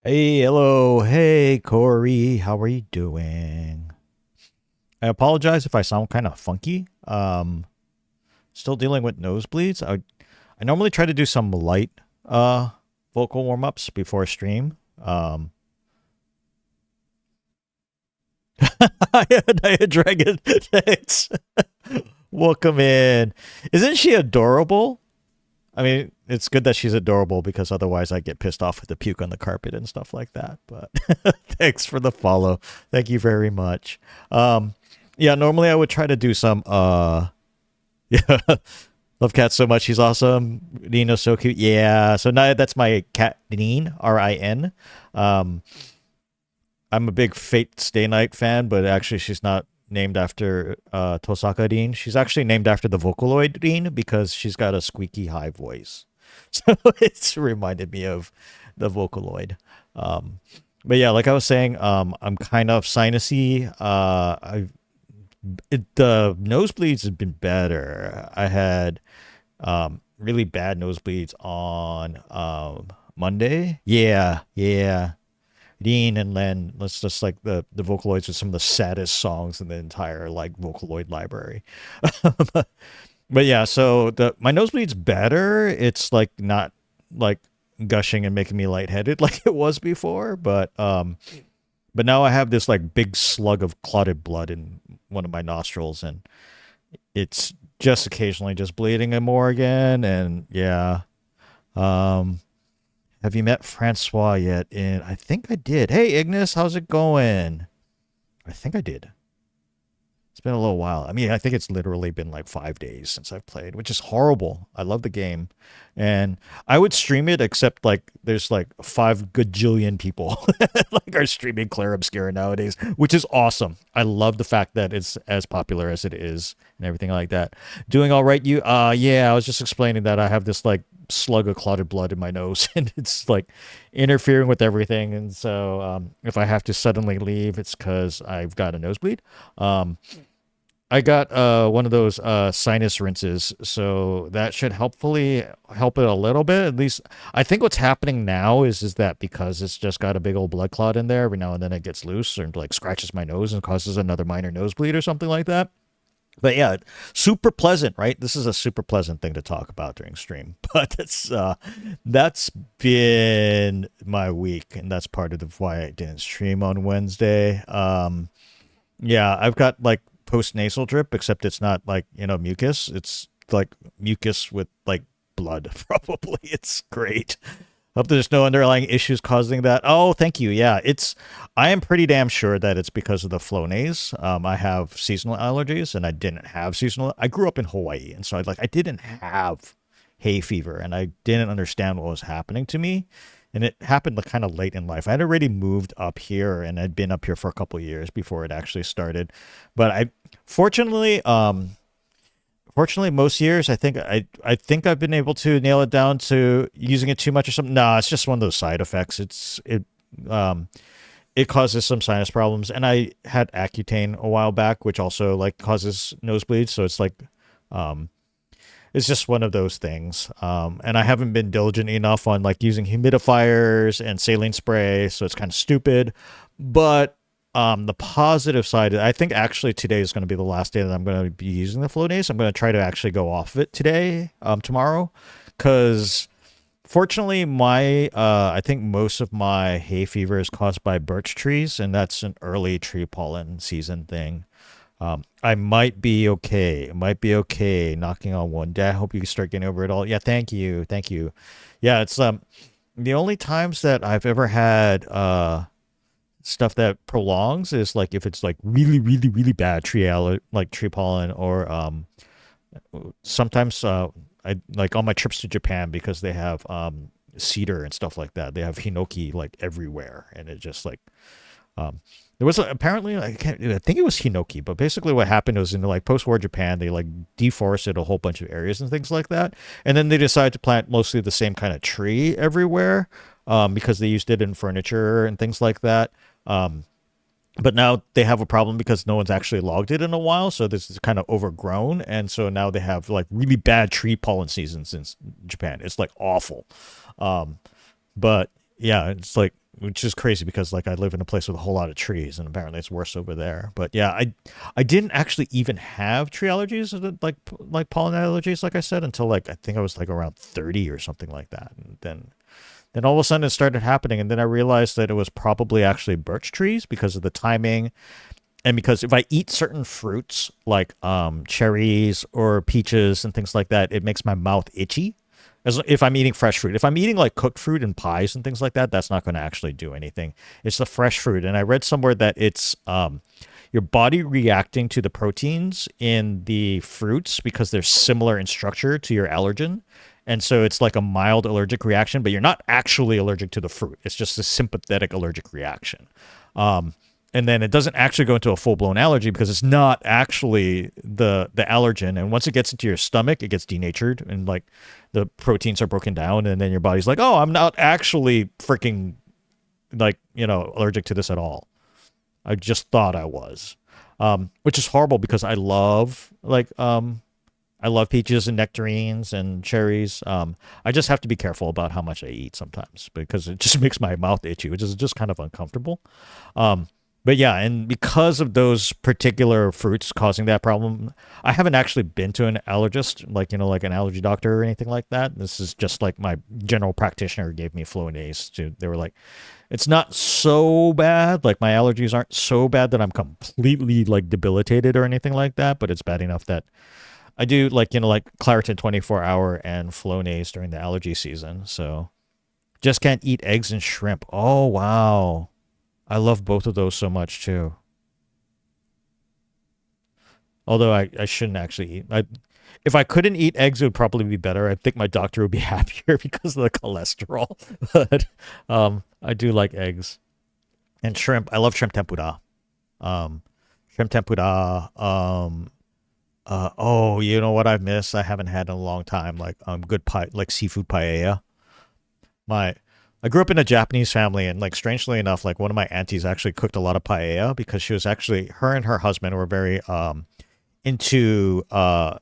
Hey, hello. Hey, Corey. How are you doing? I apologize if I sound kind of funky. Still dealing with nosebleeds. I normally try to do some light vocal warm-ups before stream. I had Dragon. Thanks. Welcome in. Isn't she adorable? I mean, it's good that she's adorable because otherwise I get pissed off with the puke on the carpet and stuff like that. But thanks for the follow. Thank you very much. Um, yeah, normally I would try to do some yeah. Love cat so much. She's awesome. Nina's so cute. Yeah. So now that's my cat Rin, Rin. Um I'm a big Fate Stay Night fan, but actually she's not named after Tosaka Rin. She's actually named after the Vocaloid Rin because she's got a squeaky high voice. So it's reminded me of the Vocaloid. Um, but yeah, like I was saying, I'm kind of sinusy. The nosebleeds have been better. I had really bad nosebleeds on Monday. Yeah, yeah. Dean and Len, let's just like the Vocaloids are some of the saddest songs in the entire like Vocaloid library. But yeah, so the my nosebleed's better. It's like not like gushing and making me lightheaded like it was before, but now I have this like big slug of clotted blood in one of my nostrils, and it's just occasionally just bleeding and more again. And yeah, um, have you met Francois yet? And I think I did. Hey, Ignis, how's it going? I think I did. It's been a little while. I mean, I think it's literally been like 5 days since I've played, which is horrible. I love the game, and I would stream it, except like there's like 5 gajillion people like are streaming Claire Obscura nowadays, which is awesome. I love the fact that it's as popular as it is and everything like that. Doing all right, you? Yeah, I was just explaining that I have this like slug of clotted blood in my nose, and it's like interfering with everything. And so, if I have to suddenly leave, it's because I've got a nosebleed. Um, I got one of those sinus rinses, so that should helpfully help it a little bit. At least I think what's happening now is that because it's just got a big old blood clot in there, every now and then it gets loose and like scratches my nose and causes another minor nosebleed or something like that. But yeah, super pleasant, right? This is a super pleasant thing to talk about during stream. But that's been my week, and that's part of why I didn't stream on Wednesday. Yeah, I've got like post nasal drip, except it's not like mucus. It's like mucus with like blood. Probably it's great. Hope there's no underlying issues causing that. Oh, thank you. Yeah, it's. I am pretty damn sure that it's because of the Flonase. I have seasonal allergies, and I didn't have seasonal. I grew up in Hawaii, and so I didn't have hay fever, and I didn't understand what was happening to me. And it happened like kind of late in life. I had already moved up here, and I'd been up here for a couple of years before it actually started. But fortunately, fortunately, most years I think I've been able to nail it down to using it too much or something. No, it's just one of those side effects. Um it causes some sinus problems, and I had Accutane a while back, which also like causes nosebleeds. So um it's just one of those things. And I haven't been diligent enough on like using humidifiers and saline spray, so it's kind of stupid. But the positive side, I think actually today is going to be the last day that I'm going to be using the Flonase. I'm going to try to actually go off of it today, tomorrow, because fortunately my I think most of my hay fever is caused by birch trees, and that's an early tree pollen season thing. I might be okay. It might be okay. Knocking on one. Dad, I hope you can start getting over it all. Yeah, thank you, thank you. Yeah, it's the only times that I've ever had stuff that prolongs is like if it's like really, really, really bad like tree pollen, or sometimes I like on my trips to Japan because they have cedar and stuff like that. They have hinoki like everywhere, and it just like um, there was apparently I think it was Hinoki, but basically what happened was in like post-war Japan they like deforested a whole bunch of areas and things like that, and then they decided to plant mostly the same kind of tree everywhere, because they used it in furniture and things like that. Um, but now they have a problem because no one's actually logged it in a while, so this is kind of overgrown, and so now they have like really bad tree pollen seasons in Japan. It's like awful. Um, but yeah, it's like which is crazy because like I live in a place with a whole lot of trees, and apparently it's worse over there. But yeah, I didn't actually even have tree allergies, like pollen allergies, like I said, until like I think I was like around 30 or something like that, and then all of a sudden it started happening, and then I realized that it was probably actually birch trees because of the timing, and because if I eat certain fruits like cherries or peaches and things like that, it makes my mouth itchy. As if I'm eating fresh fruit. If I'm eating like cooked fruit and pies and things like that, that's not going to actually do anything. It's the fresh fruit. And I read somewhere that it's your body reacting to the proteins in the fruits because they're similar in structure to your allergen. And so it's like a mild allergic reaction, but you're not actually allergic to the fruit. It's just a sympathetic allergic reaction. And then it doesn't actually go into a full-blown allergy because it's not actually the allergen. And once it gets into your stomach, it gets denatured and like the proteins are broken down, and then your body's like, oh, I'm not actually freaking like, allergic to this at all. I just thought I was. Which is horrible because I love peaches and nectarines and cherries. I just have to be careful about how much I eat sometimes because it just makes my mouth itchy, which is just kind of uncomfortable. But yeah, and because of those particular fruits causing that problem, I haven't actually been to an allergist, like an allergy doctor or anything like that. This is just like my general practitioner gave me Flonase. They were like, it's not so bad. Like my allergies aren't so bad that I'm completely like debilitated or anything like that, but it's bad enough that I do like Claritin 24-hour and Flonase during the allergy season. So just can't eat eggs and shrimp. Oh, wow. I love both of those so much too. Although I shouldn't actually eat. If I couldn't eat eggs, it would probably be better. I think my doctor would be happier because of the cholesterol. But I do like eggs and shrimp. I love shrimp tempura. Shrimp tempura. Oh, you know what I've missed? I haven't had in a long time. Like good pie, like seafood paella. My I grew up in a Japanese family, and like strangely enough, like one of my aunties actually cooked a lot of paella because she was actually her and her husband were very into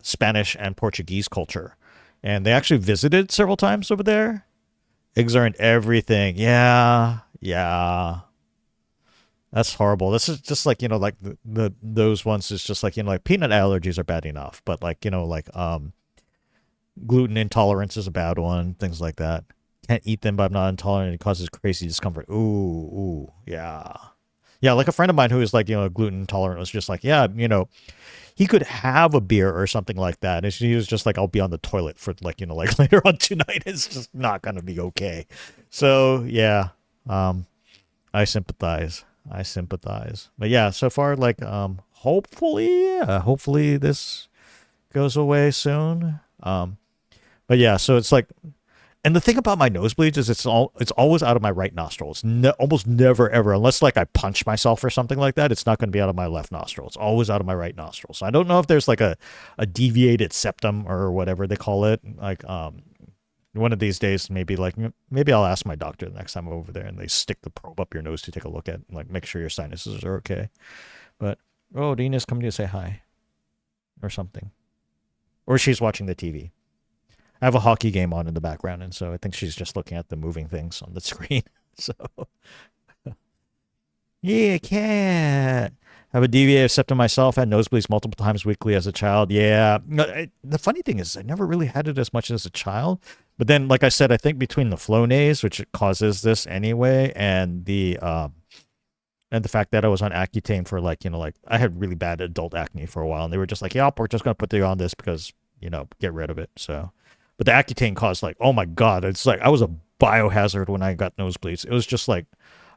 Spanish and Portuguese culture, and they actually visited several times over there. Eggs are in everything. Yeah, yeah. That's horrible. This is just like like the those ones is just like like peanut allergies are bad enough, but like gluten intolerance is a bad one. Things like that. Can't eat them, but I'm not intolerant. It causes crazy discomfort. Ooh, ooh, yeah, yeah. Like a friend of mine who is like gluten intolerant was just like, yeah, he could have a beer or something like that, and he was just like, I'll be on the toilet for like like later on tonight. It's just not gonna be okay. So yeah, I sympathize. I sympathize. But yeah, so far like hopefully this goes away soon. But yeah, so it's like, and the thing about my nosebleeds is it's always out of my right nostril. It's almost never ever, unless like I punch myself or something like that, it's not going to be out of my left nostril. It's always out of my right nostril. So I don't know if there's like a deviated septum or whatever they call it. Like one of these days, maybe I'll ask my doctor the next time I'm over there, and they stick the probe up your nose to take a look at, like make sure your sinuses are okay. But Dina's coming to say hi, or something, or she's watching the TV. I have a hockey game on in the background, and so I think she's just looking at the moving things on the screen. So, yeah, cat. I have a deviated septum myself. Had nosebleeds multiple times weekly as a child. Yeah. The funny thing is, I never really had it as much as a child. But then, like I said, I think between the Flonase, which causes this anyway, and the fact that I was on Accutane for like I had really bad adult acne for a while, and they were just like, "Yeah, we're just gonna put you on this because get rid of it." So. But the Accutane caused like, oh my God, it's like I was a biohazard when I got nosebleeds. It was just like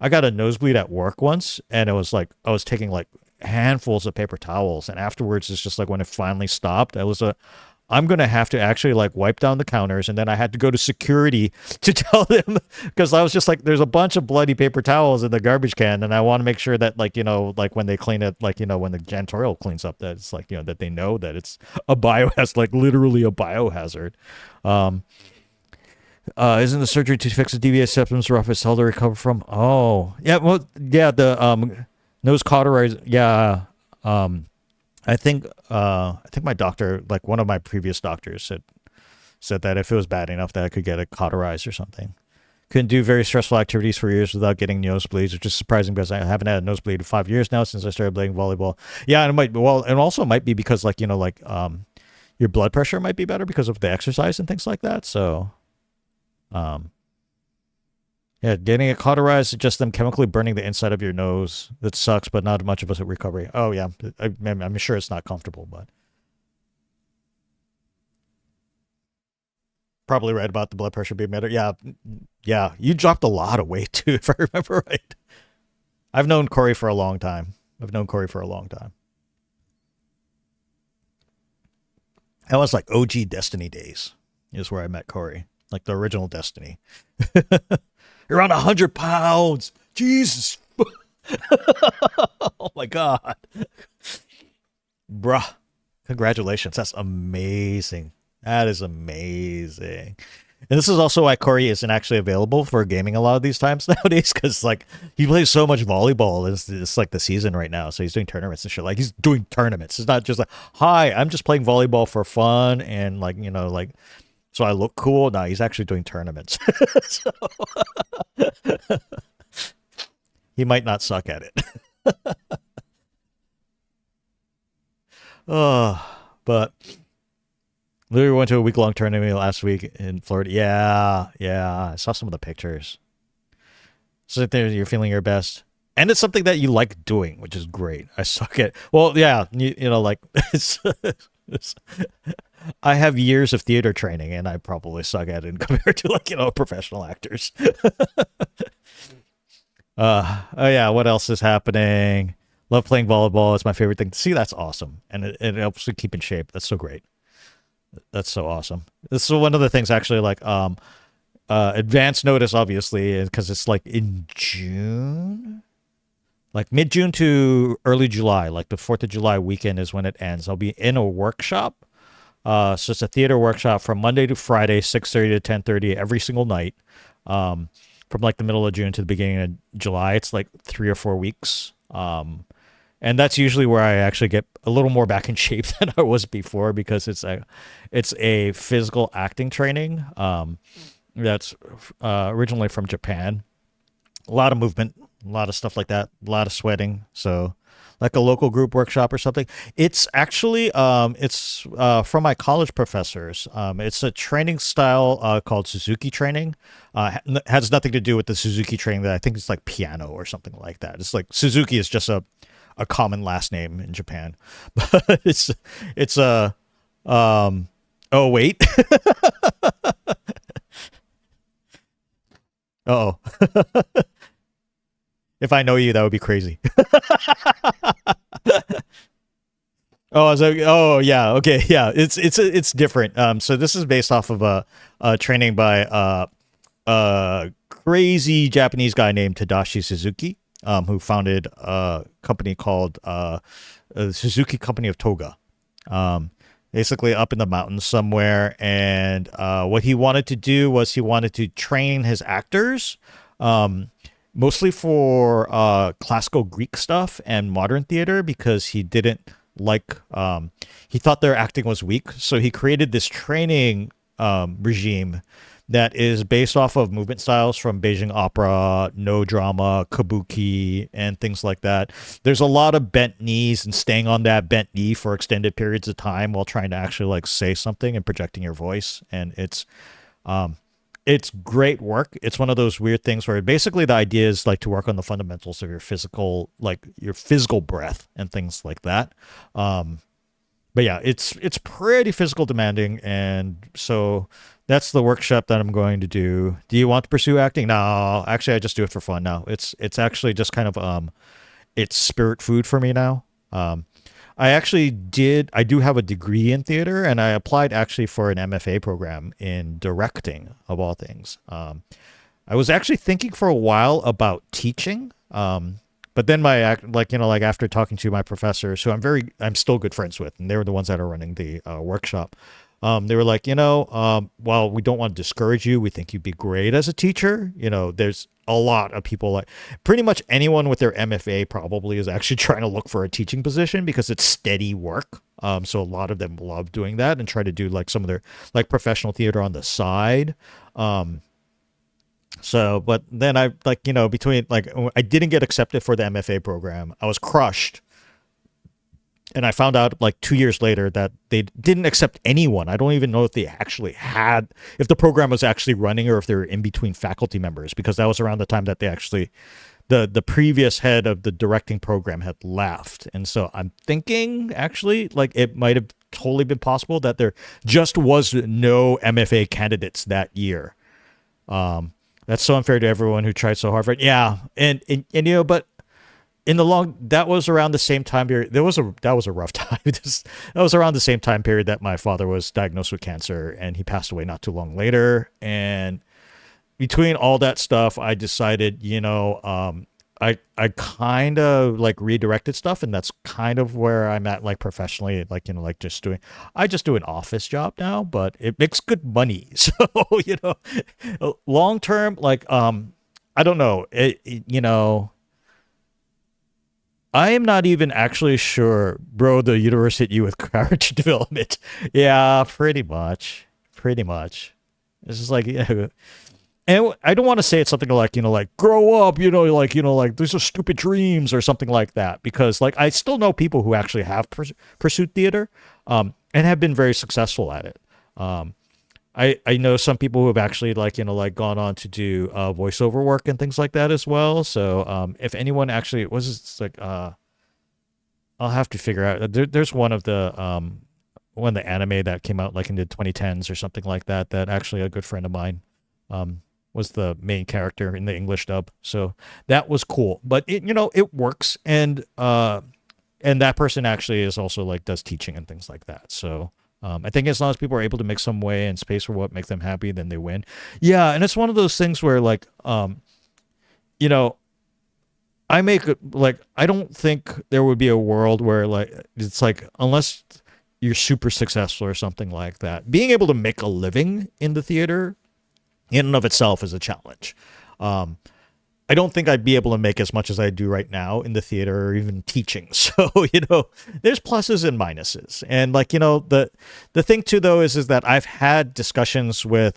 I got a nosebleed at work once, and it was like I was taking like handfuls of paper towels, and afterwards it's just like when it finally stopped, I'm going to have to actually like wipe down the counters, and then I had to go to security to tell them because I was just like, there's a bunch of bloody paper towels in the garbage can, and I want to make sure that like like when they clean it, like when the janitorial cleans up, that it's like that they know that it's a biohazard, like literally a biohazard. Isn't the surgery to fix the deviated septums rough as hell to recover from? Oh yeah, well yeah, the nose cauterizer, yeah. I think my doctor, like one of my previous doctors, said that if it was bad enough that I could get it cauterized or something. Couldn't do very stressful activities for years without getting nosebleeds, which is surprising because I haven't had a nosebleed in 5 years now since I started playing volleyball. Yeah, and it might and also it might be because like your blood pressure might be better because of the exercise and things like that. So, um, yeah, getting it cauterized is just them chemically burning the inside of your nose. That sucks, but not much of a recovery. Oh yeah, I'm sure it's not comfortable, but probably right about the blood pressure being better. Yeah, yeah, you dropped a lot of weight too, if I remember right. I've known Corey for a long time. That was like OG Destiny days. Is where I met Corey, like the original Destiny. Around 100 pounds. Jesus. Oh my god, bruh. Congratulations. That's amazing. That is amazing. And this is also why Corey isn't actually available for gaming a lot of these times nowadays, because like he plays so much volleyball. It's like the season right now, so he's doing tournaments and shit. Like he's doing tournaments. It's not just like, hi, I'm just playing volleyball for fun and like like so I look cool. No, he's actually doing tournaments. So he might not suck at it. Oh, but literally went to a week-long tournament last week in Florida. Yeah, yeah. I saw some of the pictures. So there, you're feeling your best, and it's something that you like doing, which is great. I suck at. Well, yeah, like I have years of theater training, and I probably suck at it compared to like professional actors. Oh yeah, what else is happening? Love playing volleyball. It's my favorite thing. See, that's awesome, and it helps you keep in shape. That's so great. That's so awesome. This is one of the things actually like advance notice, obviously, because it's like in June, like mid-June to early July, like the 4th of July weekend is when it ends. I'll be in a workshop. So it's a theater workshop from Monday to Friday, 6:30 to 10:30 every single night. From like the middle of June to the beginning of July. It's like 3 or 4 weeks. And that's usually where I actually get a little more back in shape than I was before, because it's a physical acting training that's originally from Japan. A lot of movement, a lot of stuff like that, a lot of sweating. So like a local group workshop or something. It's actually it's from my college professors. It's a training style called Suzuki training. Has nothing to do with the Suzuki training that I think is like piano or something like that. It's like Suzuki is just a common last name in Japan, but it's a oh wait. Oh, if I know you, that would be crazy. Oh yeah, okay, yeah. It's different. So this is based off of a training by a crazy Japanese guy named Tadashi Suzuki, who founded a company called Suzuki Company of Toga. Basically up in the mountains somewhere, and what he wanted to do was he wanted to train his actors. Mostly for classical Greek stuff and modern theater, because he didn't like he thought their acting was weak, so he created this training regime that is based off of movement styles from Beijing opera, no drama, kabuki, and things like that. There's a lot of bent knees and staying on that bent knee for extended periods of time while trying to actually like say something and projecting your voice, and it's great work. It's one of those weird things where basically the idea is like to work on the fundamentals of your physical breath and things like that. But yeah, it's pretty physical demanding, and so that's the workshop that I'm going to do. Do you want to pursue acting? No, actually, I just do it for fun now. It's actually just kind of it's spirit food for me now. I do have a degree in theater, and I applied actually for an MFA program in directing, of all things. I was actually thinking for a while about teaching, but then after talking to my professors, who I'm still good friends with, and they were the ones that are running the workshop. They were like, while we don't want to discourage you, we think you'd be great as a teacher. There's a lot of people, like pretty much anyone with their MFA probably is actually trying to look for a teaching position because it's steady work. So a lot of them love doing that and try to do like some of their like professional theater on the side. So, but then I like, between like I didn't get accepted for the MFA program. I was crushed. And I found out like 2 years later that they didn't accept anyone. I don't even know if they actually had, if the program was actually running or if they were in between faculty members, because that was around the time that they actually, the previous head of the directing program had left. And so I'm thinking actually like it might have totally been possible that there just was no MFA candidates that year. That's so unfair to everyone who tried so hard for it. Yeah. And but in the long, that was around the same time period. That was a rough time. That was around the same time period that my father was diagnosed with cancer, and he passed away not too long later. And between all that stuff, I decided, I kind of like redirected stuff, and that's kind of where I'm at, like professionally, like I just do an office job now, but it makes good money. So long term, like I don't know, I am not even actually sure, bro. The universe hit you with character development. Yeah, pretty much. Pretty much. It's just like, yeah. And I don't want to say it's something like, like grow up, like these are stupid dreams or something like that. Because like I still know people who actually have pursued theater and have been very successful at it. I know some people who have actually like gone on to do voiceover work and things like that as well. So if anyone actually was like I'll have to figure out. There's one of the anime that came out like in the 2010s or something like that. That actually a good friend of mine was the main character in the English dub. So that was cool. But it works, and that person actually is also like does teaching and things like that. So. I think as long as people are able to make some way and space for what makes them happy, then they win. Yeah, and it's one of those things where, like, I don't think there would be a world where, like, it's like, unless you're super successful or something like that, being able to make a living in the theater in and of itself is a challenge. I don't think I'd be able to make as much as I do right now in the theater or even teaching. So, there's pluses and minuses. And like, the thing too, though, is that I've had discussions with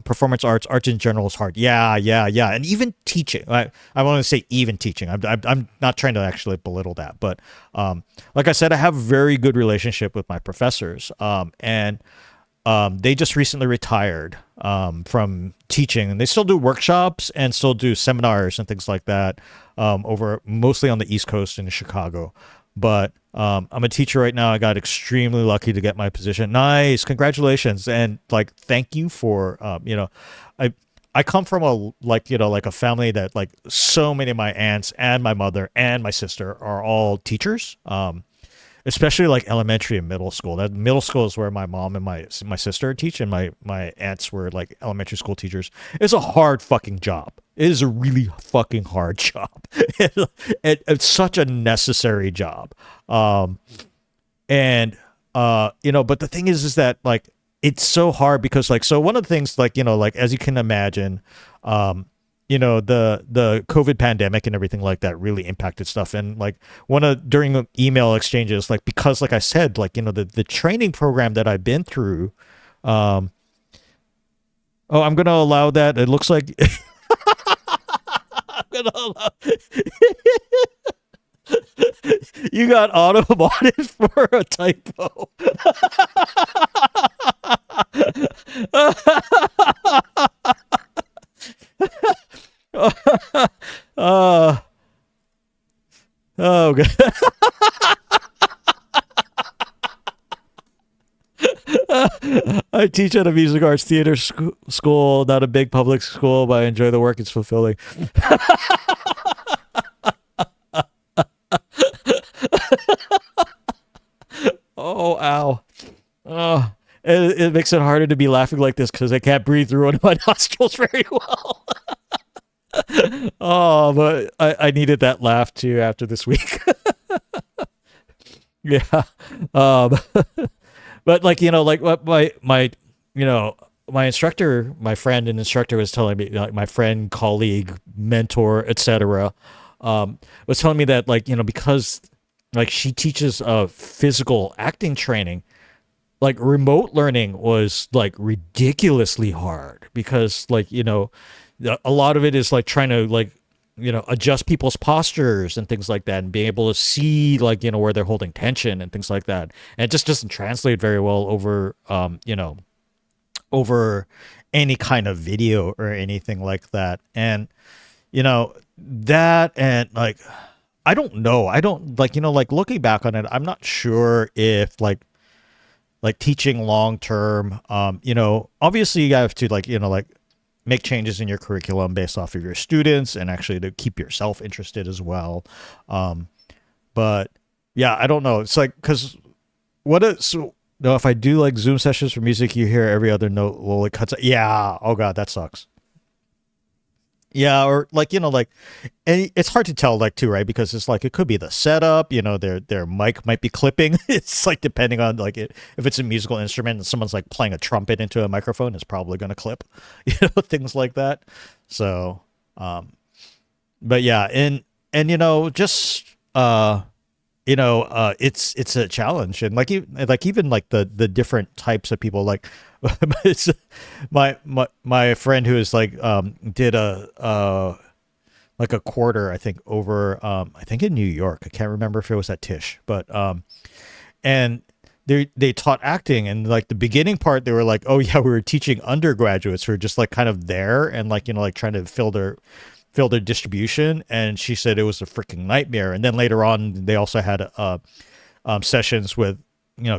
performance arts in general is hard. Yeah. And even teaching. I want to say even teaching. I'm not trying to actually belittle that. But like I said, I have a very good relationship with my professors. And they just recently retired from teaching, and they still do workshops and still do seminars and things like that over mostly on the East Coast in Chicago. But I'm a teacher right now. I got extremely lucky to get my position. Nice, congratulations, and like thank you for I come from a family that like so many of my aunts and my mother and my sister are all teachers. Especially like elementary and middle school. That middle school is where my mom and my sister teach, and my aunts were like elementary school teachers. It's a hard fucking job. It is a really fucking hard job. It's such a necessary job. But the thing is that like it's so hard because like so one of the things like like as you can imagine, the COVID pandemic and everything like that really impacted stuff. And like during the email exchanges, like, because like I said, like, the training program that I've been through, I'm going to allow that. It looks like I'm going to allow you got auto-modded for a typo. Oh god. I teach at a music arts theater school, not a big public school, but I enjoy the work. It's fulfilling. Oh, ow. Oh, it makes it harder to be laughing like this because I can't breathe through one of my nostrils very well. Oh, but I needed that laugh too after this week. Yeah. But like, like what my instructor, my friend and instructor was telling me, like my friend, colleague, mentor, etc., was telling me that like, because like she teaches physical acting training, like remote learning was like ridiculously hard because like, a lot of it is like trying to like, adjust people's postures and things like that, and being able to see like, where they're holding tension and things like that. And it just doesn't translate very well over, over any kind of video or anything like that. And, that, and like, I don't know. I don't like, like looking back on it, I'm not sure if like teaching long term, obviously you have to like, like make changes in your curriculum based off of your students, and actually to keep yourself interested as well. But yeah, I don't know. It's like, cause if I do like Zoom sessions for music, you hear every other note slowly cuts out. Yeah. Oh God, that sucks. Yeah, or like, like, and it's hard to tell, like, too, right? Because it's like it could be the setup, their mic might be clipping. It's like depending on like if it's a musical instrument and someone's like playing a trumpet into a microphone, it's probably going to clip, things like that. So, but yeah, and just it's a challenge, and like even like the different types of people, like it's my friend who is like did a like a quarter, I think, over I think in New York. I can't remember if it was at Tisch, but and they taught acting, and like the beginning part they were like, oh yeah, we were teaching undergraduates who are just like kind of there and like like trying to fill their distribution. And she said it was a freaking nightmare. And then later on they also had sessions with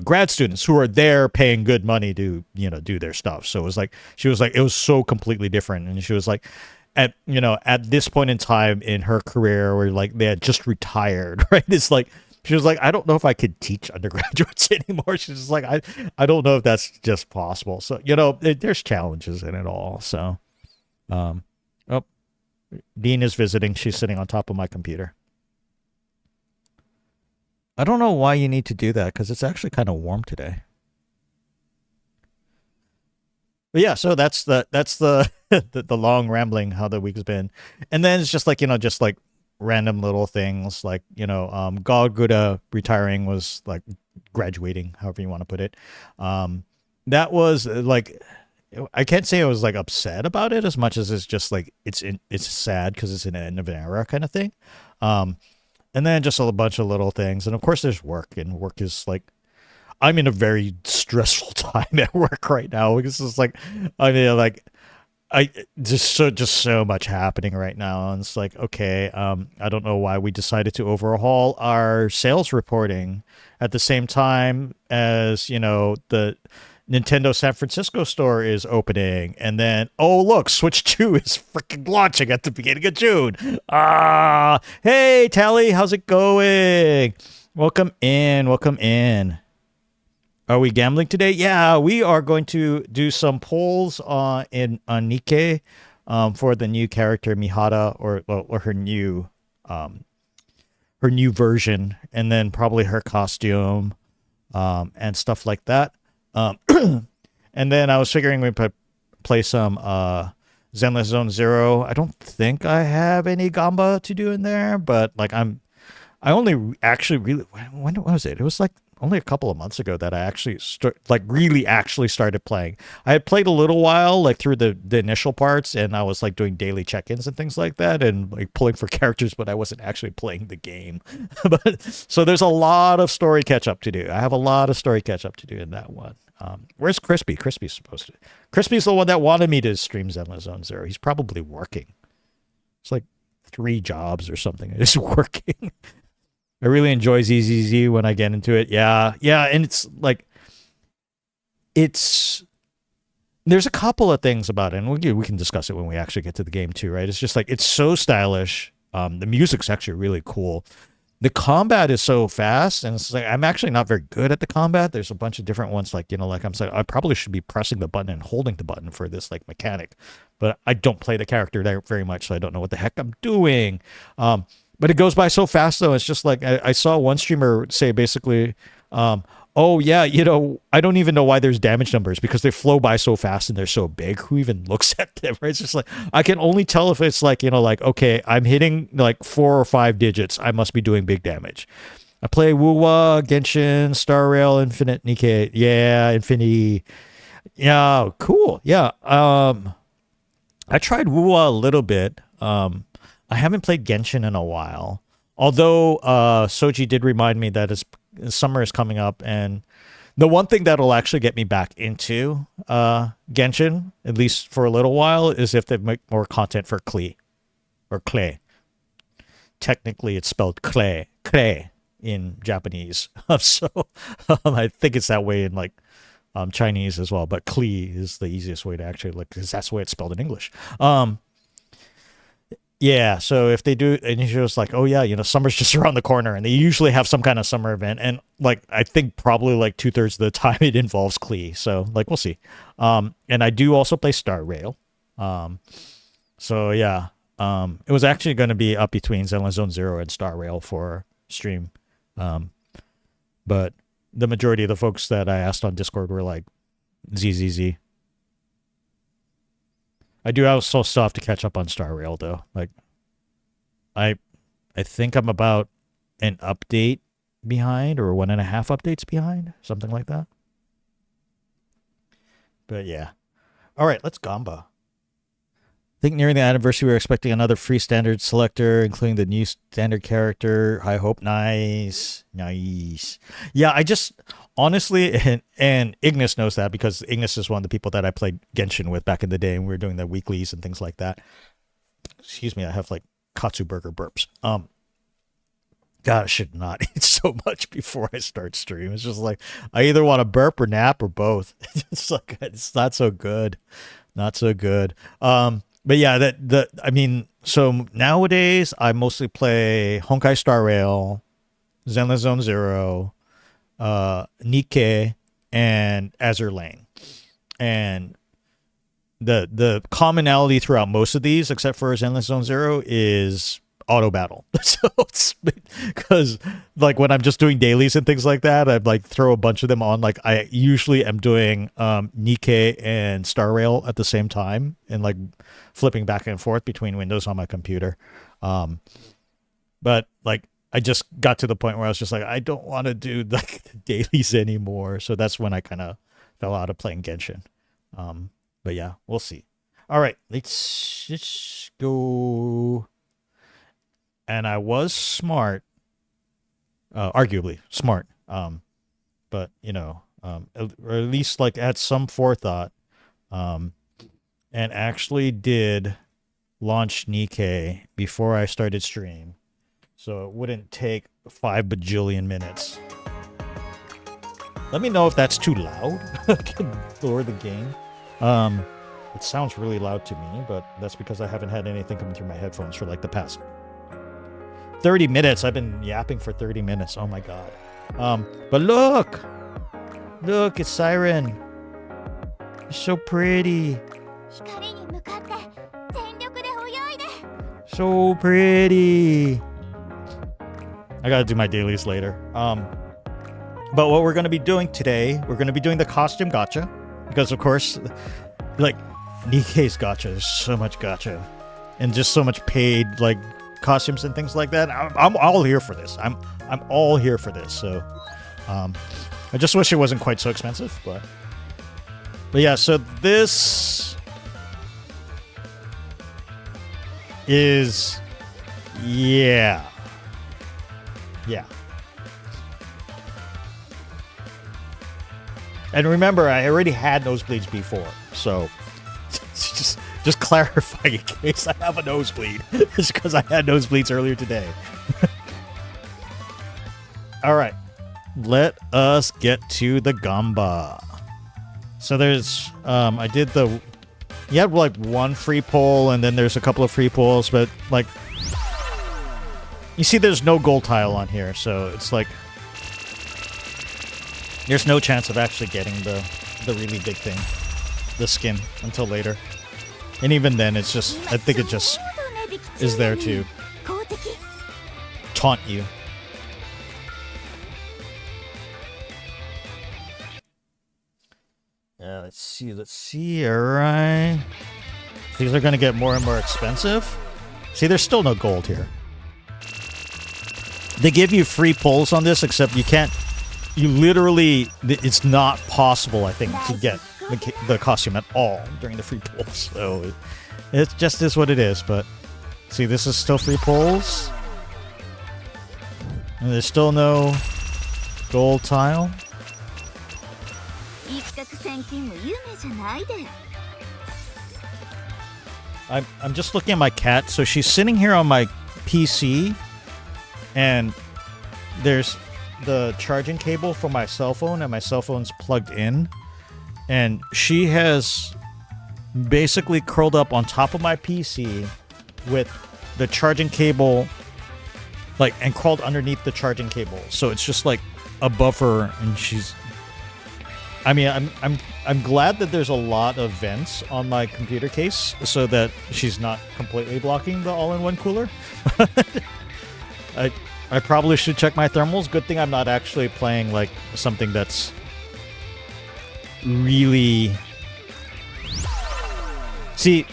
grad students who are there paying good money to do their stuff. So it was like, she was like, it was so completely different. And she was like, at this point in time in her career where like they had just retired, right? It's like, she was like, I don't know if I could teach undergraduates anymore. She's just like, I don't know if that's just possible. So there's challenges in it all. So oh, Dean is visiting. She's sitting on top of my computer. I don't know why you need to do that, because it's actually kind of warm today. But yeah, so that's the the long rambling how the week's been. And then it's just like, just like random little things like, God Guda retiring was like graduating, however you want to put it. That was like, I can't say I was like upset about it as much as it's just like it's sad because it's an end of an era kind of thing. And then just a bunch of little things, and of course there's work, and work is like, I'm in a very stressful time at work right now because it's like, I mean, like I just so much happening right now, and it's like, okay, I don't know why we decided to overhaul our sales reporting at the same time as the Nintendo San Francisco store is opening, and then look, Switch 2 is freaking launching at the beginning of June. Hey Tally, how's it going? Welcome in. Are we gambling today? Yeah, we are going to do some polls on Nikke for the new character Mihara, or her new version, and then probably her costume and stuff like that. And then I was figuring we'd play some Zenless Zone Zero. I don't think I have any Gamba to do in there, but like I only actually really, when was it? It was like only a couple of months ago that I actually really actually started playing. I had played a little while, like through the initial parts, and I was like doing daily check-ins and things like that, and like pulling for characters, but I wasn't actually playing the game. But so there's a lot of story catch-up to do. I have a lot of story catch-up to do in that one. Where's Crispy? Crispy's supposed to. Crispy's the one that wanted me to stream Zenless Zone Zero. He's probably working. It's like 3 jobs or something. It's working. I really enjoy ZZZ when I get into it. Yeah, and it's like, there's a couple of things about it, and we can discuss it when we actually get to the game too, right? It's just like, it's so stylish. The music's actually really cool. The combat is so fast, and it's like, I'm actually not very good at the combat. There's a bunch of different ones, like, like I'm saying, I probably should be pressing the button and holding the button for this like mechanic, but I don't play the character there very much, so I don't know what the heck I'm doing. But it goes by so fast, though. It's just like, I saw one streamer say basically, oh yeah, I don't even know why there's damage numbers, because they flow by so fast and they're so big. Who even looks at them? Right? It's just like, I can only tell if it's like, like, okay, I'm hitting like 4 or 5 digits, I must be doing big damage. I play Wuwa, Genshin, Star Rail, Infinite, Nikke. Yeah, Infinity. Yeah, cool. Yeah. I tried Wuwa a little bit. I haven't played Genshin in a while. Although Soji did remind me that summer is coming up, and the one thing that'll actually get me back into Genshin, at least for a little while, is if they make more content for Klee or Clay. Technically, it's spelled Clay in Japanese, so I think it's that way in like Chinese as well. But Klee is the easiest way to actually look, because that's the way it's spelled in English. Yeah, so if they do, and you're just like, oh yeah, summer's just around the corner, and they usually have some kind of summer event, and like I think probably like 2/3 of the time it involves Klee, so like we'll see. And I do also play Star Rail, so yeah, it was actually going to be up between Zenless Zone Zero and Star Rail for stream, but the majority of the folks that I asked on Discord were like ZZZ. I do also still have to catch up on Star Rail though. Like, I think I'm about an update behind, or 1.5 updates behind, something like that. But yeah. All right, let's Gamba. I think nearing the anniversary, we're expecting another free standard selector, including the new standard character. I hope. Nice. Yeah, I just honestly, and Ignis knows that, because Ignis is one of the people that I played Genshin with back in the day, and we were doing the weeklies and things like that. Excuse me, I have like Katsu Burger burps. God, I should not eat so much before I start stream. It's just like I either want to burp or nap or both. It's like it's not so good. Not so good. But yeah, I mean, so nowadays I mostly play Honkai Star Rail, Zenless Zone Zero, Nikke, and Azur Lane. And the commonality throughout most of these, except for Zenless Zone Zero, is auto battle. So it's because like when I'm just doing dailies and things like that, I'd like throw a bunch of them on. Like I usually am doing Nikke and Star Rail at the same time, and like flipping back and forth between windows on my computer. But like I just got to the point where I was just like, I don't want to do like the dailies anymore. So that's when I kind of fell out of playing Genshin. But yeah, we'll see. All right, let's just go. And I was smart, arguably smart, but or at least like had some forethought, and actually did launch Nikke before I started stream, so it wouldn't take 5 bajillion minutes. Let me know if that's too loud. I can lower the gain. It sounds really loud to me, but that's because I haven't had anything coming through my headphones for like the past 30 minutes. I've been yapping for 30 minutes. Oh my god. But look, it's Siren. It's so pretty. So pretty. I gotta do my dailies later. But what we're gonna be doing today, we're gonna be doing the costume gacha, because of course, like Nikke's gacha, there's so much gacha, and just so much paid like costumes and things like that. I'm all here for this. I'm all here for this. So I just wish it wasn't quite so expensive, but yeah, so this is yeah. And remember, I already had nosebleeds before, so just clarifying in case I have a nosebleed. It's because I had nosebleeds earlier today. All right, let us get to the Gamba. So there's, I did you had like one free pull, and then there's a couple of free pulls, but like, you see there's no gold tile on here, so it's like, there's no chance of actually getting the really big thing, the skin, until later. And even then, it's just, I think it just is there to taunt you. Yeah, let's see, alright. These are gonna get more and more expensive. See, there's still no gold here. They give you free pulls on this, except you can't, you literally, it's not possible, I think, to get the costume at all during the free pulls. So It just is what it is, but see, this is still free pulls. And there's still no gold tile. I'm just looking at my cat. So she's sitting here on my PC, and there's the charging cable for my cell phone, and my cell phone's plugged in. And she has basically curled up on top of my PC with the charging cable, like, and crawled underneath the charging cable. So it's just like above her, and she's. I mean, I'm glad that there's a lot of vents on my computer case so that she's not completely blocking the all-in-one cooler. I probably should check my thermals. Good thing I'm not actually playing like something that's really. See,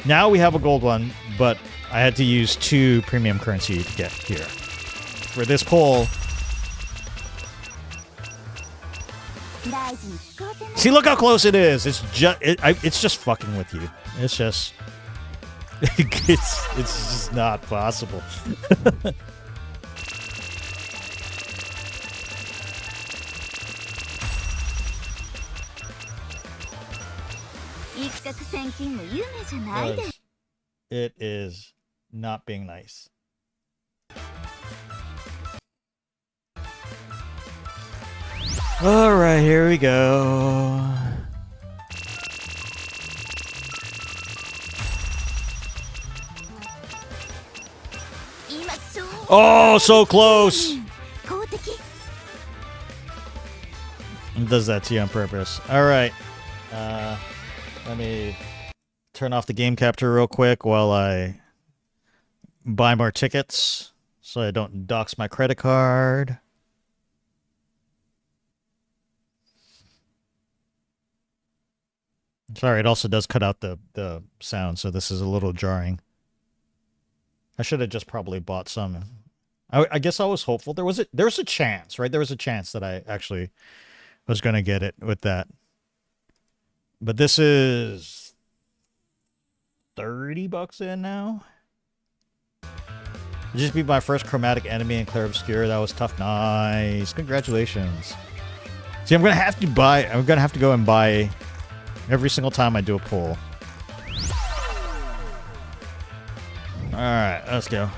now we have a gold one, but I had to use 2 premium currency to get here. For this pull. See, look how close it is. It's just fucking with you. It's just it's just not possible. It is not being nice. All right, here we go. Oh, so close. It does that to you on purpose. All right. Let me turn off the game capture real quick while I buy more tickets so I don't dox my credit card. Sorry, it also does cut out the sound, so this is a little jarring. I should have just probably bought some. I guess I was hopeful. There's a chance, right? There was a chance that I actually was going to get it with that. But this is $30 in now. It'd just be my first chromatic enemy in Clair Obscure. That was tough. Nice. Congratulations. See, I'm going to have to go and buy every single time I do a pull. Alright, let's go.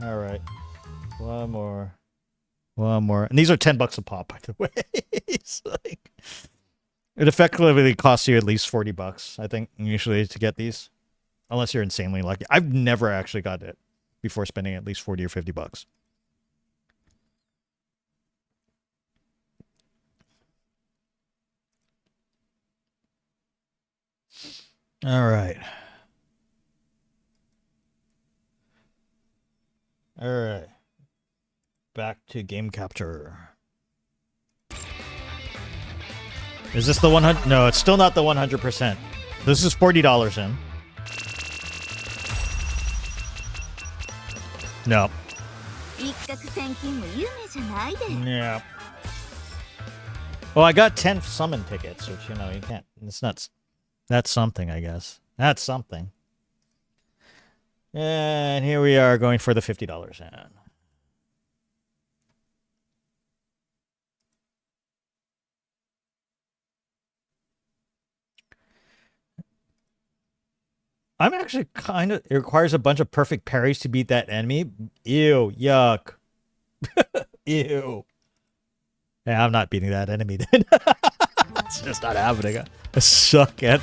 Alright. One more. And these are $10 a pop, by the way. It's like, it effectively costs you at least $40, I think, usually to get these. Unless you're insanely lucky. I've never actually got it before spending at least $40 or $50. All right. All right. Back to game capture. Is this the 100? No, it's still not the 100%. This is $40 in. No. Yeah. Well, I got 10 summon tickets, which, you know, you can't. It's not. That's something, I guess. That's something. And here we are going for the $50 in. I'm actually kind of... It requires a bunch of perfect parries to beat that enemy. Ew. Yuck. Ew. Yeah, I'm not beating that enemy then. It's just not happening. I suck at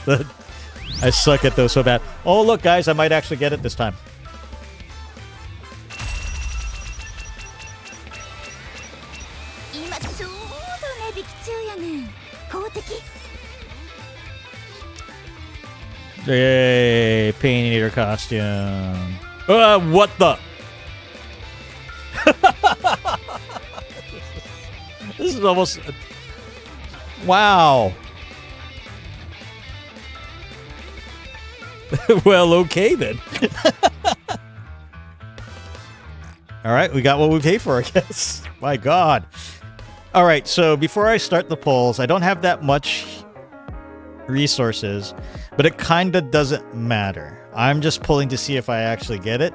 those so bad. Oh, look, guys. I might actually get it this time. Yay, Pain Eater costume. What the? This is almost... Wow. Well, okay then. All right, we got what we paid for, I guess. My God. All right, so before I start the polls, I don't have that much resources, but it kind of doesn't matter. I'm just pulling to see if I actually get it,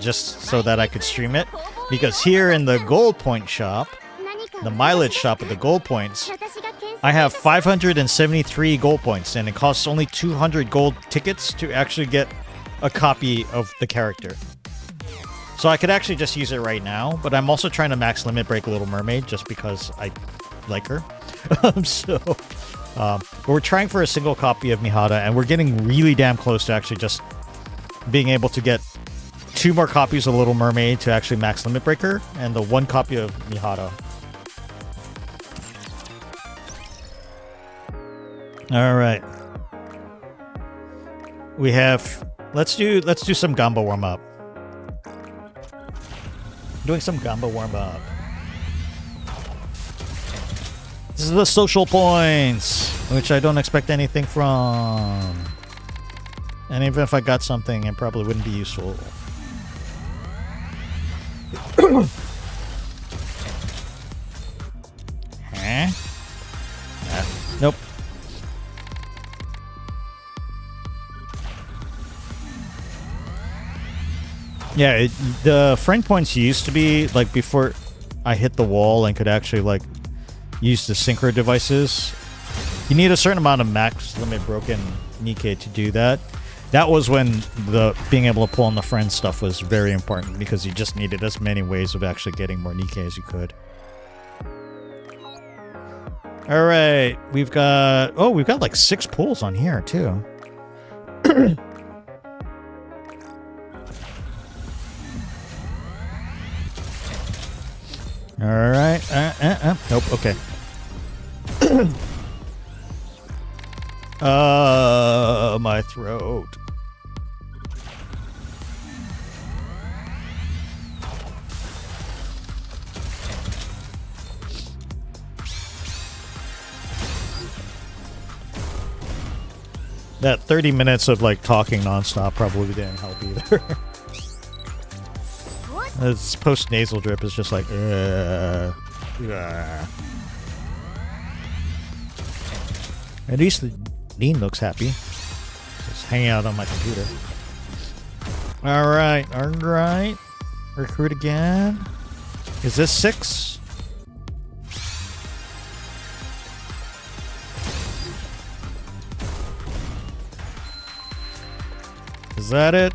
just so that I could stream it. Because here in the gold point shop, the mileage shop of the gold points, I have 573 gold points, and it costs only 200 gold tickets to actually get a copy of the character. So I could actually just use it right now, but I'm also trying to max limit break Little Mermaid just because I like her. We're trying for a single copy of Mihara, and we're getting really damn close to actually just being able to get 2 more copies of Little Mermaid to actually max limit breaker, and the 1 copy of Mihara. All right. We have. Let's do some Gamba warm up. Doing some Gamba warm up. This is the social points, which I don't expect anything from. And even if I got something, it probably wouldn't be useful. Huh? Nope. Yeah, the friend points used to be, like, before I hit the wall and could actually, like, use the synchro devices. You need a certain amount of max limit broken Nikke to do that. That was when the being able to pull on the friend stuff was very important, because you just needed as many ways of actually getting more Nikke as you could. Alright, we've got... Oh, we've got, like, 6 pulls on here, too. Alright. Nope, okay. My throat. That 30 minutes of, like, talking nonstop probably didn't help either. This post-nasal drip is just like, At least Dean looks happy. Just hanging out on my computer. Alright, alright. Recruit again. Is this 6? Is that it?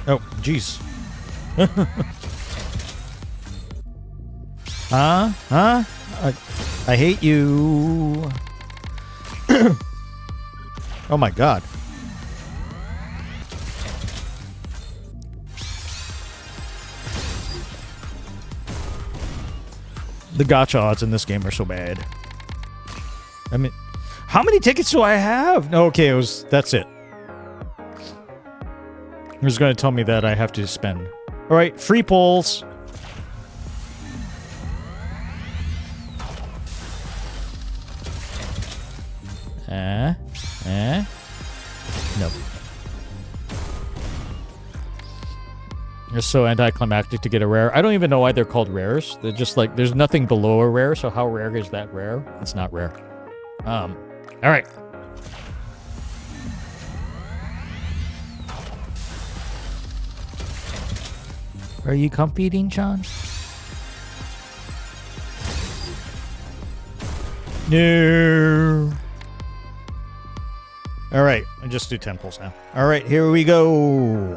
Oh, jeez. Huh? I hate you. Oh my God. The gacha odds in this game are so bad. I mean, how many tickets do I have? Okay, that's it. It was going to tell me that I have to spend. All right, free polls. Nope. They're so anticlimactic to get a rare. I don't even know why they're called rares. They're just like, there's nothing below a rare, so how rare is that rare? It's not rare. All right. Are you competing, Chan? No. All right, I just do 10 pulls now. All right, here we go.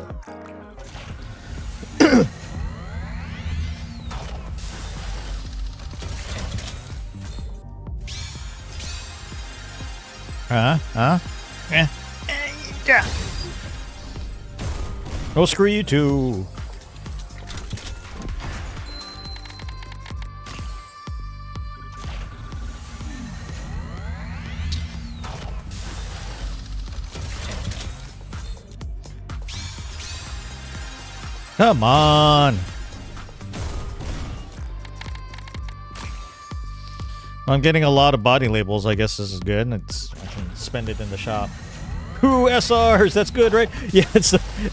Yeah. Oh, screw you too. Come on. I'm getting a lot of body labels. I guess this is good. I can spend it in the shop. Ooh, SRs. That's good, right? Yeah.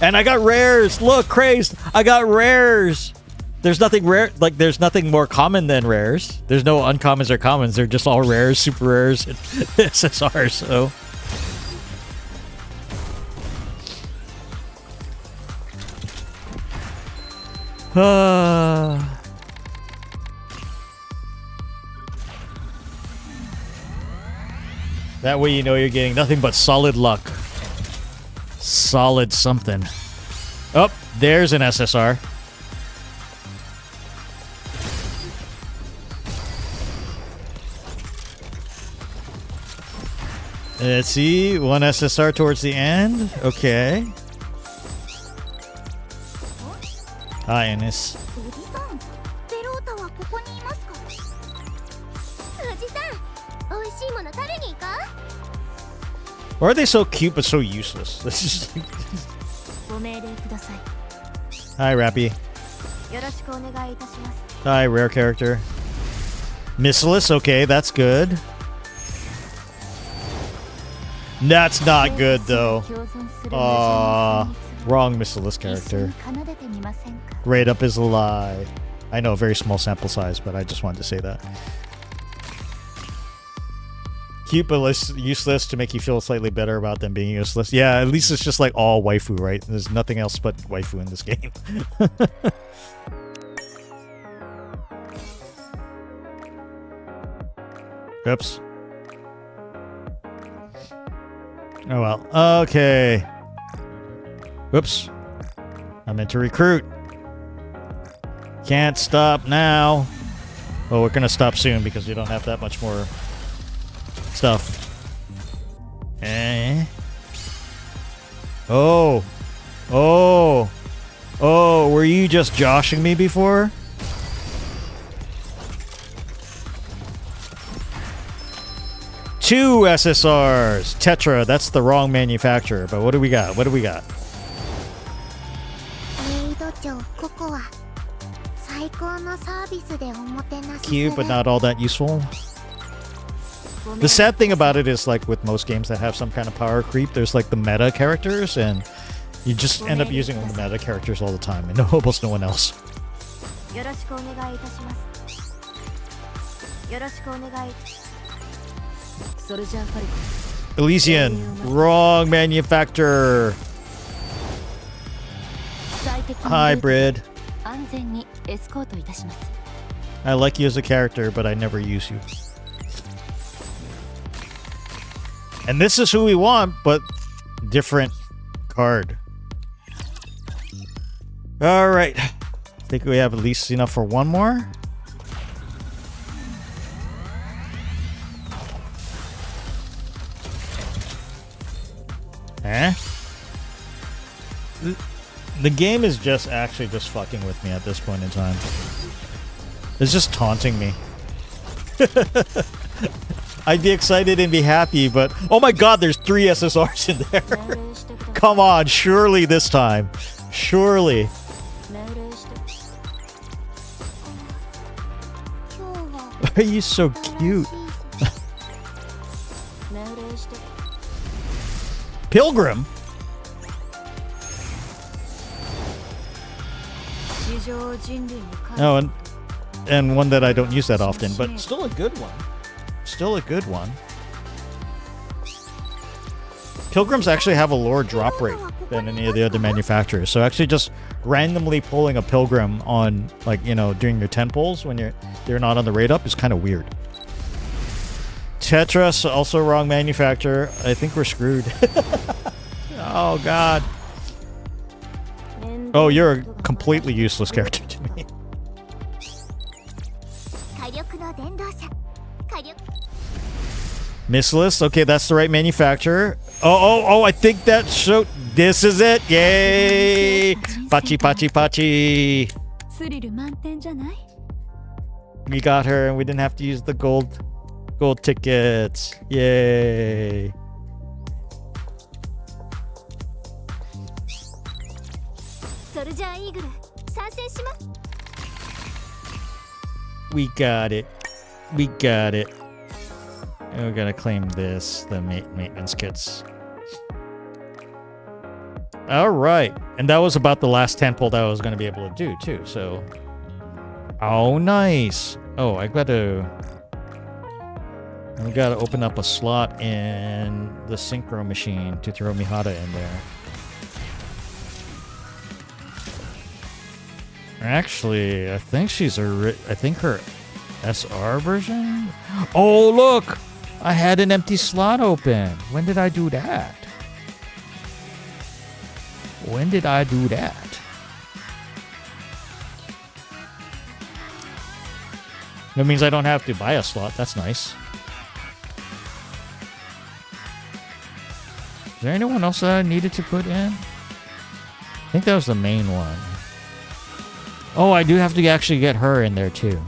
And I got rares. Look, crazed. I got rares. There's nothing rare. Like, there's nothing more common than rares. There's no uncommons or commons. They're just all rares, super rares, and SSRs. So. That way you know you're getting nothing but solid luck. Solid something. Oh, there's an SSR. Let's see. One SSR towards the end. Okay. Hi, Ines. Why are they so cute but so useless? This is. Hi, Rappy. Hi, rare character. Missilus, okay, that's good. That's not good, though. Wrong Missilus character. Grade up is a lie. I know, very small sample size, but I just wanted to say that. Cute but useless to make you feel slightly better about them being useless. Yeah, at least it's just like all waifu, right? There's nothing else but waifu in this game. Oops. Oh well. Okay. Whoops. I meant to recruit. Can't stop now. Oh, we're gonna stop soon because we don't have that much more stuff. Oh. Oh. Oh, were you just joshing me before? Two SSRs. Tetra, that's the wrong manufacturer. But what do we got? What do we got? Cute, but not all that useful. The sad thing about it is, like with most games that have some kind of power creep, there's like the meta characters, and you just end up using the meta characters all the time, and almost no one else. Elysian, wrong manufacturer. Hybrid. I like you as a character, but I never use you. And this is who we want, but different card. Alright. I think we have at least enough for one more. Eh? The game is just actually just fucking with me at this point in time. It's just taunting me. I'd be excited and be happy, but oh my god, there's 3 SSRs in there. Come on, surely this time. Surely. Why are you so cute? Pilgrim? Oh, and one that I don't use that often, but still a good one. Still a good one. Pilgrims actually have a lower drop rate than any of the other manufacturers. So actually just randomly pulling a Pilgrim on, like, you know, doing your 10 pulls when they're not on the rate up is kind of weird. Tetris, also wrong manufacturer. I think we're screwed. Oh, God. Oh, you're a completely useless character to me. Missless. Okay, that's the right manufacturer. Oh, I think that showed. This is it. Yay! Pachi, pachi, pachi. We got her, and we didn't have to use the gold tickets. Yay! We got it. We got it. And we're gonna claim this, the maintenance kits. All right. And that was about the last tentpole that I was going to be able to do, too. So, oh, nice. Oh, I got to... We got to open up a slot in the synchro machine to throw Mihara in there. Actually, I think she's I think her SR version? Oh, look! I had an empty slot open. When did I do that? When did I do that? That means I don't have to buy a slot. That's nice. Is there anyone else that I needed to put in? I think that was the main one. Oh, I do have to actually get her in there too.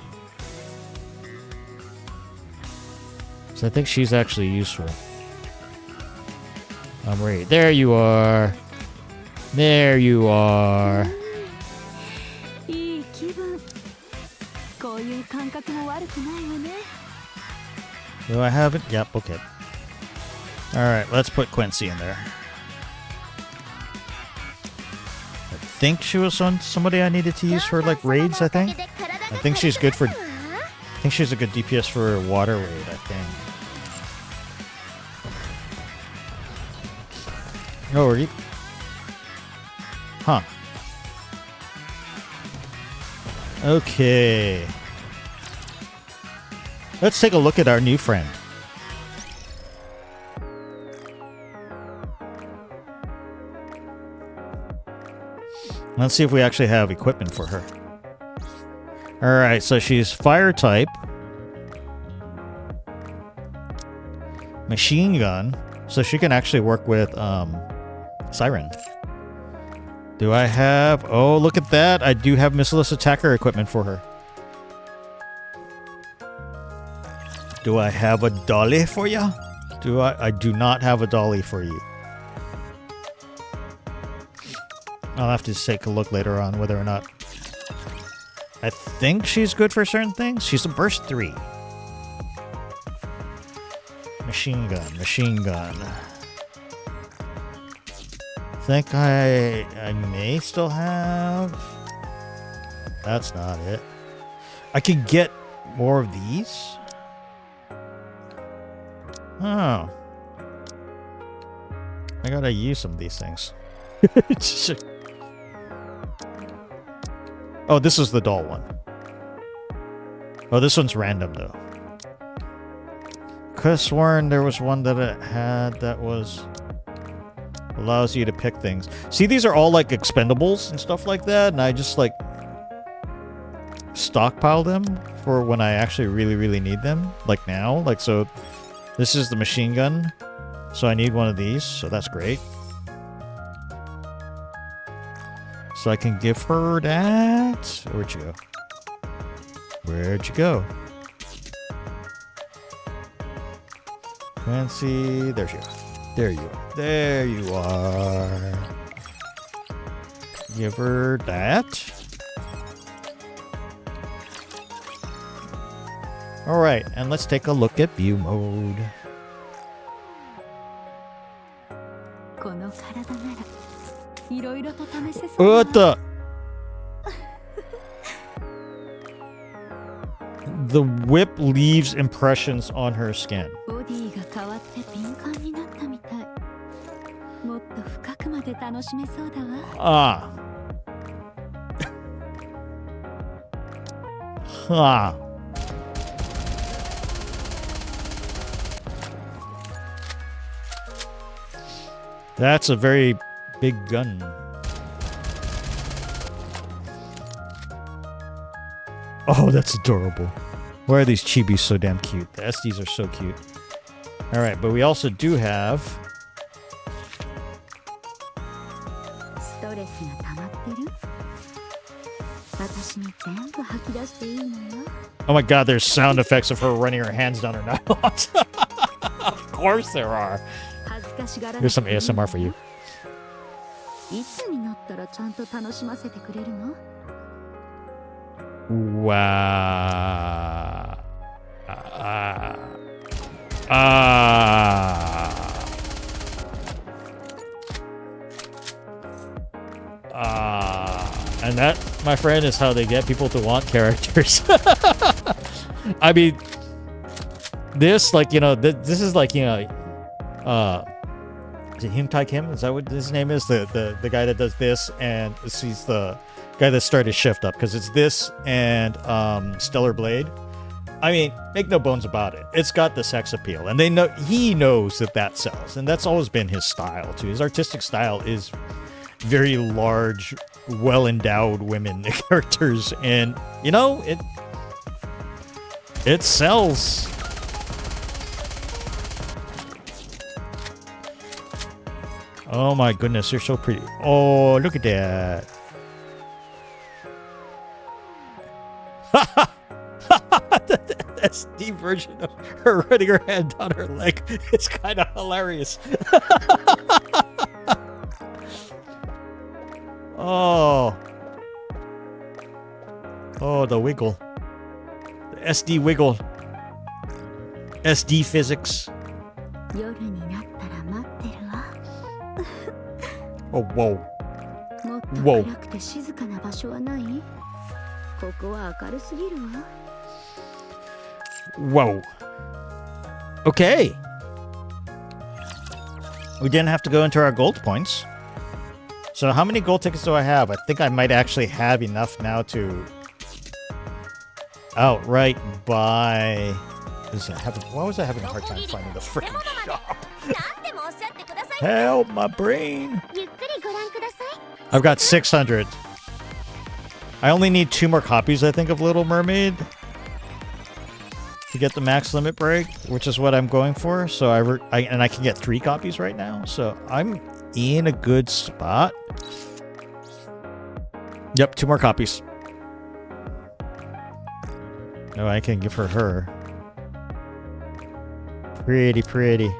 So I think she's actually useful. I'm ready. There you are. There you are. Do I have it? Yep, okay. Alright, let's put Quincy in there. I think she was on somebody I needed to use for like raids, I think. I think she's good for... I think she's a good DPS for a water raid, I think. Oh, are you? Huh. Okay. Let's take a look at our new friend. Let's see if we actually have equipment for her. Alright, so she's fire type. Machine gun. So she can actually work with Siren. Do I have... Oh, look at that. I do have missileless attacker equipment for her. Do I have a dolly for you? I do not have a dolly for you. I'll have to take a look later on whether or not... I think she's good for certain things. She's a burst 3. Machine gun, machine gun. I think I may still have... That's not it. I could get more of these. Oh. I gotta use some of these things. Oh, this is the doll one. Oh, this one's random, though. Could have sworn there was one that it had that was... allows you to pick things. See, these are all, like, expendables and stuff like that, and I just, like... stockpile them for when I actually really, really need them. Like now. Like, so... This is the machine gun. So I need one of these, so that's great. So I can give her that. Where'd you go? Where'd you go? Fancy. There you are. There you are. There you are. Give her that. Alright, and let's take a look at view mode. What the? The whip leaves impressions on her skin. Ah. Ah. That's a very big gun. Oh, that's adorable. Why are these chibis so damn cute? The SDs are so cute. Alright, but we also do have... Oh my god, there's sound effects of her running her hands down her nylons. Of course there are. Here's some ASMR for you. Wow. that, my friend, is how they get people to want characters. I mean, this, like, you know, this is like, you know, is it Hyun Tae Kim? Is that what his name is? The guy that does this, and he's the guy that started Shift Up, because it's this and Stellar Blade. I mean, make no bones about it. It's got the sex appeal, and he knows that sells, and that's always been his style too. His artistic style is very large, well-endowed women characters, and you know it sells. Oh my goodness, you're so pretty. Oh, look at that. The SD version of her running her hand down her leg is kind of hilarious. Oh, the wiggle, the SD wiggle, SD physics. Oh, whoa. Whoa. Whoa. Okay. We didn't have to go into our gold points. So how many gold tickets do I have? I think I might actually have enough now to outright buy... Why was I having a hard time finding the freaking shop? Help my brain. I've got 600. I only need 2 more copies, I think, of Little Mermaid to get the max limit break, which is what I'm going for. So I can get 3 copies right now. So I'm in a good spot. Yep, 2 more copies. No, I can give her. Pretty.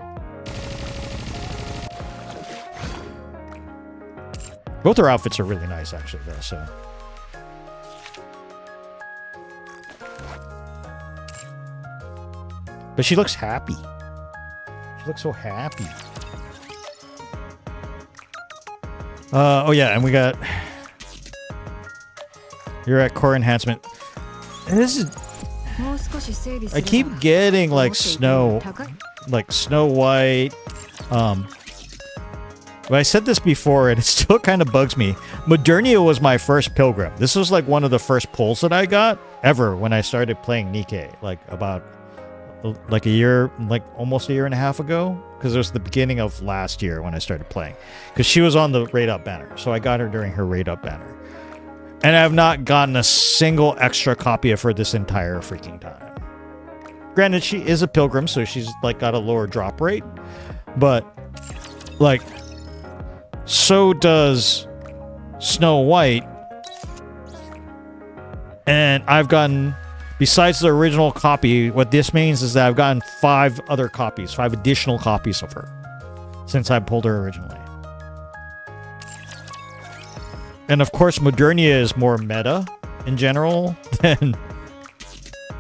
Both her outfits are really nice, actually, though, so... But she looks happy. She looks so happy. Oh yeah, and we got... You're at core enhancement. And this is... I keep getting, like, Snow White, but I said this before, and it still kind of bugs me. Modernia was my first pilgrim. This was like one of the first pulls that I got ever when I started playing Nikke, like about like a year, like almost a year and a half ago, because it was the beginning of last year when I started playing, because she was on the Raid Up banner, so I got her during her Raid Up banner, and I've not gotten a single extra copy of her this entire freaking time. Granted, she is a pilgrim, so she's like got a lower drop rate, but like, so does Snow White, and I've gotten, besides the original copy, what this means is that I've gotten 5 additional copies of her since I pulled her originally. And of course, Modernia is more meta in general than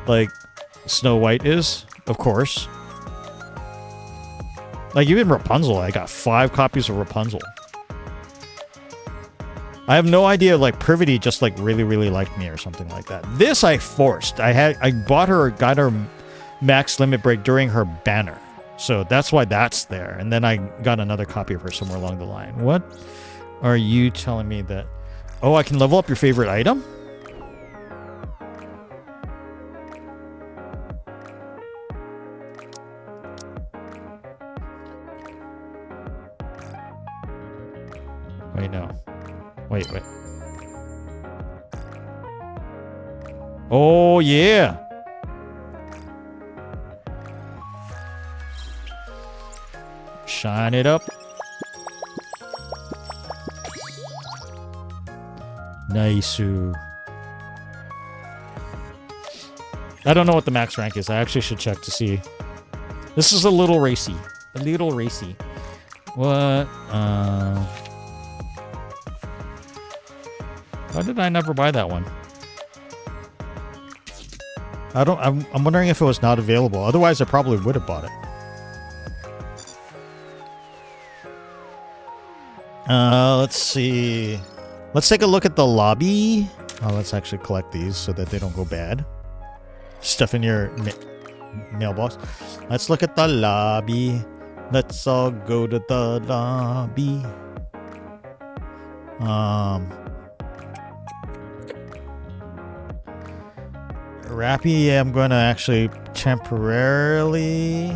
like Snow White is, of course. Like even Rapunzel, I got 5 copies of Rapunzel. I have no idea, like, Privity just, like, really liked me or something like that. This I forced. I got her max limit break during her banner. So that's why that's there. And then I got another copy of her somewhere along the line. What are you telling me that... Oh, I can level up your favorite item? Wait, no. Wait. Oh, yeah. Shine it up. Nice. I don't know what the max rank is. I actually should check to see. This is a little racy. What? Why did I never buy that one? I'm wondering if it was not available. Otherwise, I probably would have bought it. Let's see. Let's take a look at the lobby. Oh, let's actually collect these so that they don't go bad. Stuff in your mailbox. Let's look at the lobby. Let's all go to the lobby. Rappy, I'm going to actually temporarily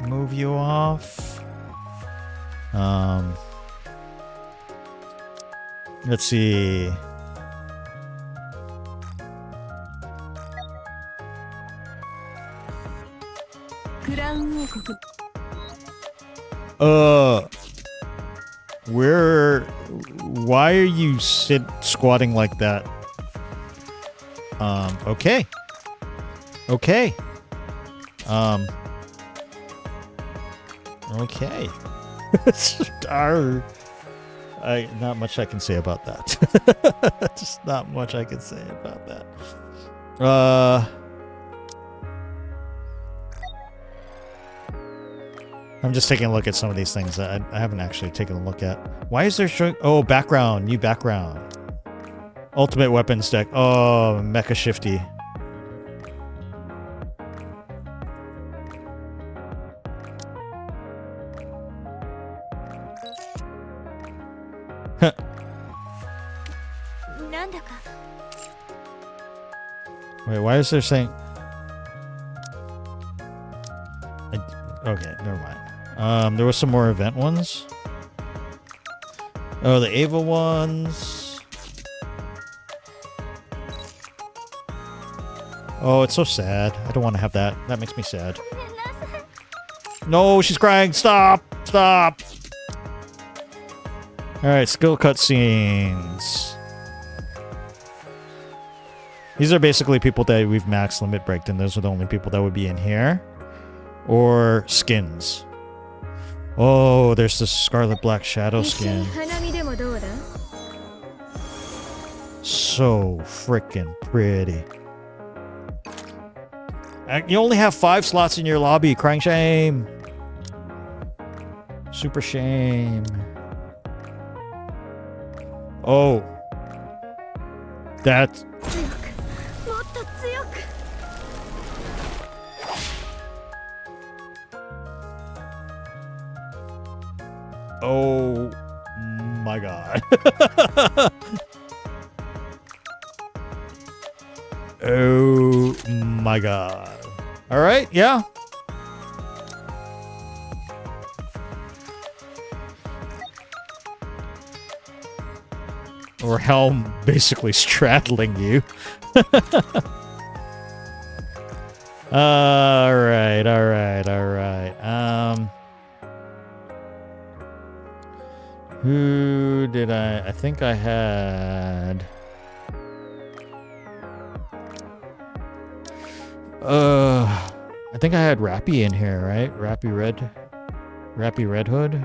move you off. Let's see. Why are you squatting like that? Okay. Okay. Okay. Not much I can say about that. Just not much I can say about that. I'm just taking a look at some of these things that I haven't actually taken a look at. Why is there oh, background, new background. Ultimate weapons deck. Oh, Mecha Shifty. Wait, why is there saying... Okay, never mind. There was some more event ones. Oh, the Ava ones. Oh, it's so sad. I don't want to have that. That makes me sad. No, she's crying. Stop. Stop. Alright, skill cutscenes. These are basically people that we've max limit braked, and those are the only people that would be in here. Or skins. Oh, there's the Scarlet Black Shadow skin. So freaking pretty. You only have 5 slots in your lobby. Crying shame. Super shame. Oh. That. Oh my god. Oh my god. Alright, yeah. Or Helm basically straddling you. Alright, alright, alright. Who did I think I had... I think I had Rappy in here, right? Rappy Red Hood.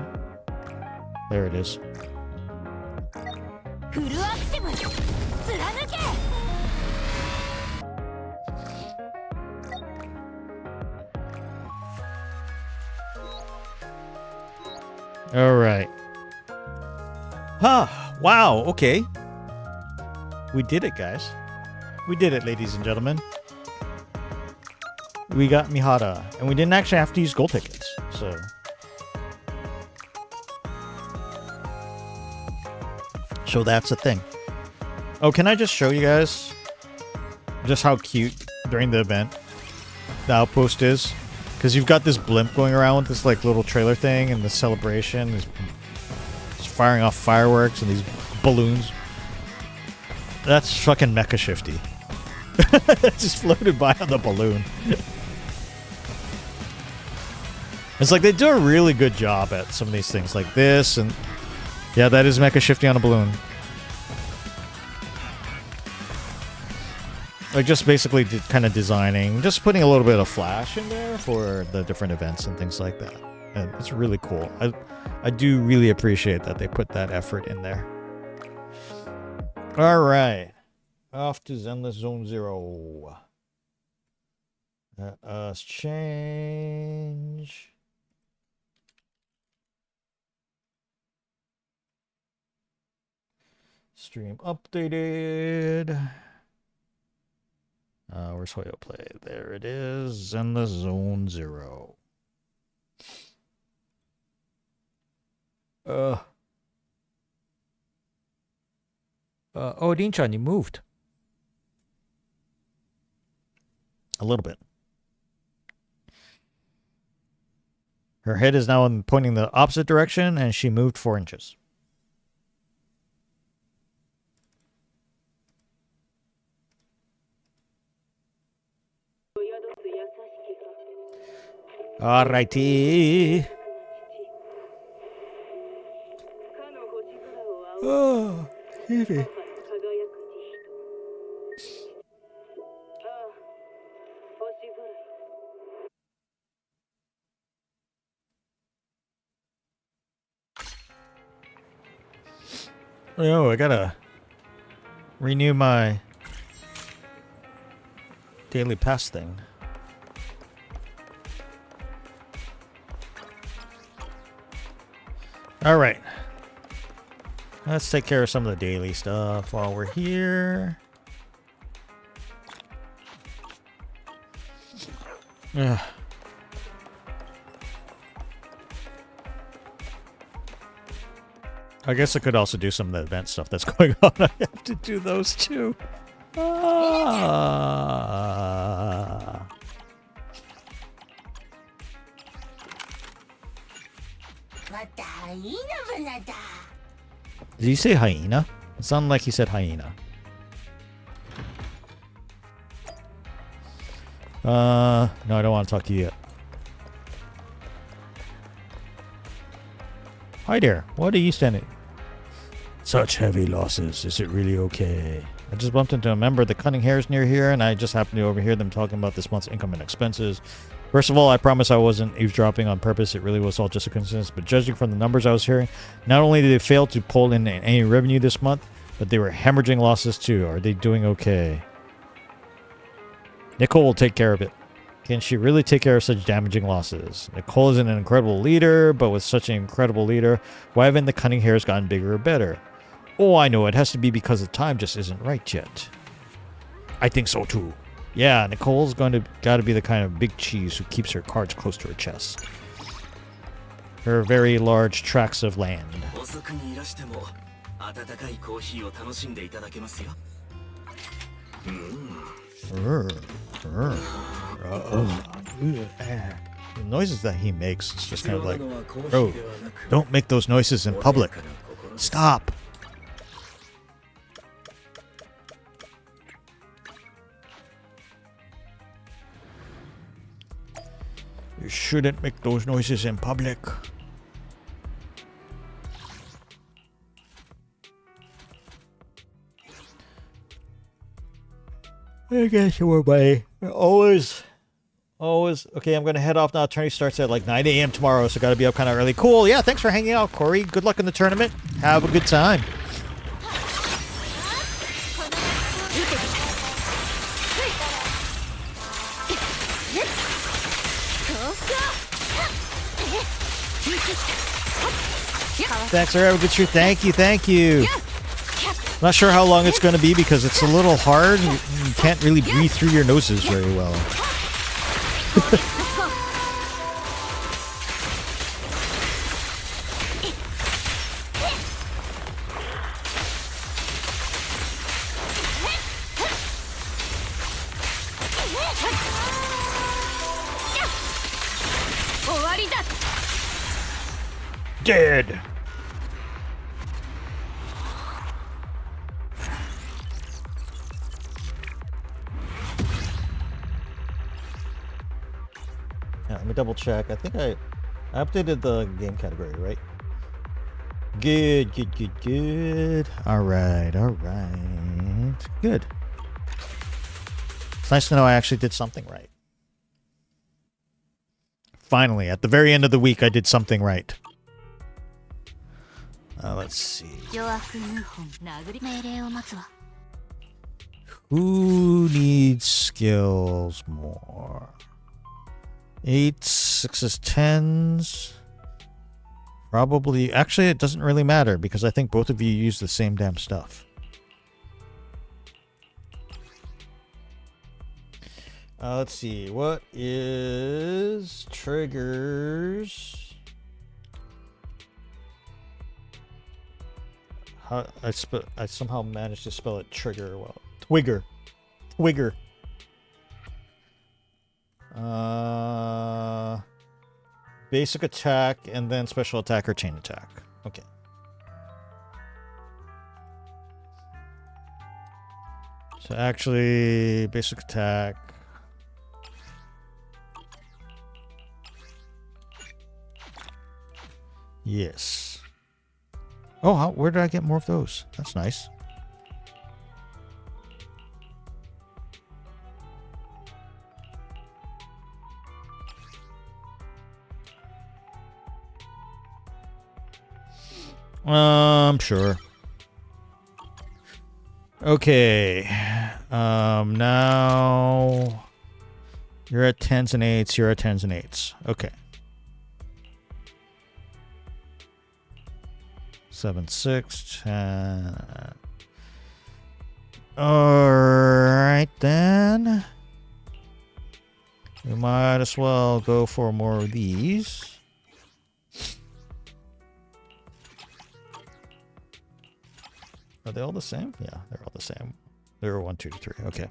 There it is. All right. Huh. Wow. Okay. We did it, guys. We did it, ladies and gentlemen. We got Mihara, and we didn't actually have to use gold tickets, so... So that's a thing. Oh, can I just show you guys just how cute during the event the outpost is? Because you've got this blimp going around with this like little trailer thing and the celebration is firing off fireworks and these balloons. That's fucking Mecha Shifty. It just floated by on the balloon. It's like they do a really good job at some of these things like this, and yeah, that is Mecha Shifty on a balloon. Like just basically kind of designing, just putting a little bit of flash in there for the different events and things like that. And it's really cool. I do really appreciate that they put that effort in there. All right. Off to Zenless Zone Zero. Let us change. Stream updated. Where's Hoyo Play? There it is. Zenless Zone Zero. Oh, Din-chan, you moved. A little bit. Her head is now pointing the opposite direction, and she moved 4 inches. Alrighty. Oh, easy. Oh, I gotta renew my daily pass thing. All right. Let's take care of some of the daily stuff while we're here. Ugh. I guess I could also do some of the event stuff that's going on. I have to do those too. Did he say hyena? It sounded like he said hyena. No, I don't want to talk to you yet. Hi there. What are you standing? Such heavy losses. Is it really okay? I just bumped into a member of the Cunning Hares near here, and I just happened to overhear them talking about this month's income and expenses. First of all, I promise I wasn't eavesdropping on purpose. It really was all just a coincidence. But judging from the numbers I was hearing, not only did they fail to pull in any revenue this month, but they were hemorrhaging losses too. Are they doing okay? Nicole will take care of it. Can she really take care of such damaging losses? Nicole is an incredible leader, but with such an incredible leader, why haven't the Cunning Hares gotten bigger or better? Oh, I know. It has to be because the time just isn't right yet. I think so too. Yeah, Nicole's gotta be the kind of big cheese who keeps her cards close to her chest. Her very large tracts of land. The noises that he makes, it's just kind of like, bro, don't make those noises in public. Stop. You shouldn't make those noises in public. I guess we're by always. Okay, I'm gonna head off now. Tourney starts at like 9 a.m. tomorrow, so gotta be up kind of early. Cool. Yeah, thanks for hanging out, Corey. Good luck in the tournament. Have a good time. Thanks, sir. Have a good shoot. Thank you. Not sure how long it's going to be because it's a little hard. You can't really breathe through your noses very well. Dead. Let me double check. I think I updated the game category, right? Good. All right. Good. It's nice to know I actually did something right. Finally, at the very end of the week, I did something right. Let's see. Who needs skills more? 8s, 6s, 10s. Probably. Actually, it doesn't really matter because I think both of you use the same damn stuff. Let's see. What is triggers? How I somehow managed to spell it trigger well. Twigger. Twigger. Basic attack and then special attack or chain attack. Okay. So actually, basic attack. Yes. Oh, where did I get more of those? That's nice. Sure. Okay. Now you're at 10s and 8s. You're at 10s and 8s. Okay. 7, 6, 10. All right then. We might as well go for more of these. Are they all the same? Yeah, they're all the same. They're 1, 2, 3. Okay.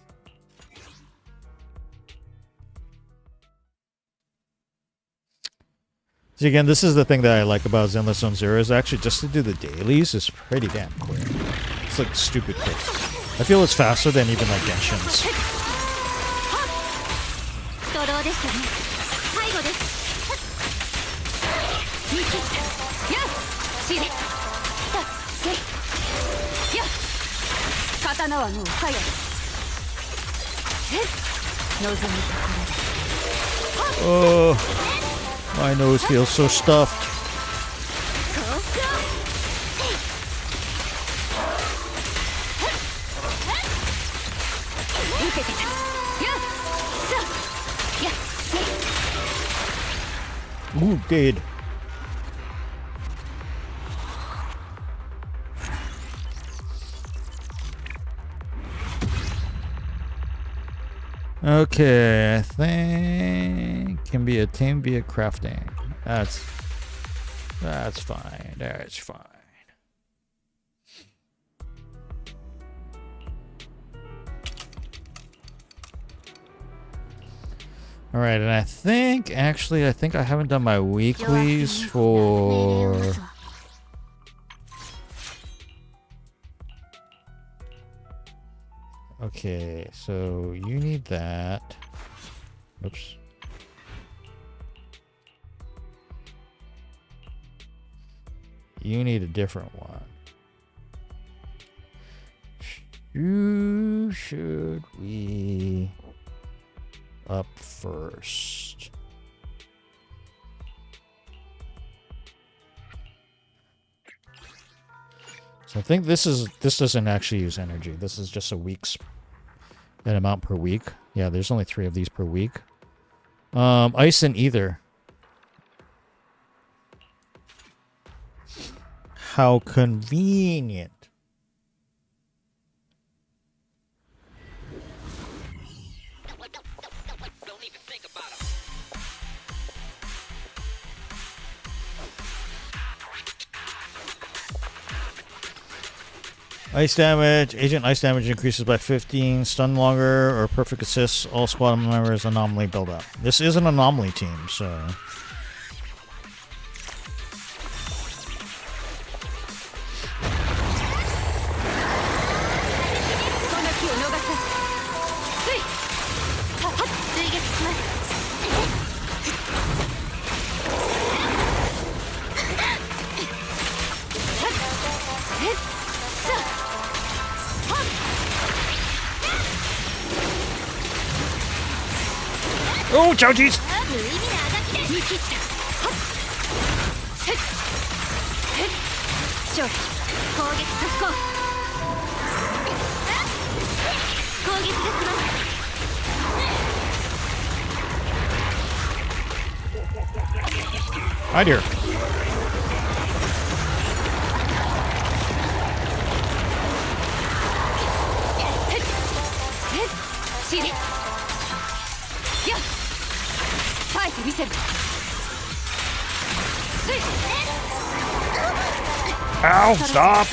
See, again, this is the thing that I like about Zenless Zone Zero is actually just to do the dailies is pretty damn quick. It's like stupid quick. I feel it's faster than even like Genshin's. Oh, my nose feels so stuffed. Ooh, dead. Okay, I think can be attained via crafting. That's fine. That's fine. All right, and I think I haven't done my weeklies for. Okay, so you need that. Oops. You need a different one. Who should we up first? So I think this doesn't actually use energy. This is just a week's an amount per week. Yeah, there's only 3 of these per week. Ice and ether. How convenient. Ice damage. Agent ice damage increases by 15. Stun longer or perfect assists. All squad members anomaly build up. This is an anomaly team, so... Oh, Choji's! Hi, dear. Ow, stop!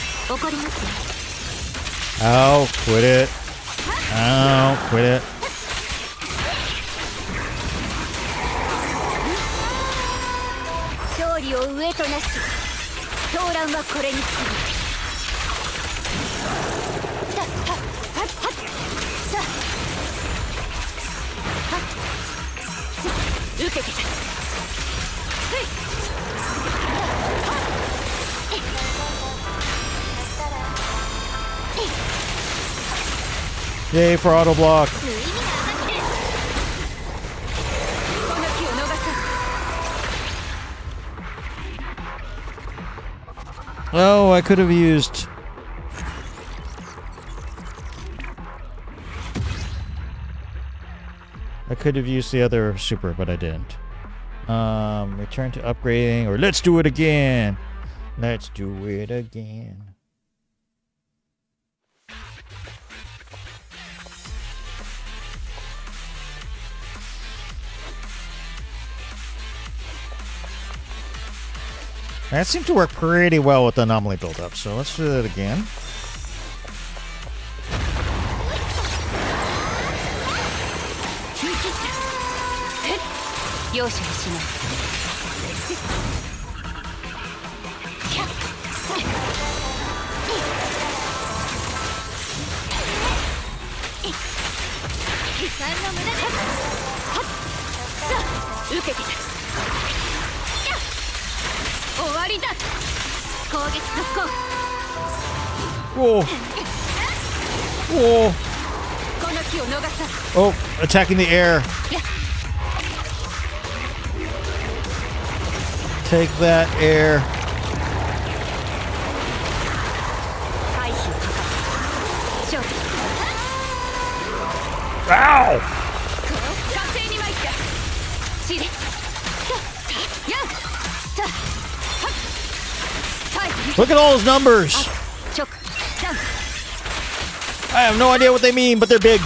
Ow, quit it. Ow, quit it. Yay for auto block. Oh, I could have used... I could have used the other super, but I didn't. Return to upgrading, or let's do it again. Let's do it again. That seemed to work pretty well with the anomaly buildup, so let's do that again. Whoa. Whoa. Oh, attacking the air. Take that air. Ow! Look at all those numbers. I have no idea what they mean, but they're big.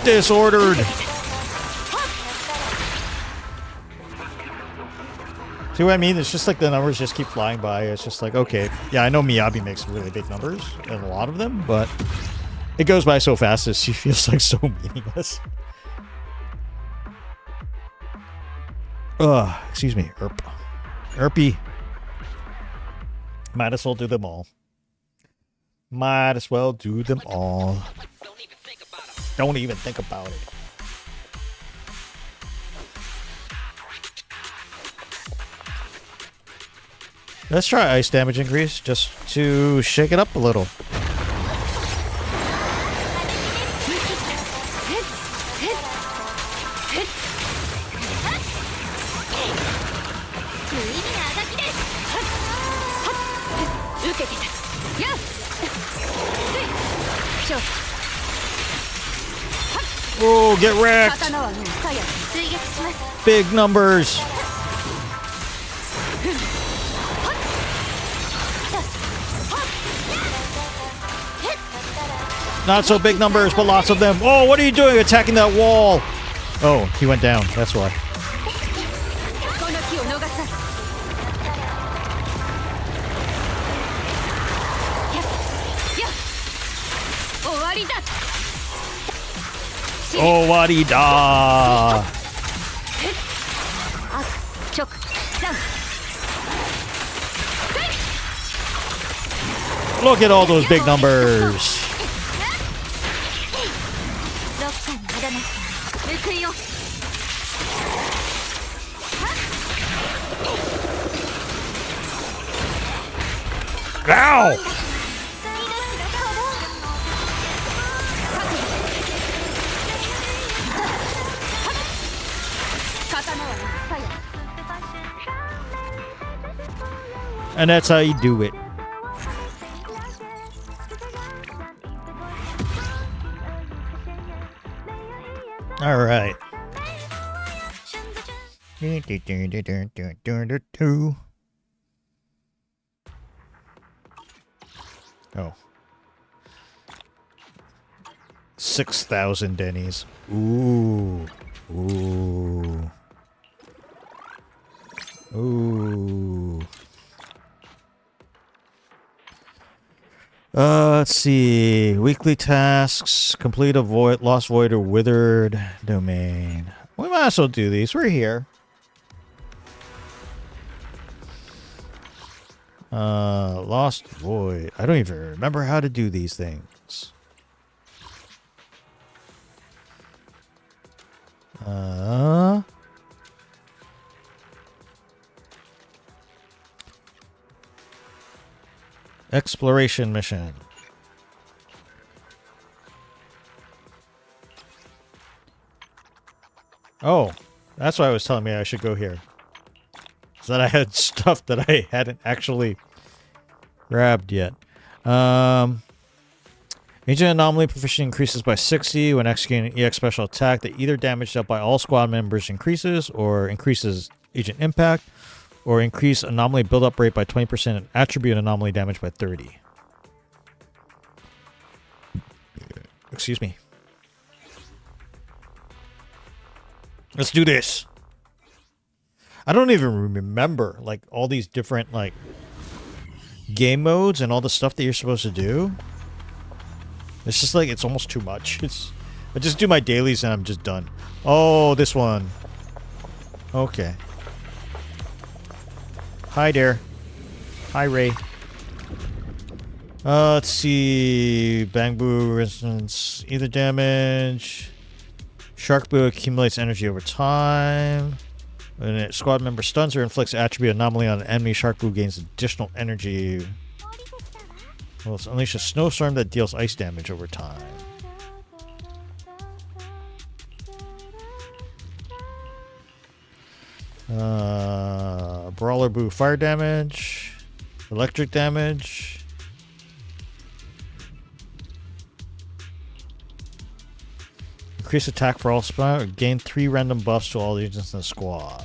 Disordered. See what I mean? It's just like the numbers just keep flying by. It's just like, okay, yeah, I know Miyabi makes really big numbers, and a lot of them, but it goes by so fast that she feels like so meaningless. Ugh, excuse me, Erpy. Might as well do them all. Might as well do them all. Don't even think about it. Let's try ice damage increase just to shake it up a little. Oh, get wrecked! Big numbers! Not so big numbers, but lots of them. Oh, what are you doing attacking that wall? Oh, he went down. That's why. Oh, Warida! Look at all those big numbers. Ow! And that's how you do it. All right. Oh. 6,000 Denny's. Ooh. Ooh. Ooh. Let's see. Weekly tasks. Complete a void, lost void or withered domain. We might as well do these. We're here. Lost void. I don't even remember how to do these things. Exploration mission. Oh, that's why I was telling me I should go here. So that I had stuff that I hadn't actually grabbed yet. Agent anomaly proficiency increases by 60 when executing an EX special attack that either damage dealt by all squad members increases or increases agent impact, or increase anomaly buildup rate by 20% and attribute anomaly damage by 30. Excuse me. Let's do this. I don't even remember like all these different like game modes and all the stuff that you're supposed to do. It's just like it's almost too much. I just do my dailies and I'm just done. Oh, this one. Okay. Hi there. Hi, Ray. Let's see. Bang Boo resistance. Either damage. Shark Boo accumulates energy over time. When a squad member stuns or inflicts attribute anomaly on an enemy, Shark Boo gains additional energy. Well, let's unleash a snowstorm that deals ice damage over time. Brawler Boo fire damage, electric damage. Increase attack for all squad. Gain 3 random buffs to all agents in the squad.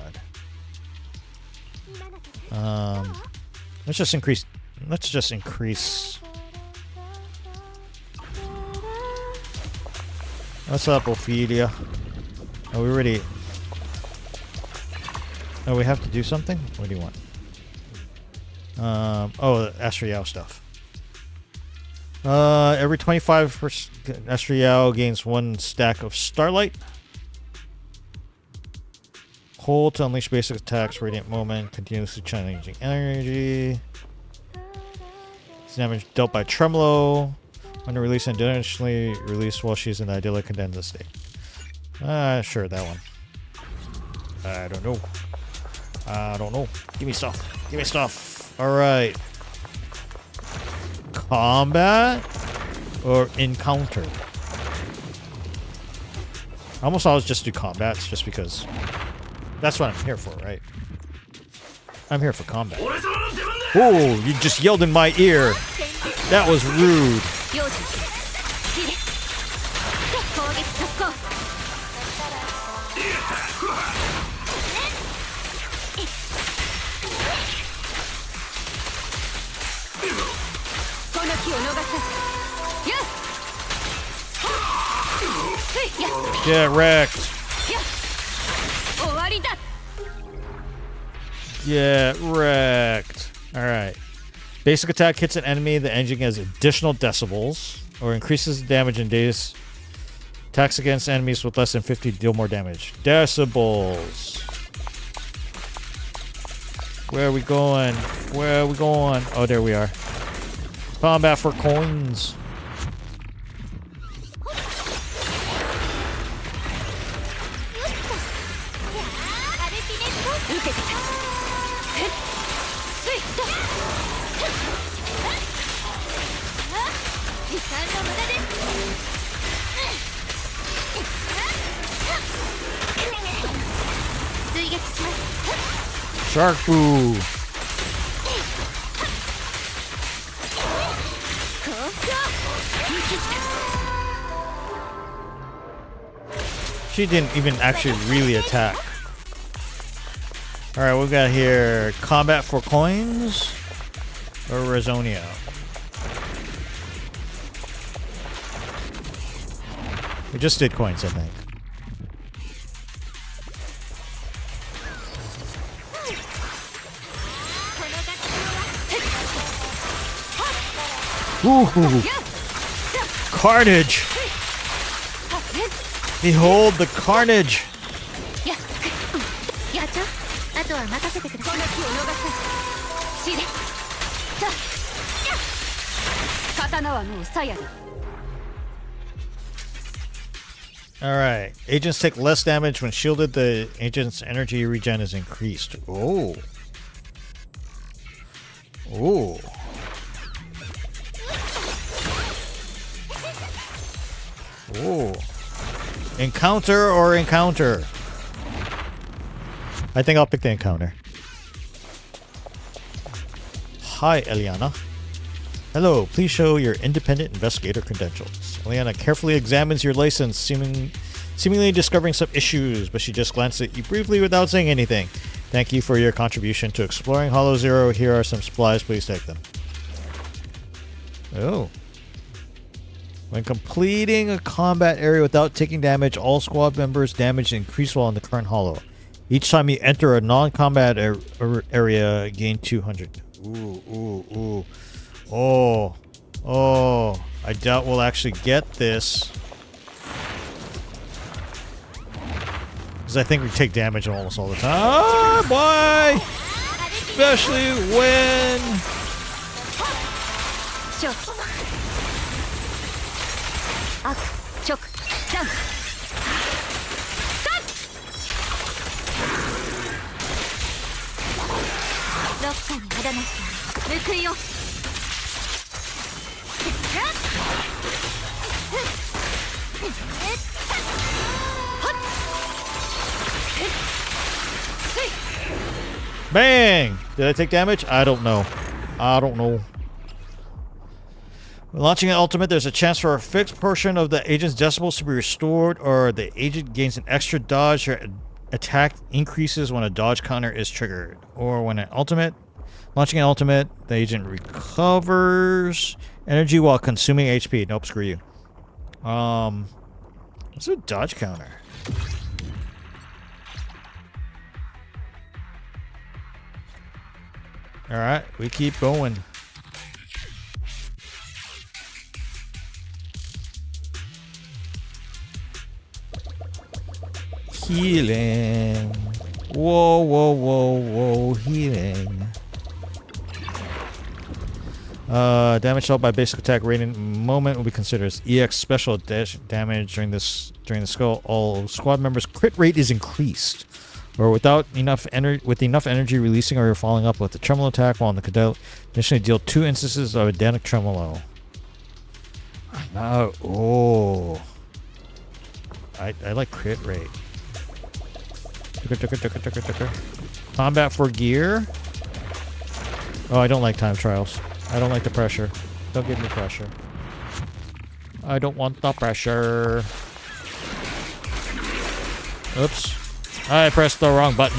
Let's just increase. What's up, Ophelia? Oh, we already. Oh, we have to do something? What do you want? Oh, the Astriel stuff. Every 25% Astriel gains 1 stack of Starlight. Hold to unleash basic attacks, Radiant Moment, continuously challenging energy. It's damage dealt by Tremolo. When released and additionally released while she's in the idyllic condensed state. Sure, that one. I don't know. I don't know. Give me stuff. Give me stuff. Alright. Combat or encounter? I almost always just do combats just because that's what I'm here for, right? I'm here for combat. Oh, you just yelled in my ear. That was rude. Get wrecked. Get wrecked. Alright. Basic attack hits an enemy. The engine has additional decibels or increases damage in days. Attacks against enemies with less than 50 deal more damage. Decibels. Where are we going? Where are we going? Oh, there we are. Combat for coins. Shark Boo. She didn't even actually really attack. Alright, we got here combat for coins or Razonia. We just did coins, I think. Ooh. Carnage! Behold the carnage! Alright. Agents take less damage when shielded. The agent's energy regen is increased. Oh. Oh. Oh. Encounter or encounter? I think I'll pick the encounter. Hi, Eliana. Hello, please show your independent investigator credentials. Eliana carefully examines your license, seemingly discovering some issues, but she just glanced at you briefly without saying anything. Thank you for your contribution to exploring Hollow Zero. Here are some supplies, please take them. Oh. When completing a combat area without taking damage, all squad members' damage increase while in the current hollow. Each time you enter a non-combat area, gain 200. Ooh. Oh. Oh. I doubt we'll actually get this. Because I think we take damage almost all the time. Oh, boy! Especially when... Bang! Did I take damage? I don't know. When launching an ultimate, there's a chance for a fixed portion of the agent's decibels to be restored, or the agent gains an extra dodge. Your attack increases when a dodge counter is triggered. Or when launching an ultimate, the agent recovers energy while consuming HP. Nope, screw you. What's a dodge counter? Alright, we keep going. Healing. Whoa, healing. Damage dealt by basic attack rating moment will be considered as EX special damage during the skull. All squad members' crit rate is increased. Or with enough energy releasing or following up with a tremolo attack while in the cadet, initially deal 2 instances of Adanic tremolo. Oh. I like crit rate. Combat for gear. Oh, I don't like time trials. I don't like the pressure. Don't give me pressure. I don't want the pressure. Oops. I pressed the wrong button.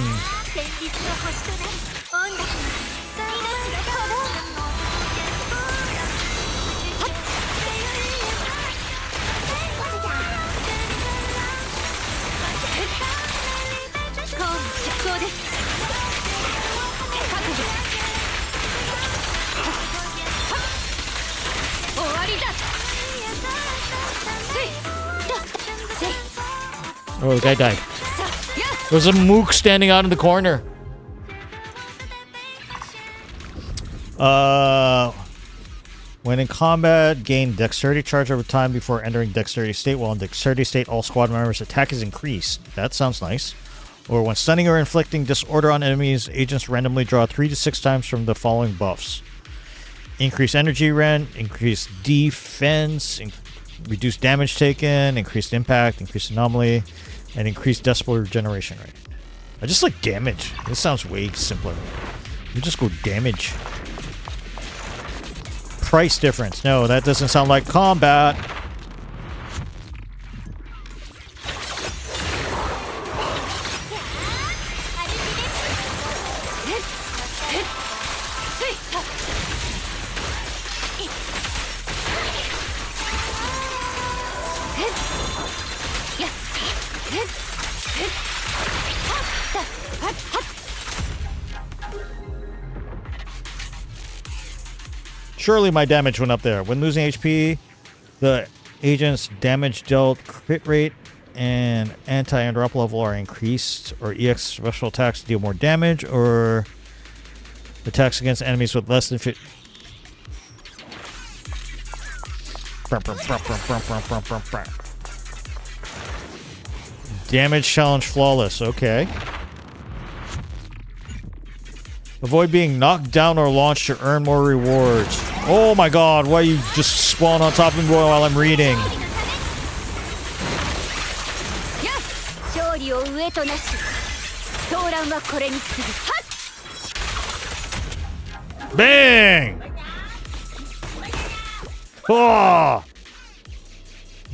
Oh, the guy died. There's a mook standing out in the corner. When in combat, gain dexterity charge over time before entering dexterity state. While in dexterity state, all squad members' attack is increased. That sounds nice. Or when stunning or inflicting disorder on enemies, agents randomly draw 3 to 6 times from the following buffs. Increase energy rend, increase defense, reduce damage taken, increased impact, increased anomaly, and increased decibel regeneration rate. I just like damage. This sounds way simpler. You just go damage. Price difference. No, that doesn't sound like combat. Surely my damage went up there. When losing HP, the agent's damage dealt, crit rate, and anti-interrupt level are increased, or EX special attacks deal more damage, or attacks against enemies with less than 50. Damage challenge flawless. Okay. Avoid being knocked down or launched to earn more rewards. Oh my god, why you just spawn on top of me while I'm reading? Bang! Oh!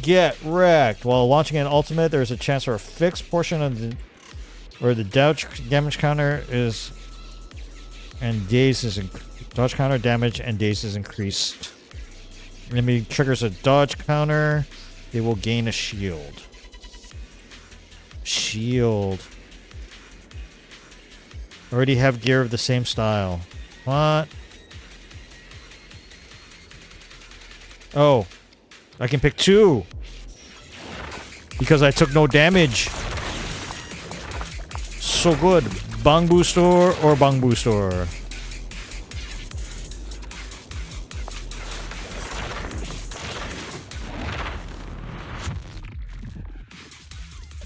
Get wrecked. While launching an ultimate, there's a chance for a fixed portion of the damage counter is and daze is dodge counter damage and daze is increased. Enemy triggers a dodge counter, they will gain a shield. Shield. Already have gear of the same style. What? Oh. I can pick two. Because I took no damage. So good. Bang Booster or Bang Booster.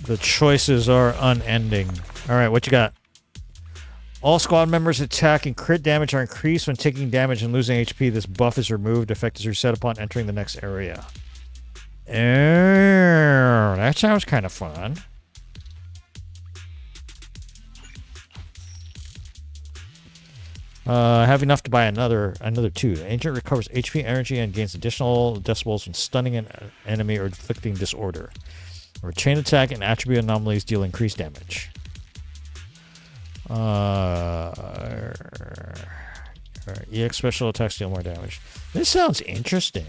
The choices are unending. Alright, what you got? All squad members' attack and crit damage are increased when taking damage and losing HP. This buff is removed. Effect is reset upon entering the next area. That sounds kind of fun. I have enough to buy another two. The agent recovers HP energy and gains additional decibels when stunning an enemy or inflicting disorder. Or chain attack and attribute anomalies deal increased damage. EX special attacks deal more damage. This sounds interesting.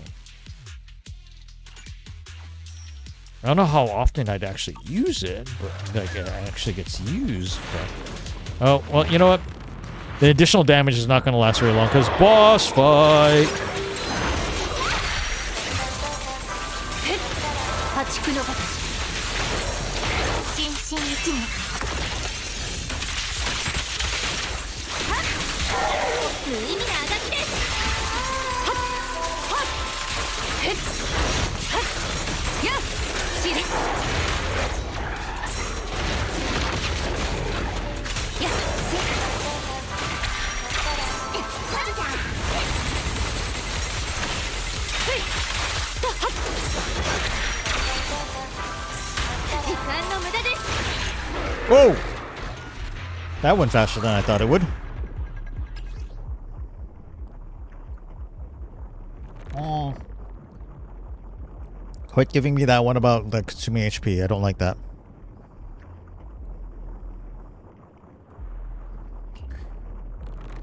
I don't know how often I'd actually use it, but like it actually gets used. But... oh, well, you know what? The additional damage is not going to last very long because boss fight. Whoa! That went faster than I thought it would. Oh. Quit giving me that one about like consuming HP. I don't like that.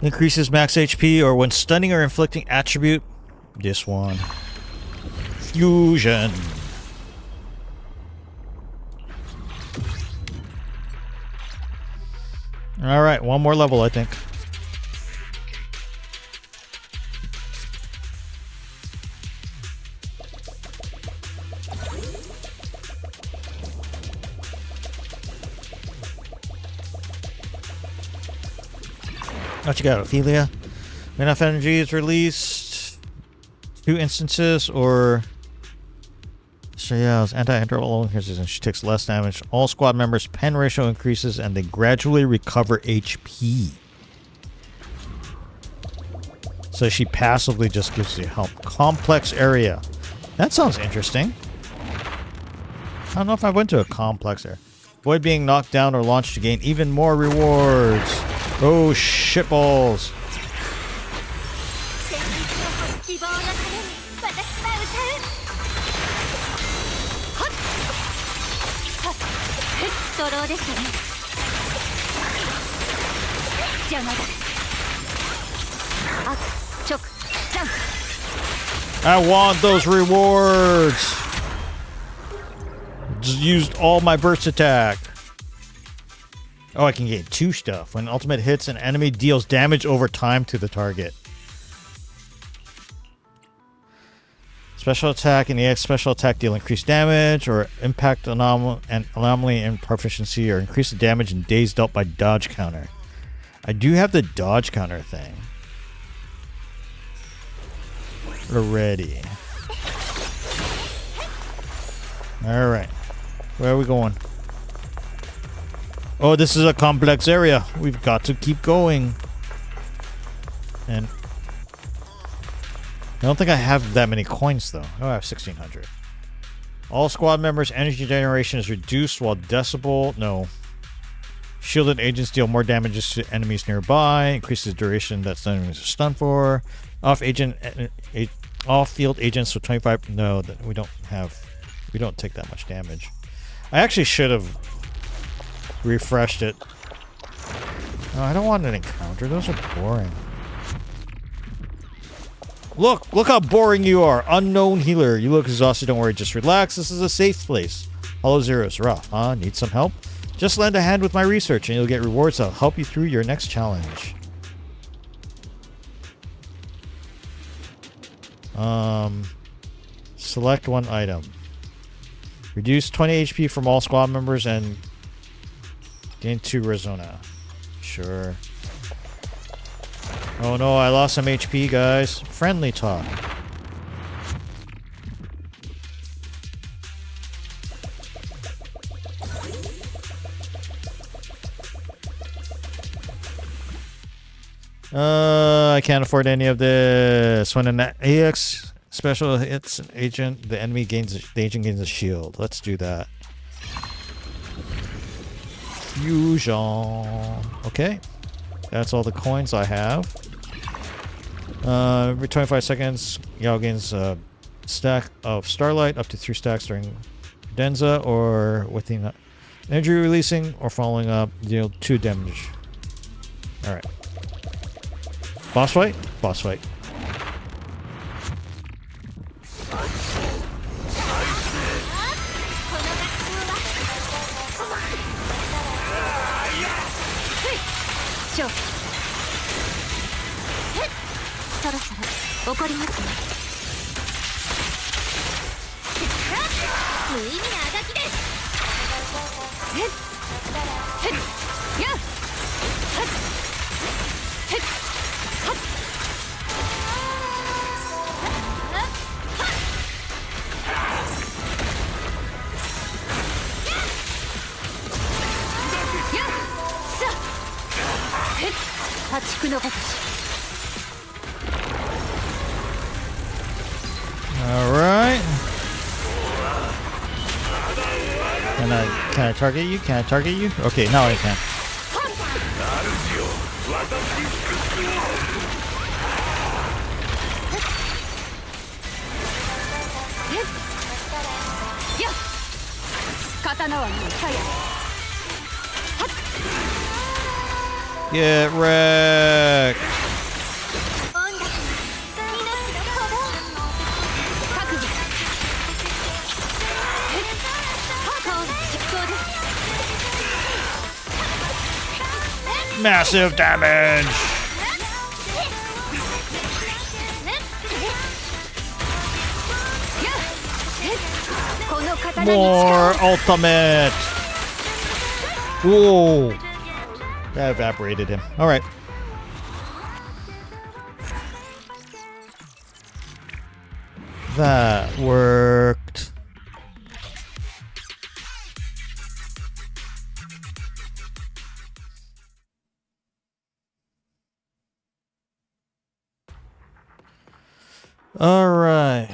Increases max HP or when stunning or inflicting attribute. This one. Fusion. Alright, one more level, I think. What you got, Ophelia? Enough energy is released. 2 instances, or... so yeah, anti-interval increases and she takes less damage. All squad members' pen ratio increases and they gradually recover HP. So she passively just gives you help. Complex area. That sounds interesting. I don't know if I went to a complex area. Avoid being knocked down or launched to gain even more rewards. Oh, shitballs. I want those rewards. used all my burst attack. Oh, I can gain 2 stuff. When ultimate hits, an enemy deals damage over time to the target. Special attack and EX special attack deal increased damage, or impact anomaly and proficiency, or increase the damage in days dealt by dodge counter. I do have the dodge counter thing already. Alright. Where are we going? Oh, this is a complex area. We've got to keep going. And I don't think I have that many coins, though. Oh, I have 1,600. All squad members' energy generation is reduced while decibel... No. Shielded agents deal more damages to enemies nearby. Increases the duration that enemies are stunned for. Off-field agents with 25... No, we don't have... We don't take that much damage. I actually should have refreshed it. No, I don't want an encounter. Those are boring. Look how boring you are. Unknown healer. You look exhausted. Don't worry. Just relax. This is a safe place. Hollow Zero's rough, huh? Need some help? Just lend a hand with my research and you'll get rewards that'll help you through your next challenge. Select one item. Reduce 20 HP from all squad members and gain 2 Resona. Sure. Oh no, I lost some HP, guys. Friendly talk. I can't afford any of this. When an AX special hits an agent, the agent gains a shield. Let's do that. Fusion. Okay. That's all the coins I have. Every 25 seconds, Yao gains a stack of Starlight, up to 3 stacks during Denza, or within energy releasing or following up, deal 2 damage. Alright. Boss fight? Boss fight. Alright. Can I target you? Can I target you? Okay, now I can. Get wrecked. Massive damage. More ultimate. Whoa. That evaporated him. Alright. That worked. Alright.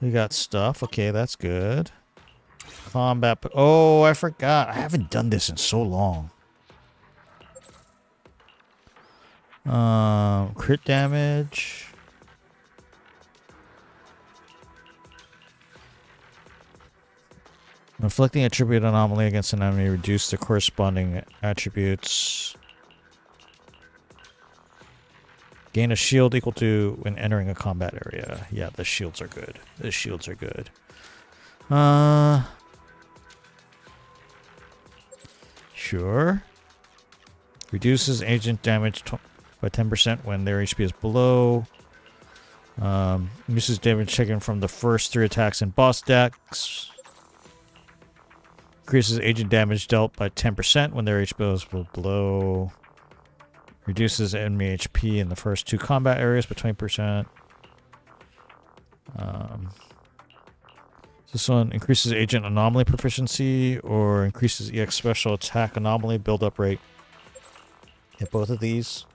We got stuff. Okay, that's good. Combat. Oh, I forgot. I haven't done this in so long. Crit damage. Inflicting attribute anomaly against an enemy. Reduce the corresponding attributes. Gain a shield equal to when entering a combat area. Yeah, the shields are good. The shields are good. Sure. Reduces agent damage by 10% when their HP is below. Reduces damage taken from the first 3 attacks in boss decks. Increases agent damage dealt by 10% when their HP is below. Reduces enemy HP in the first 2 combat areas by 20%. This one increases agent anomaly proficiency or increases EX special attack anomaly build-up rate. Hit both of these.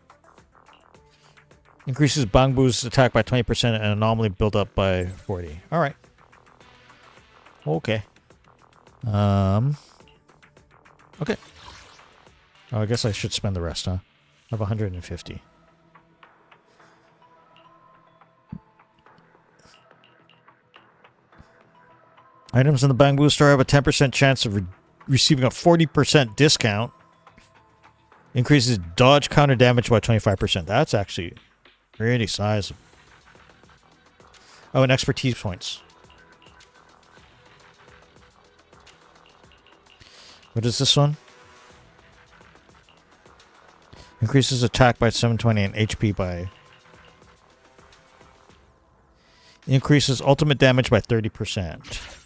Increases Bangbu's attack by 20% and anomaly build-up by 40. Alright. Okay. Okay. Oh, I guess I should spend the rest, huh? I have 150. Items in the Bangbu store have a 10% chance of receiving a 40% discount. Increases dodge counter damage by 25%. That's actually pretty sizable. Oh, and expertise points. What is this one? Increases attack by 720 and HP by... Increases ultimate damage by 30%.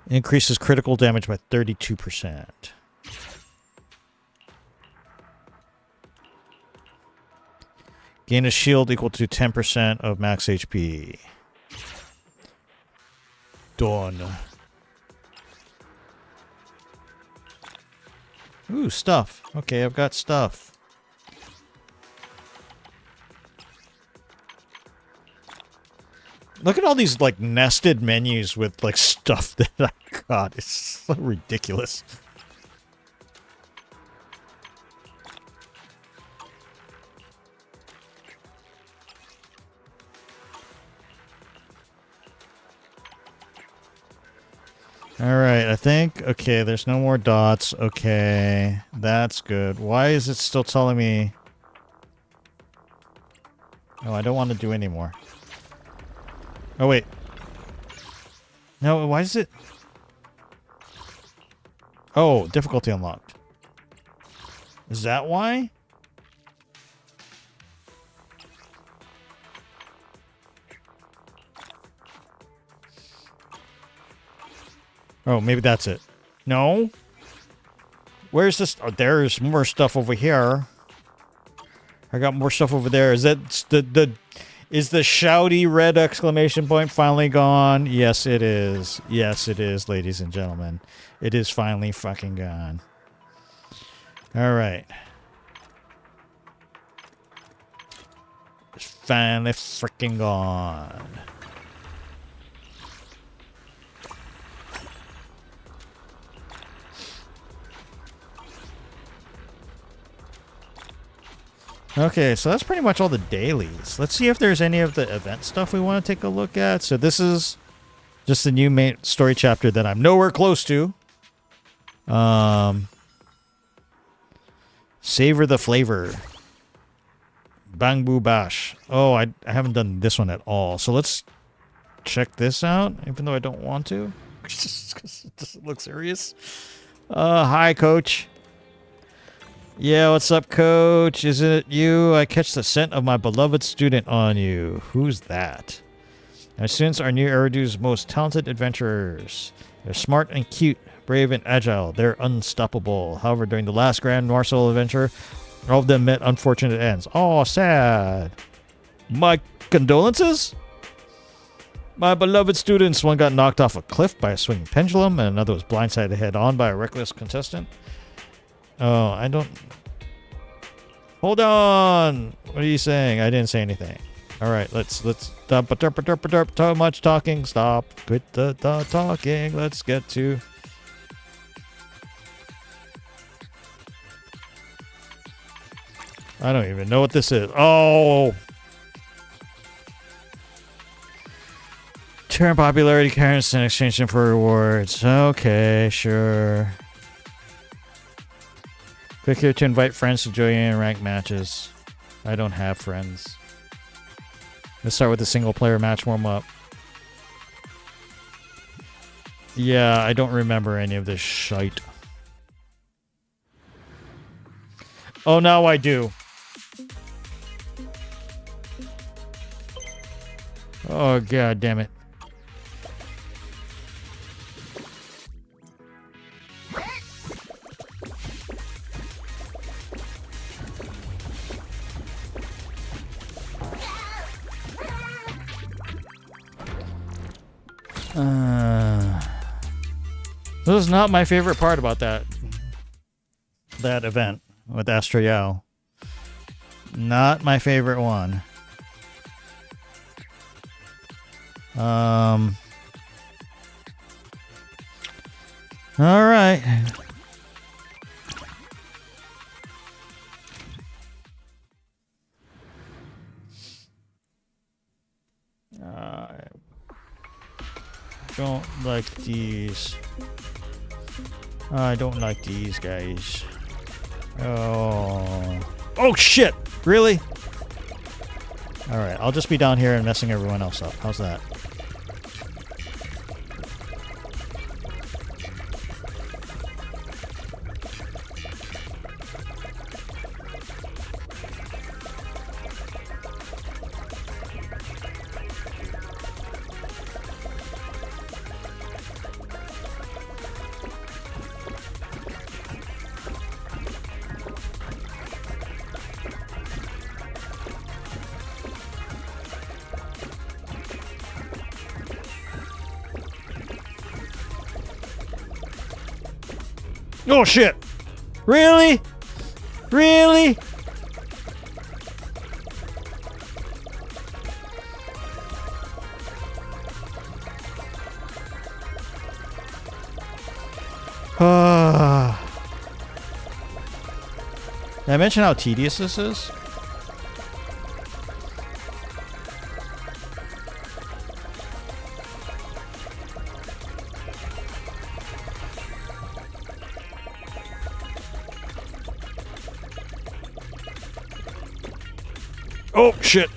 Increases critical damage by 32%. Gain a shield equal to 10% of max HP. Done. Ooh, stuff. Okay, I've got stuff. Look at all these, like, nested menus with, like, stuff that I got. It's so ridiculous. Alright, I think... Okay, there's no more dots. Okay, that's good. Why is it still telling me... Oh, I don't want to do any more. Oh, wait. No, why is it... Oh, difficulty unlocked. Is that why? Oh, maybe that's it. No? Where's this? Oh, there's more stuff over here. I got more stuff over there. Is that is the shouty red exclamation point finally gone? Yes, it is. Yes, it is, ladies and gentlemen. It is finally fucking gone. All right. It's finally freaking gone. Okay, so that's pretty much all the dailies. Let's see if there's any of the event stuff we want to take a look at. So this is just the new main story chapter that I'm nowhere close to. Savor the flavor. Bang Boo Bash. Oh, I haven't done this one at all. So let's check this out, even though I don't want to. Just because it doesn't look serious. Hi, coach. Yeah, what's up, coach? Is it you? I catch the scent of my beloved student on you. Who's that? My students are New Eridu's most talented adventurers. They're smart and cute, brave and agile. They're unstoppable. However, during the last Grand Marcel adventure, all of them met unfortunate ends. Oh, sad. My condolences? My beloved students, one got knocked off a cliff by a swinging pendulum, and another was blindsided head-on by a reckless contestant. Oh, I don't... Hold on! What are you saying? I didn't say anything. Alright, let's... Too much talking. Stop. Quit the talking. Let's get to... I don't even know what this is. Oh! Turn popularity currency in exchange for rewards. Okay, sure. Click here to invite friends to join in ranked matches. I don't have friends. Let's start with a single player match warm up. Yeah, I don't remember any of this shite. Oh, now I do. Oh, god damn it. This is not my favorite part about that event with Astro Yao. Not my favorite one. All right. Don't like these. I don't like these guys. Oh shit! Really? Alright, I'll just be down here and messing everyone else up. How's that? Oh shit! Really? Really? Did I mention how tedious this is? Oh, shit.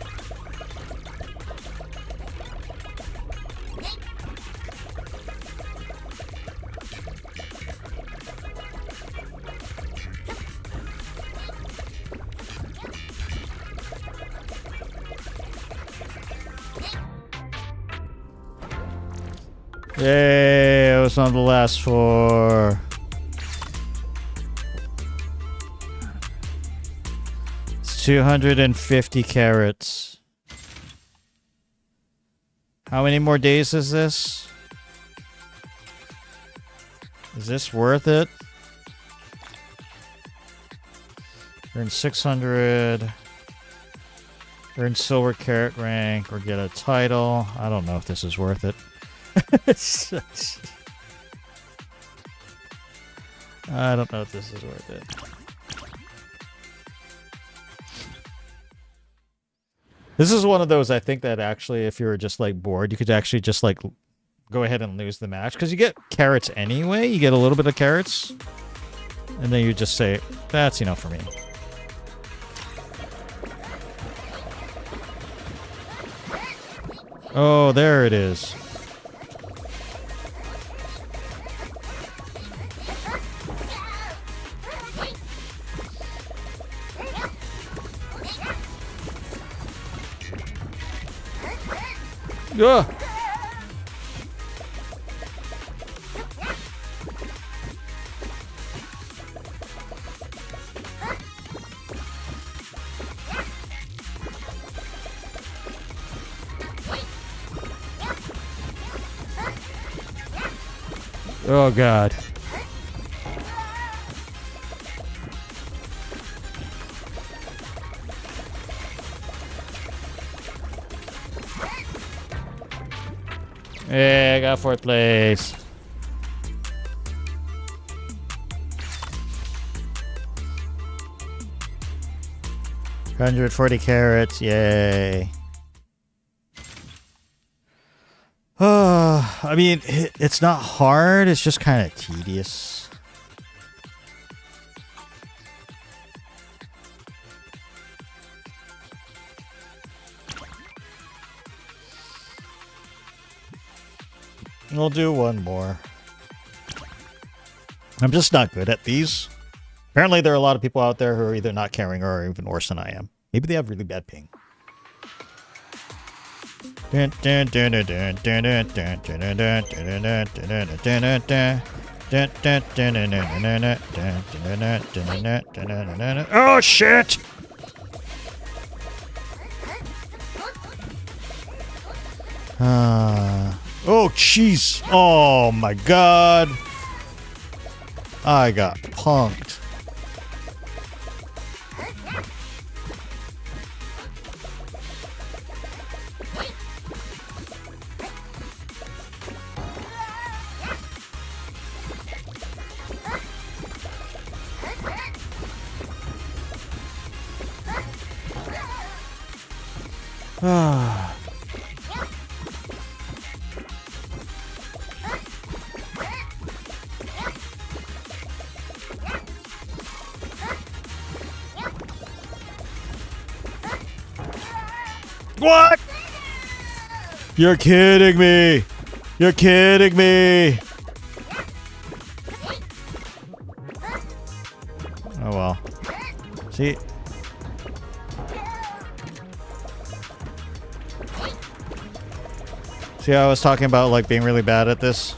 Yay, I was on the last four. It's 250 carats. How many more days is this? Is this worth it? Earn 600. Earn silver carat rank or get a title. I don't know if this is worth it. I don't know if this is worth it. This is one of those, I think, that actually, if you were just like bored, you could actually just like go ahead and lose the match. Because you get carrots anyway. You get a little bit of carrots. And then you just say, that's enough for me. Oh, there it is. Ugh. Oh, God. Yeah, I got fourth place. $140 carats, yay. I mean, it's not hard, it's just kind of tedious. We'll do one more. I'm just not good at these. Apparently there are a lot of people out there who are either not caring or even worse than I am. Maybe they have really bad ping. Oh shit! Oh jeez! Oh my god! I got punked. What? You're kidding me. You're kidding me. Oh well. See? See how I was talking about like being really bad at this?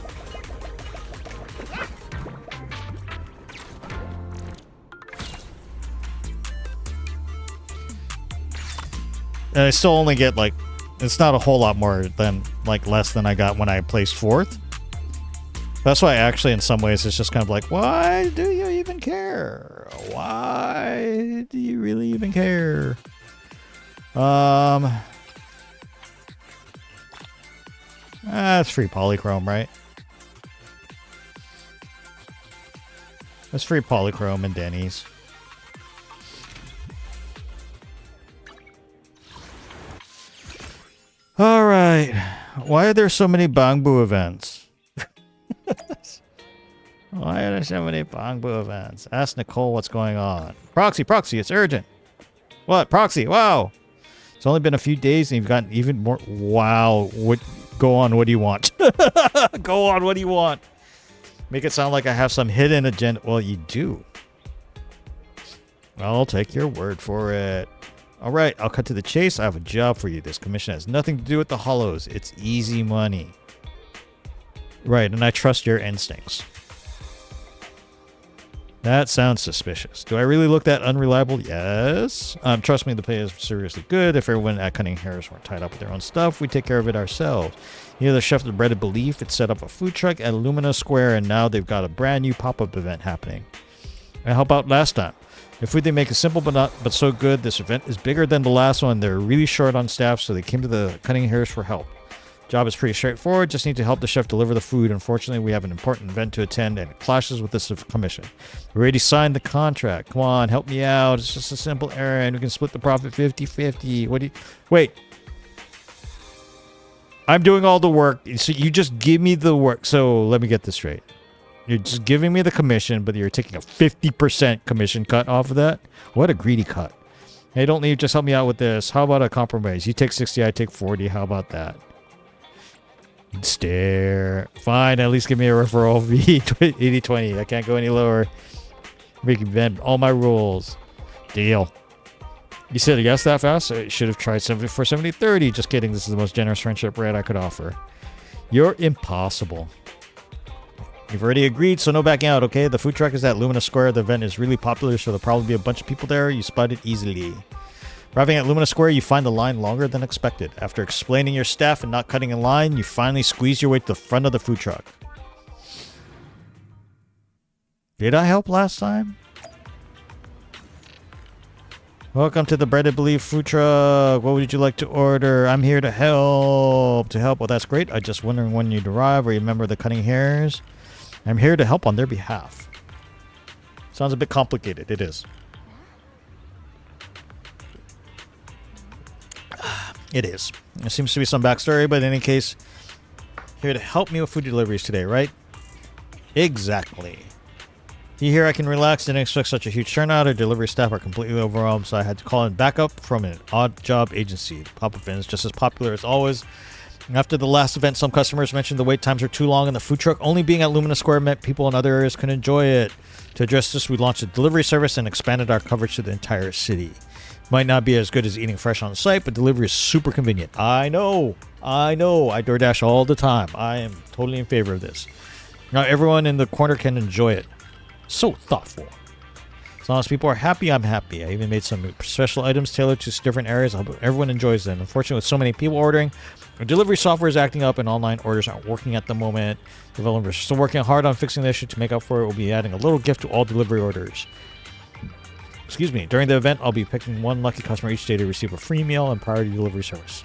And I still only get like, it's not a whole lot more than like less than I got when I placed 4th. That's why actually in some ways it's just kind of like, why do you even care? Why do you really even care? It's free polychrome, right? It's free polychrome and Denny's. All right. Why are there so many Bangbu events? Why are there so many Bangbu events? Ask Nicole what's going on. Proxy, it's urgent. What? Proxy, wow. It's only been a few days and you've gotten even more. Wow. Go on, what do you want? Go on, what do you want? Make it sound like I have some hidden agenda. Well, you do. I'll take your word for it. All right, I'll cut to the chase. I have a job for you. This commission has nothing to do with the hollows. It's easy money. Right, and I trust your instincts. That sounds suspicious. Do I really look that unreliable? Yes. Trust me, the pay is seriously good. If everyone at Cunning Hares weren't tied up with their own stuff, we take care of it ourselves. Here, the chef of the breaded belief, it set up a food truck at Lumina Square, and now they've got a brand new pop-up event happening. I helped out last time. The food they make is simple but so good. This event is bigger than the last one. They're really short on staff, so they came to the Cunning Hares for help. Job is pretty straightforward. Just need to help the chef deliver the food. Unfortunately, we have an important event to attend, and it clashes with this commission. We already signed the contract. Come on, help me out. It's just a simple errand. We can split the profit 50-50. What do you... Wait. I'm doing all the work, so you just give me the work. So let me get this straight. You're just giving me the commission, but you're taking a 50% commission cut off of that? What a greedy cut. Hey, don't leave. Just help me out with this. How about a compromise? You take 60, I take 40. How about that? Stare. Fine, at least give me a referral fee. 80-20. I can't go any lower. We can bend all my rules. Deal. You said yes that fast? I should have tried 70 for 70-30. Just kidding. This is the most generous friendship rate I could offer. You're impossible. You've already agreed, so no backing out, okay? The food truck is at Lumina Square. The event is really popular, so there'll probably be a bunch of people there. You spot it easily. Arriving at Lumina Square, you find the line longer than expected. After explaining your staff and not cutting in line, you finally squeeze your way to the front of the food truck. Did I help last time? Welcome to the Breaded Belief food truck. What would you like to order? I'm here to help. To help? Well, that's great. I'm just wondering when you'd arrive. Are you a member of the Cunning Hares? I'm here to help on their behalf. Sounds a bit complicated. It is. It is. There seems to be some backstory, but in any case, here to help me with food deliveries today, right? Exactly. You hear I can relax, didn't expect such a huge turnout. Our delivery staff are completely overwhelmed, so I had to call in backup from an odd job agency. Pop-up event is just as popular as always. After the last event, some customers mentioned the wait times are too long and the food truck only being at Lumina Square meant people in other areas couldn't enjoy it. To address this, we launched a delivery service and expanded our coverage to the entire city. Might not be as good as eating fresh on site, but delivery is super convenient. I know. I DoorDash all the time. I am totally in favor of this. Now everyone in the corner can enjoy it. So thoughtful. As long as people are happy, I'm happy. I even made some special items tailored to different areas. I hope everyone enjoys them. Unfortunately, with so many people ordering, our delivery software is acting up and online orders aren't working at the moment. Developers are still working hard on fixing the issue. To make up for it, we'll be adding a little gift to all delivery orders. Excuse me. During the event, I'll be picking one lucky customer each day to receive a free meal and priority delivery service.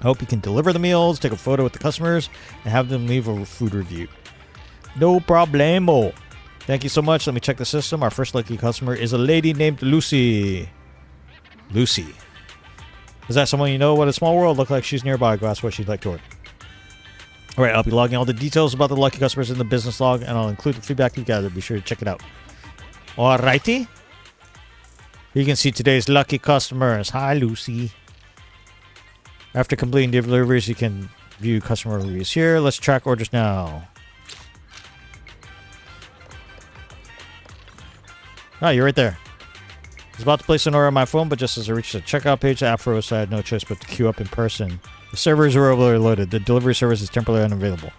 I hope you can deliver the meals, take a photo with the customers, and have them leave a food review. No problemo. Thank you so much. Let me check the system. Our first lucky customer is a lady named Lucy. Lucy. Is that someone you know? What a small world. Look like she's nearby. Go ask what she'd like to order. Alright, I'll be logging all the details about the lucky customers in the business log, and I'll include the feedback you gathered. Be sure to check it out. Alrighty. You can see today's lucky customers. Hi, Lucy. After completing deliveries, you can view customer reviews here. Let's track orders now. Oh, you're right there. I was about to place an order on my phone, but just as I reached the checkout page, the app froze, so I had no choice but to queue up in person. The servers were overloaded. The delivery service is temporarily unavailable.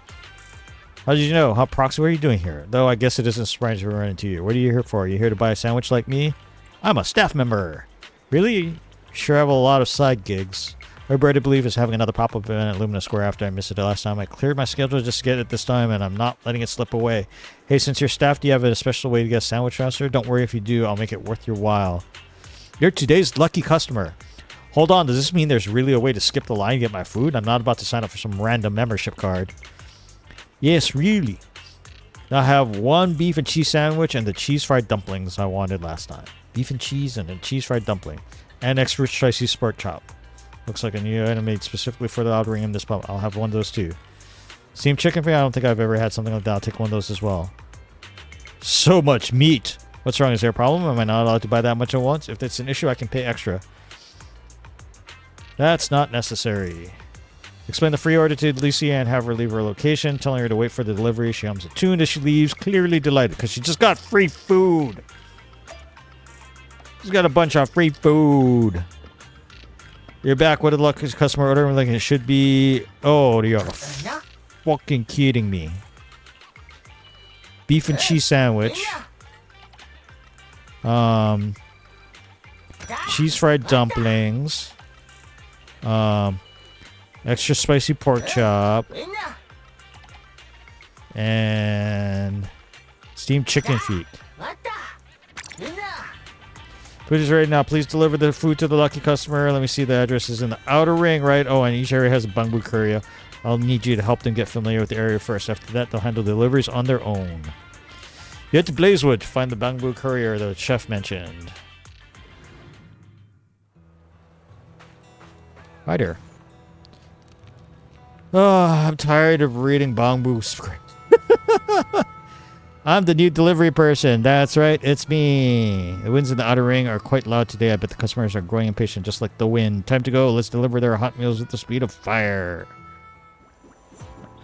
How did you know? How proxy, what are you doing here? Though I guess it isn't surprising to run into you. What are you here for? Are you here to buy a sandwich like me? I'm a staff member. Really? Sure, I have a lot of side gigs. My bread to believe is having another pop-up event at Lumina Square after I missed it last time. I cleared my schedule just to get it this time, and I'm not letting it slip away. Hey, since you're staff, do you have a special way to get a sandwich faster? Don't worry if you do. I'll make it worth your while. You're today's lucky customer. Hold on, does this mean there's really a way to skip the line and get my food? I'm not about to sign up for some random membership card. Yes, really. I have one beef and cheese sandwich and the cheese fried dumplings I wanted last time. Beef and cheese and a cheese fried dumpling. And extra spicy sport chop. Looks like a new item made specifically for the ordering in this pub. I'll have one of those too. Steamed chicken for you? I don't think I've ever had something like that. I'll take one of those as well. So much meat. What's wrong? Is there a problem? Am I not allowed to buy that much at once? If it's an issue, I can pay extra. That's not necessary. Explain the free order to Lucy and have her leave her location, telling her to wait for the delivery. She hums a tune as she leaves, clearly delighted because she just got free food. She's got a bunch of free food. You're back. What did lucky customer order? Like it should be. Oh, you're fucking kidding me. Beef and cheese sandwich. Cheese fried dumplings. Extra spicy pork chop. And steamed chicken feet. Food is ready now. Please deliver the food to the lucky customer. Let me see. The address is in the outer ring, right? Oh, and each area has a bamboo courier. I'll need you to help them get familiar with the area first. After that, they'll handle deliveries on their own. You head to Blazewood to find the bamboo courier the chef mentioned. Hi there. Oh, I'm tired of reading bamboo script. I'm the new delivery person. That's right, it's me. The winds in the outer ring are quite loud today. I bet the customers are growing impatient just like the wind. Time to go. Let's deliver their hot meals with the speed of fire.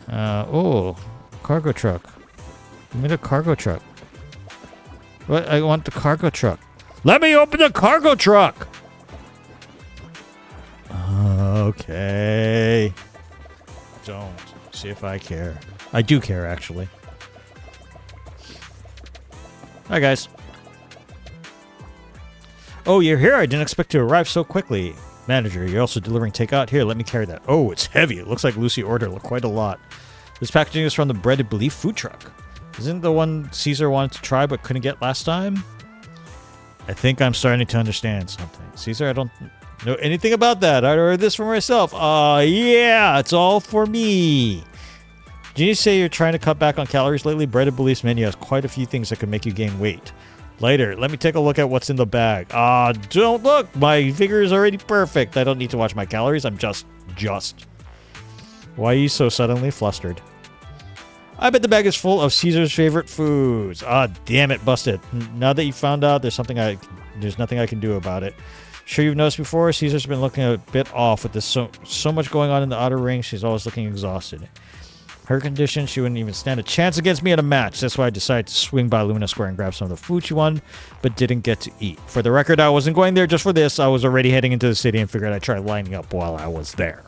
Oh, cargo truck. Give me the cargo truck. What? I want the cargo truck. Let me open the cargo truck! Okay. Don't. See if I care. I do care, actually. Hi, guys. Oh, you're here. I didn't expect to arrive so quickly. Manager, you're also delivering takeout? Here, let me carry that. Oh, it's heavy. It looks like Lucy ordered quite a lot. This packaging is from the Breaded Belief food truck. Isn't the one Caesar wanted to try but couldn't get last time? I think I'm starting to understand something. Caesar, I don't know anything about that. I ordered this for myself. Yeah, it's all for me. Did you say you're trying to cut back on calories lately? Breaded Belief's menu has quite a few things that could make you gain weight. Later, let me take a look at what's in the bag. Don't look. My figure is already perfect. I don't need to watch my calories. I'm just. Why are you so suddenly flustered? I bet the bag is full of Caesar's favorite foods. Damn it, busted. Now that you found out, there's nothing I can do about it. Sure you've noticed before, Caesar's been looking a bit off with this so much going on in the outer ring. She's always looking exhausted. Her condition, she wouldn't even stand a chance against me at a match. That's why I decided to swing by Luna Square and grab some of the food she wanted, but didn't get to eat. For the record, I wasn't going there just for this. I was already heading into the city and figured I'd try lining up while I was there.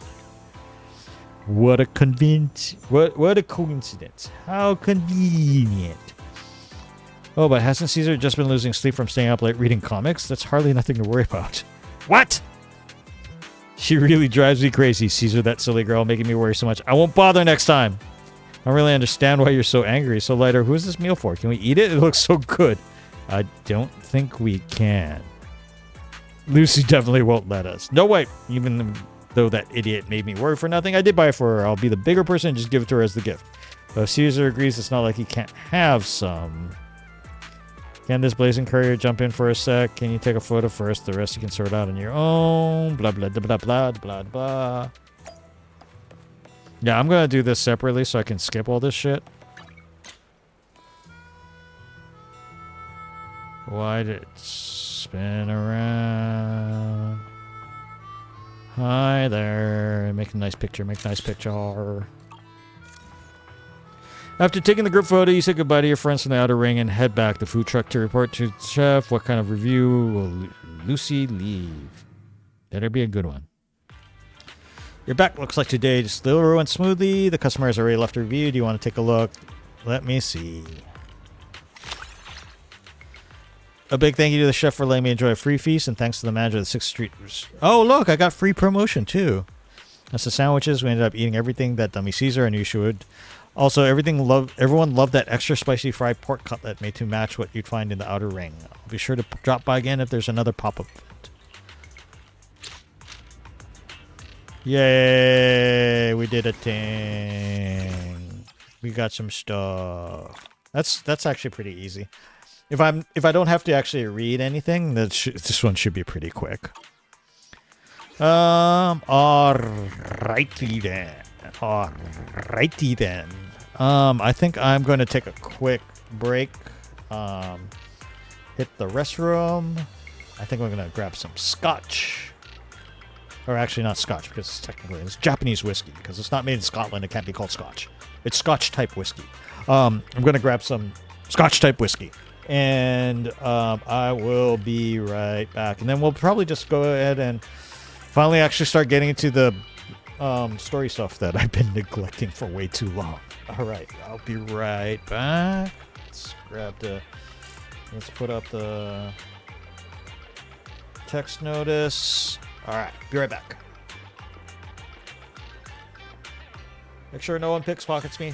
What a what a coincidence. How convenient. Oh, but hasn't Caesar just been losing sleep from staying up late reading comics? That's hardly nothing to worry about. What? She really drives me crazy, Caesar, that silly girl, making me worry so much. I won't bother next time. I don't really understand why you're so angry. So, Lighter, who is this meal for? Can we eat it? It looks so good. I don't think we can. Lucy definitely won't let us. No, wait. Even though that idiot made me worry for nothing, I did buy it for her. I'll be the bigger person and just give it to her as the gift. But if Caesar agrees, it's not like he can't have some. Can this blazing courier jump in for a sec? Can you take a photo first? The rest you can sort out on your own. Blah, blah, blah, blah, blah, blah. Yeah, I'm going to do this separately so I can skip all this shit. Why did it spin around? Hi there. Make a nice picture. Make a nice picture. After taking the group photo, you say goodbye to your friends from the outer ring and head back to the food truck to report to the chef. What kind of review will Lucy leave? Better be a good one. Your back looks like today still went smoothly. The customer has already left a review. Do you want to take a look? Let me see. A big thank you to the chef for letting me enjoy a free feast, and thanks to the manager of the 6th Street. Oh, look, I got free promotion too. That's the sandwiches. We ended up eating everything that Dummy Caesar and you should. Also, everyone loved that extra spicy fried pork cutlet made to match what you'd find in the outer ring. I'll be sure to drop by again if there's another pop-up event. Yay! We did a thing. We got some stuff. That's actually pretty easy. If I don't have to actually read anything, this one should be pretty quick. Alrighty then. Alrighty then. I think I'm going to take a quick break. Hit the restroom. I think we're going to grab some scotch. Or actually not scotch, because technically it's Japanese whiskey. Because it's not made in Scotland, it can't be called scotch. It's scotch type whiskey. I'm going to grab some scotch type whiskey. And I will be right back. And then we'll probably just go ahead and finally actually start getting into the story stuff that I've been neglecting for way too long. All right, I'll be right back. Let's put up the text notice. All right, be right back. Make sure no one pickpockets me.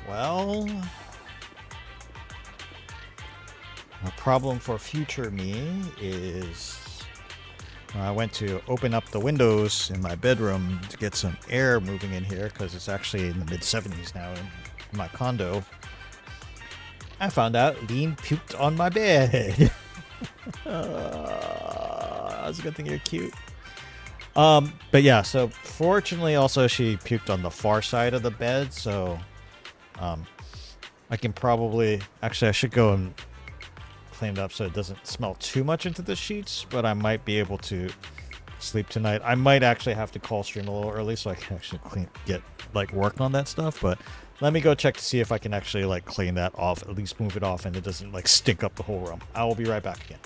Well, a problem for future me is I went to open up the windows in my bedroom to get some air moving in here because it's actually in the mid 70s now in my condo. I found out Lean puked on my bed. That's a good thing you're cute. But yeah, so fortunately also she puked on the far side of the bed, so I can probably actually I should go and clean it up so it doesn't smell too much into the sheets, but I might be able to sleep tonight. I might actually have to call stream a little early so I can actually work on that stuff, but let me go check to see if I can actually like clean that off, at least move it off and it doesn't like stink up the whole room. I will be right back again.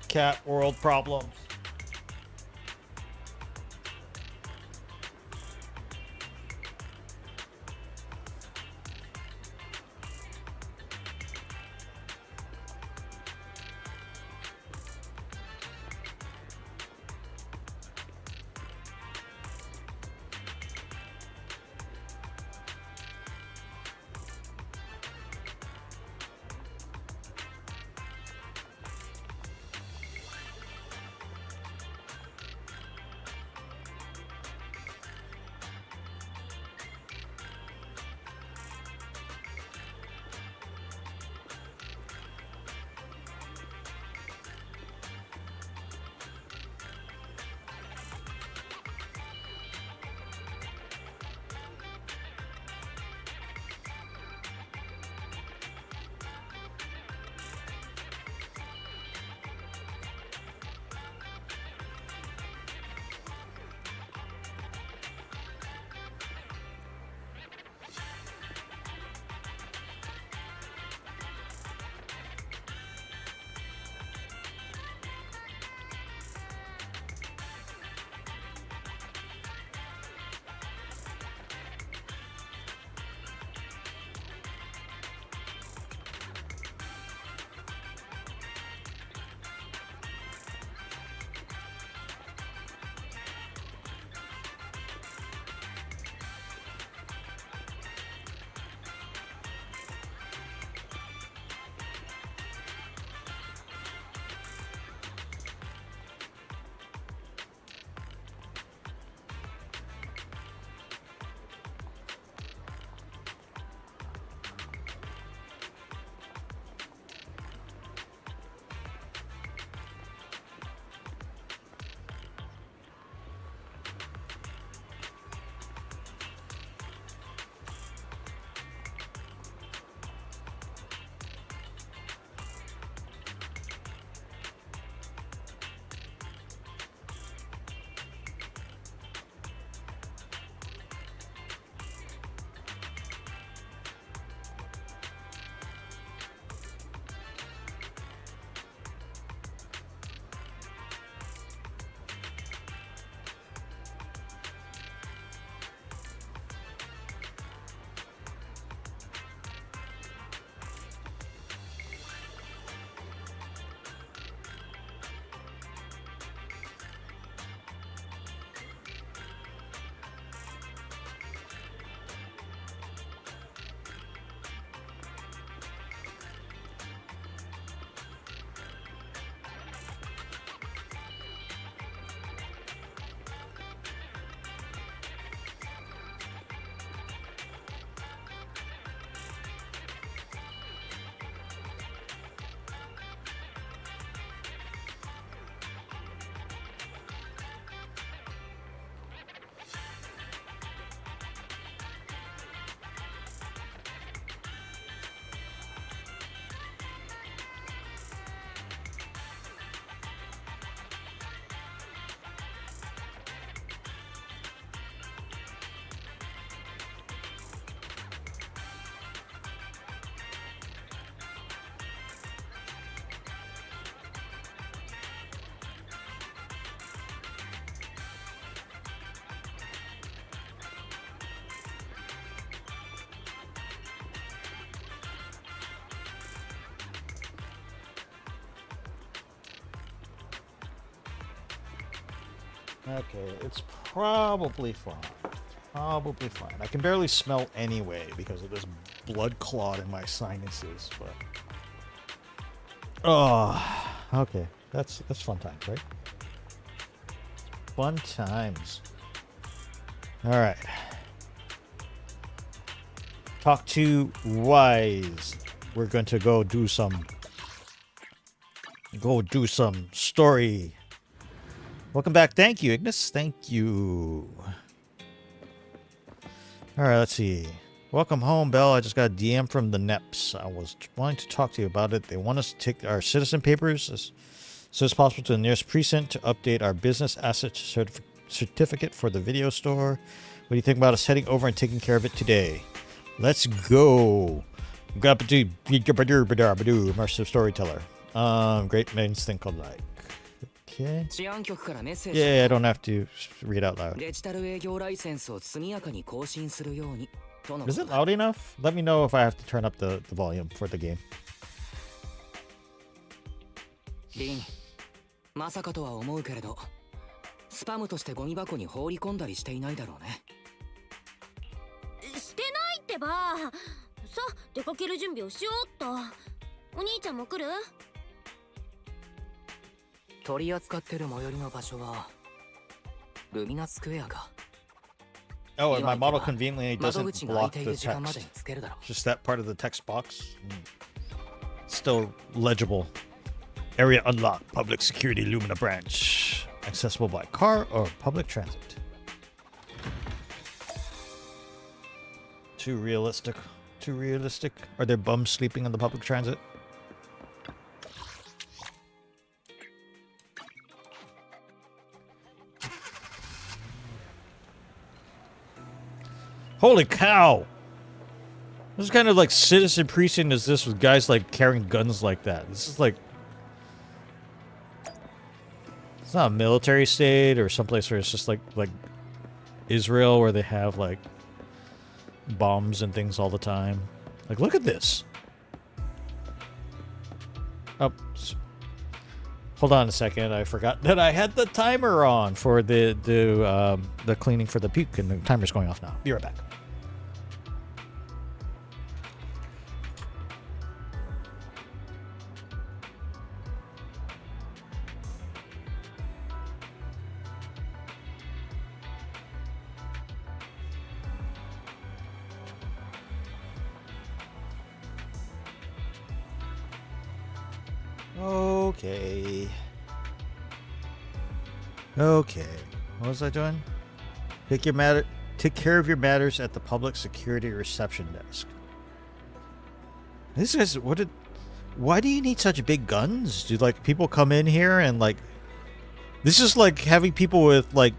Cat world problems. Okay, it's probably fine. Probably fine. I can barely smell anyway because of this blood clot in my sinuses, but oh, okay. That's fun times, right? Fun times. All right. Talk to Wise. We're going to go do some story. Welcome back. Thank you, Ignis. Thank you. All right, let's see. Welcome home, Belle. I just got a DM from the NEPs. I was wanting to talk to you about it. They want us to take our citizen papers as soon as possible to the nearest precinct to update our business asset certificate for the video store. What do you think about us heading over and taking care of it today? Let's go. Immersive storyteller. Great minds think alike. Okay. Yeah, I don't have to read out loud. Is it loud enough? Let me know if I have to turn up the volume for the game. まさかとは思うけれど、スパムとしてゴミ箱に放り込んだりしていないだろうね。してないってば。さ、出かける準備をしようっと。お兄ちゃんも来る？取り扱ってる最寄りの場所はルミナスクエアか。Oh, and my model conveniently doesn't block the text. Just that part of the text box. Still legible. Area unlocked. Public security Lumina branch. Accessible by car or public transit. Too realistic. Too realistic. Are there bums sleeping on the public transit? Holy cow! This is kind of like citizen precinct is this with guys like carrying guns like that. This is like... It's not a military state or someplace where it's just like Israel where they have like bombs and things all the time. Like, look at this. Oh, hold on a second. I forgot that I had the timer on for the cleaning for the puke, and the timer's going off now. Be right back. Okay. What was I doing? Take care of your matters at the public security reception desk. This is why do you need such big guns? Do like people come in here and like this is like having people with like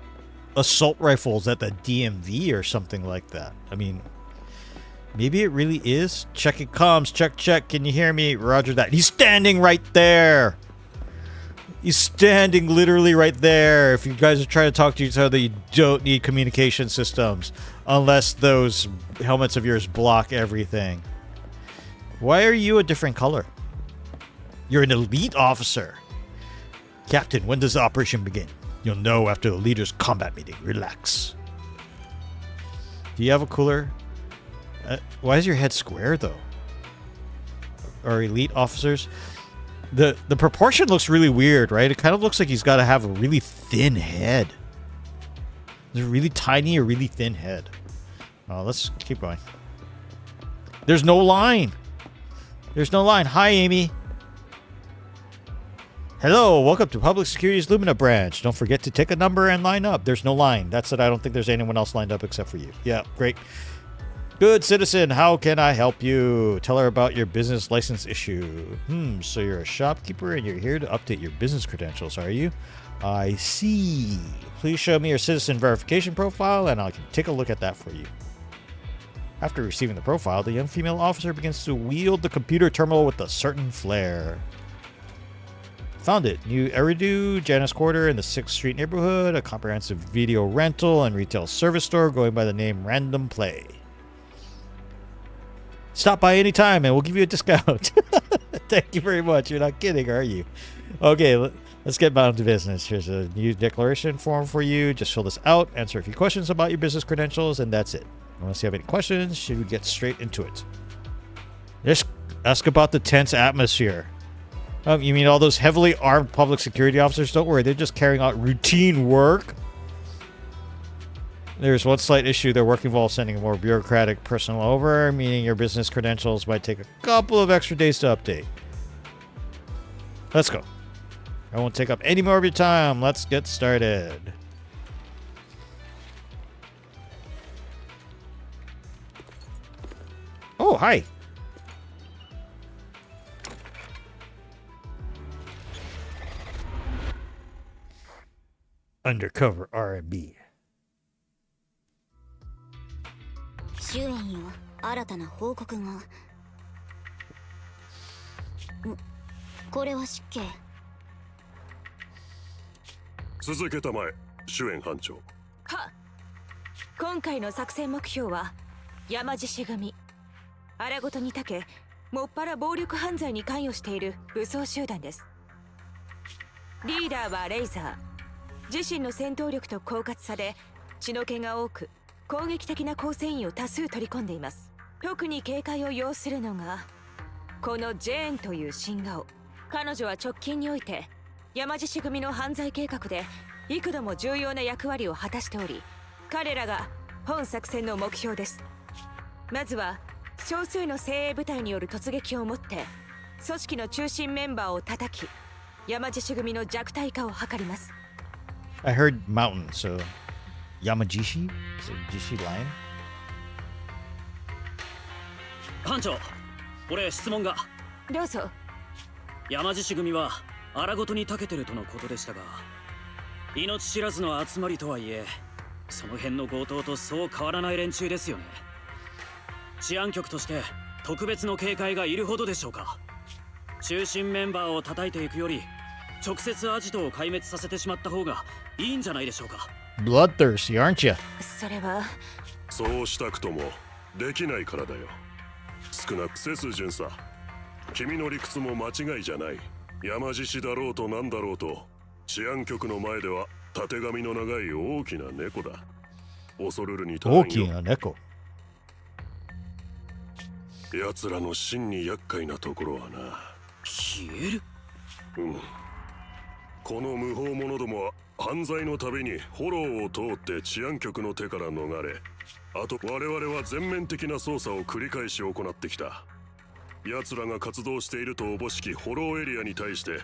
assault rifles at the DMV or something like that. I mean, maybe it really is. Check it comms. Check. Can you hear me? Roger that. He's standing right there. He's standing literally right there. If you guys are trying to talk to each other, you don't need communication systems. Unless those helmets of yours block everything. Why are you a different color? You're an elite officer. Captain, when does the operation begin? You'll know after the leader's combat meeting. Relax. Do you have a cooler? Why is your head square, though? Or elite officers? The proportion looks really weird, right? It kind of looks like he's got to have a really thin head. There's a really tiny or really thin head. Oh, let's keep going. There's no line. There's no line. Hi, Amy. Hello, welcome to Public Security's Lumina branch. Don't forget to take a number and line up. There's no line. That's it. I don't think there's anyone else lined up except for you. Yeah, great. Good citizen, how can I help you? Tell her about your business license issue. So you're a shopkeeper and you're here to update your business credentials, are you? I see. Please show me your citizen verification profile and I can take a look at that for you. After receiving the profile, the young female officer begins to wield the computer terminal with a certain flair. Found it. New Eridu, Janus Quarter in the 6th Street neighborhood, a comprehensive video rental and retail service store going by the name Random Play. Stop by any time and we'll give you a discount. Thank you very much. You're not kidding, are you? Okay, Let's get down to business. Here's a new declaration form for you. Just fill this out, answer a few questions about your business credentials, and that's it. Unless you have any questions, should we get straight into it? Just ask about the tense atmosphere. You mean all those heavily armed public security officers? Don't worry, they're just carrying out routine work. There's one slight issue. Their work involves sending more bureaucratic personnel over, meaning your business credentials might take a couple of extra days to update. Let's go. I won't take up any more of your time. Let's get started. Oh, hi. Undercover R&B. 主演よ、新たな報告が。これは失敬。続けたまえ、主演班長。は、今回の作戦目標は山獅子組。荒ごとにたけ、もっぱら暴力犯罪に関与している武装集団です。リーダーはレイザー。自身の戦闘力と狡猾さで血の気が多く、攻撃的な構成員を多数取り込んでいます。特に警戒を要するのがこのジェーンという新顔。彼女は直近において山獅子組の犯罪計画で幾度も重要な役割を果たしており、彼らが本作戦の目標です。まずは少数の精鋭部隊による突撃をもって組織の中心メンバーを叩き、山獅子組の弱体化を図ります。 I heard mountain, so Yamajishi? Is it Jishi lion? 班長、俺質問が。どうぞ。山獅子組は荒ごとに長けてるとのことでしたが、命知らずの集まりとはいえ、その辺の強盗とそう変わらない連中ですよね。治安局として特別の警戒がいるほどでしょうか。中心メンバーを叩いていくより直接アジトを壊滅させてしまった方がいいんじゃないでしょうか。 Bloodthirsty, aren't you? それはそうしたくともできないからだよ。少なく背筋巡査、君の理屈も間違いじゃない。山獅子だろうとなんだろうと、治安局の前ではたてがみの長い大きな猫だ。恐るるに足らんよ。大きな猫。奴らの真に厄介なところはな。消える？うん。この無法者どもは犯罪のたびにフォローを通って治安局の手から逃れ、あと我々は全面的な捜査を繰り返し行ってきた。奴らが活動しているとおぼしきフォローエリアに対して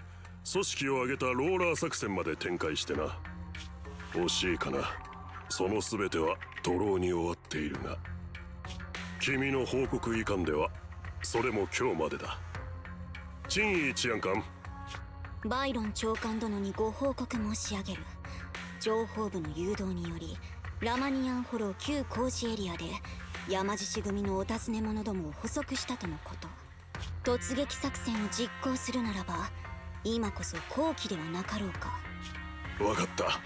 組織を挙げたローラー作戦まで展開してな。惜しいかな。その全ては徒労に終わっているが、君の報告遺憾ではそれも今日までだ。陳意治安官、バイロン長官殿にご報告申し上げる。情報部の誘導によりラマニアンホロー旧工事エリアで山獅子組のお尋ね者どもを捕捉したとのこと。突撃作戦を実行するならば今こそ好機ではなかろうか。分かった。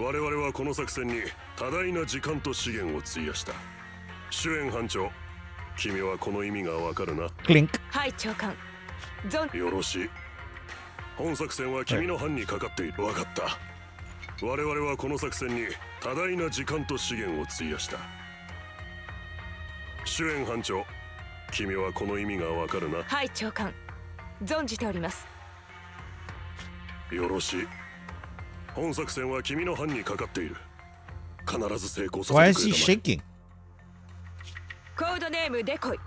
我々はこの作戦に多大な時間と資源を費やした。主演班長、君はこの意味がわかるな。クリンク。はい長官。ゾン。よろしい。本作戦は君の班にかかっている。分かった。我々はこの作戦に多大な時間と資源を費やした。主演班長、君はこの意味がわかるな。はい長官。存じております。よろしい。本作戦は君の班にかかっている。必ず成功さ Why せ is て he くれ shaking? コードネームデコイ。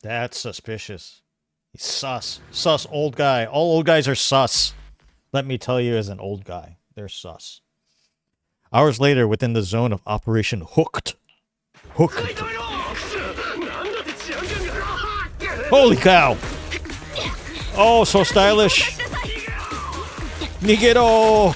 That's suspicious. He's sus. Sus old guy. All old guys are sus. Let me tell you, as an old guy, they're sus. Hours later, within the zone of Operation Hooked. Hooked. Holy cow! Oh, so stylish. Nigero!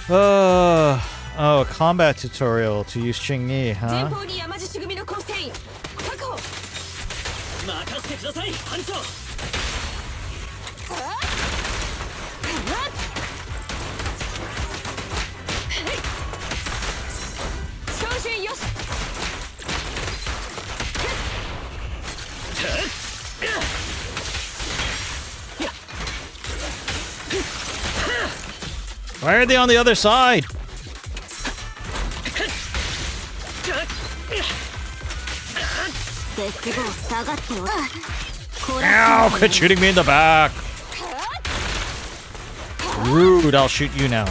Oh, a combat tutorial to use Ching Ni, 前 huh? 方に山獅子組の構成員確保。任せてください班長。照準よし。Why are they on the other side? Ow, quit shooting me in the back. Rude, I'll shoot you now.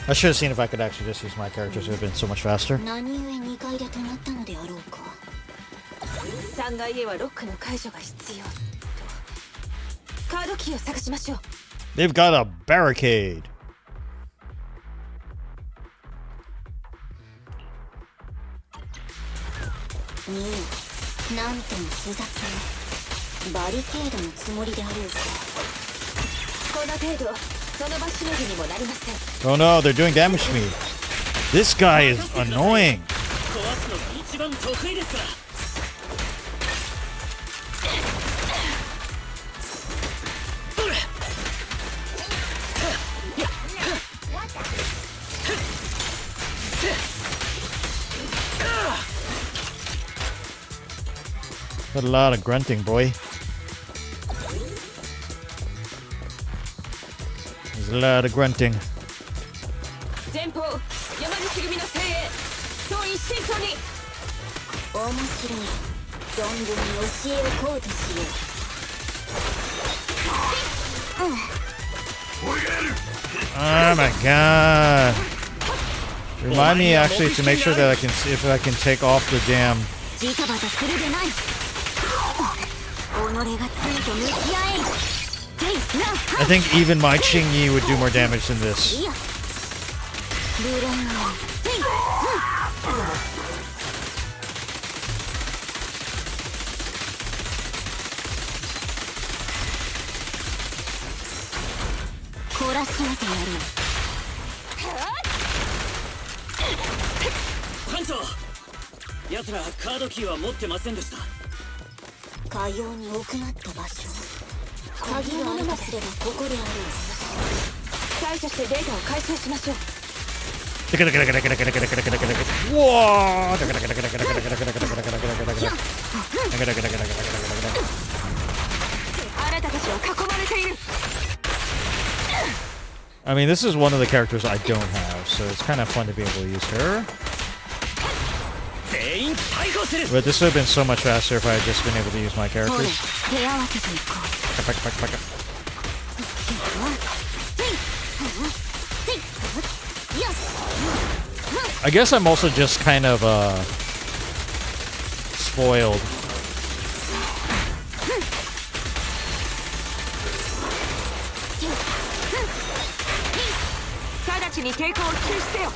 I should have seen if I could actually just use my characters. It would have been so much faster. 3階へはロックの解除が必要と。カードキーを探しましょう。 They've got a barricade. なんとも複雑なバリケードのつもりであろうか。この程度、その場しのぎにもなりません。 Oh no, they're doing damage to me. This guy is annoying. 壊すのが一番得意ですから。Got a lot of grunting, boy. There's a lot of grunting. 前方、山西組の精鋭、総員慎重に。面白い。存分に教えをこうとしよう。Oh my god. Remind me actually to make sure that I can see if I can take off the damn. ジタバタするでない。己が罪と向き合える。 I think even my Chingyi would do more damage than this. いや。無論は。懲らしめてやる。班長、奴らカードキーは持ってませんでした。かように奥まった場所。鍵があるとすればここであろう。対処してデータを回収しましょう。 Whoa! あなたたちは囲まれている。 I mean, this is one of the characters I don't have, so it's kind of fun to be able to use her. 全員逮捕する。 But this would have been so much faster if I had just been able to use my ほれ、 characters. 手合わせていこう。 I guess I'm also just kind of spoiled. 直ちに抵抗を中止せよ。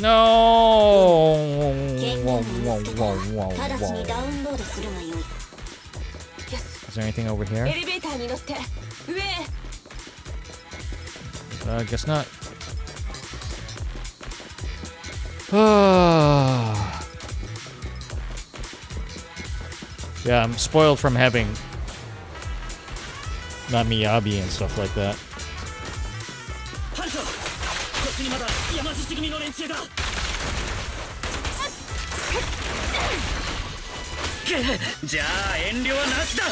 No! 権限を見つけたら直ちにダウンロードするがよい。 Is there anything over エ here? レベーターに乗って上へ。 I guess not. Yeah, I'm spoiled from having not Miyabi and stuff like that. 班長、こっちにまだ山獅子組の連中が。じゃあ遠慮はなしだ。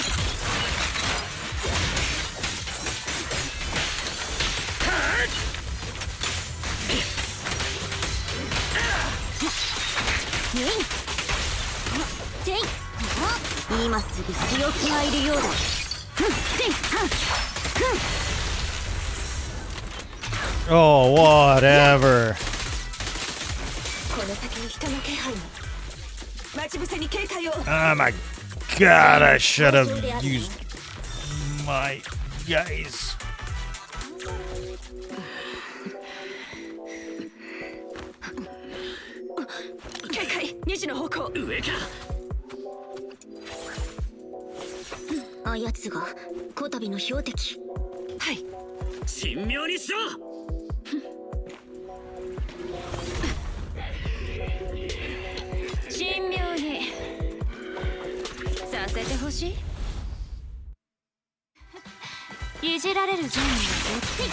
今すぐ強気がいるようだ。 Oh, whatever. この先に人の気配も。待ち伏せに警戒を。 Oh my god, I should have used my guys. 警戒、2時の方向。上か。やつがこたびの標的。はい。神妙にしろ。神妙にさせてほしい。いじられるジョンには絶対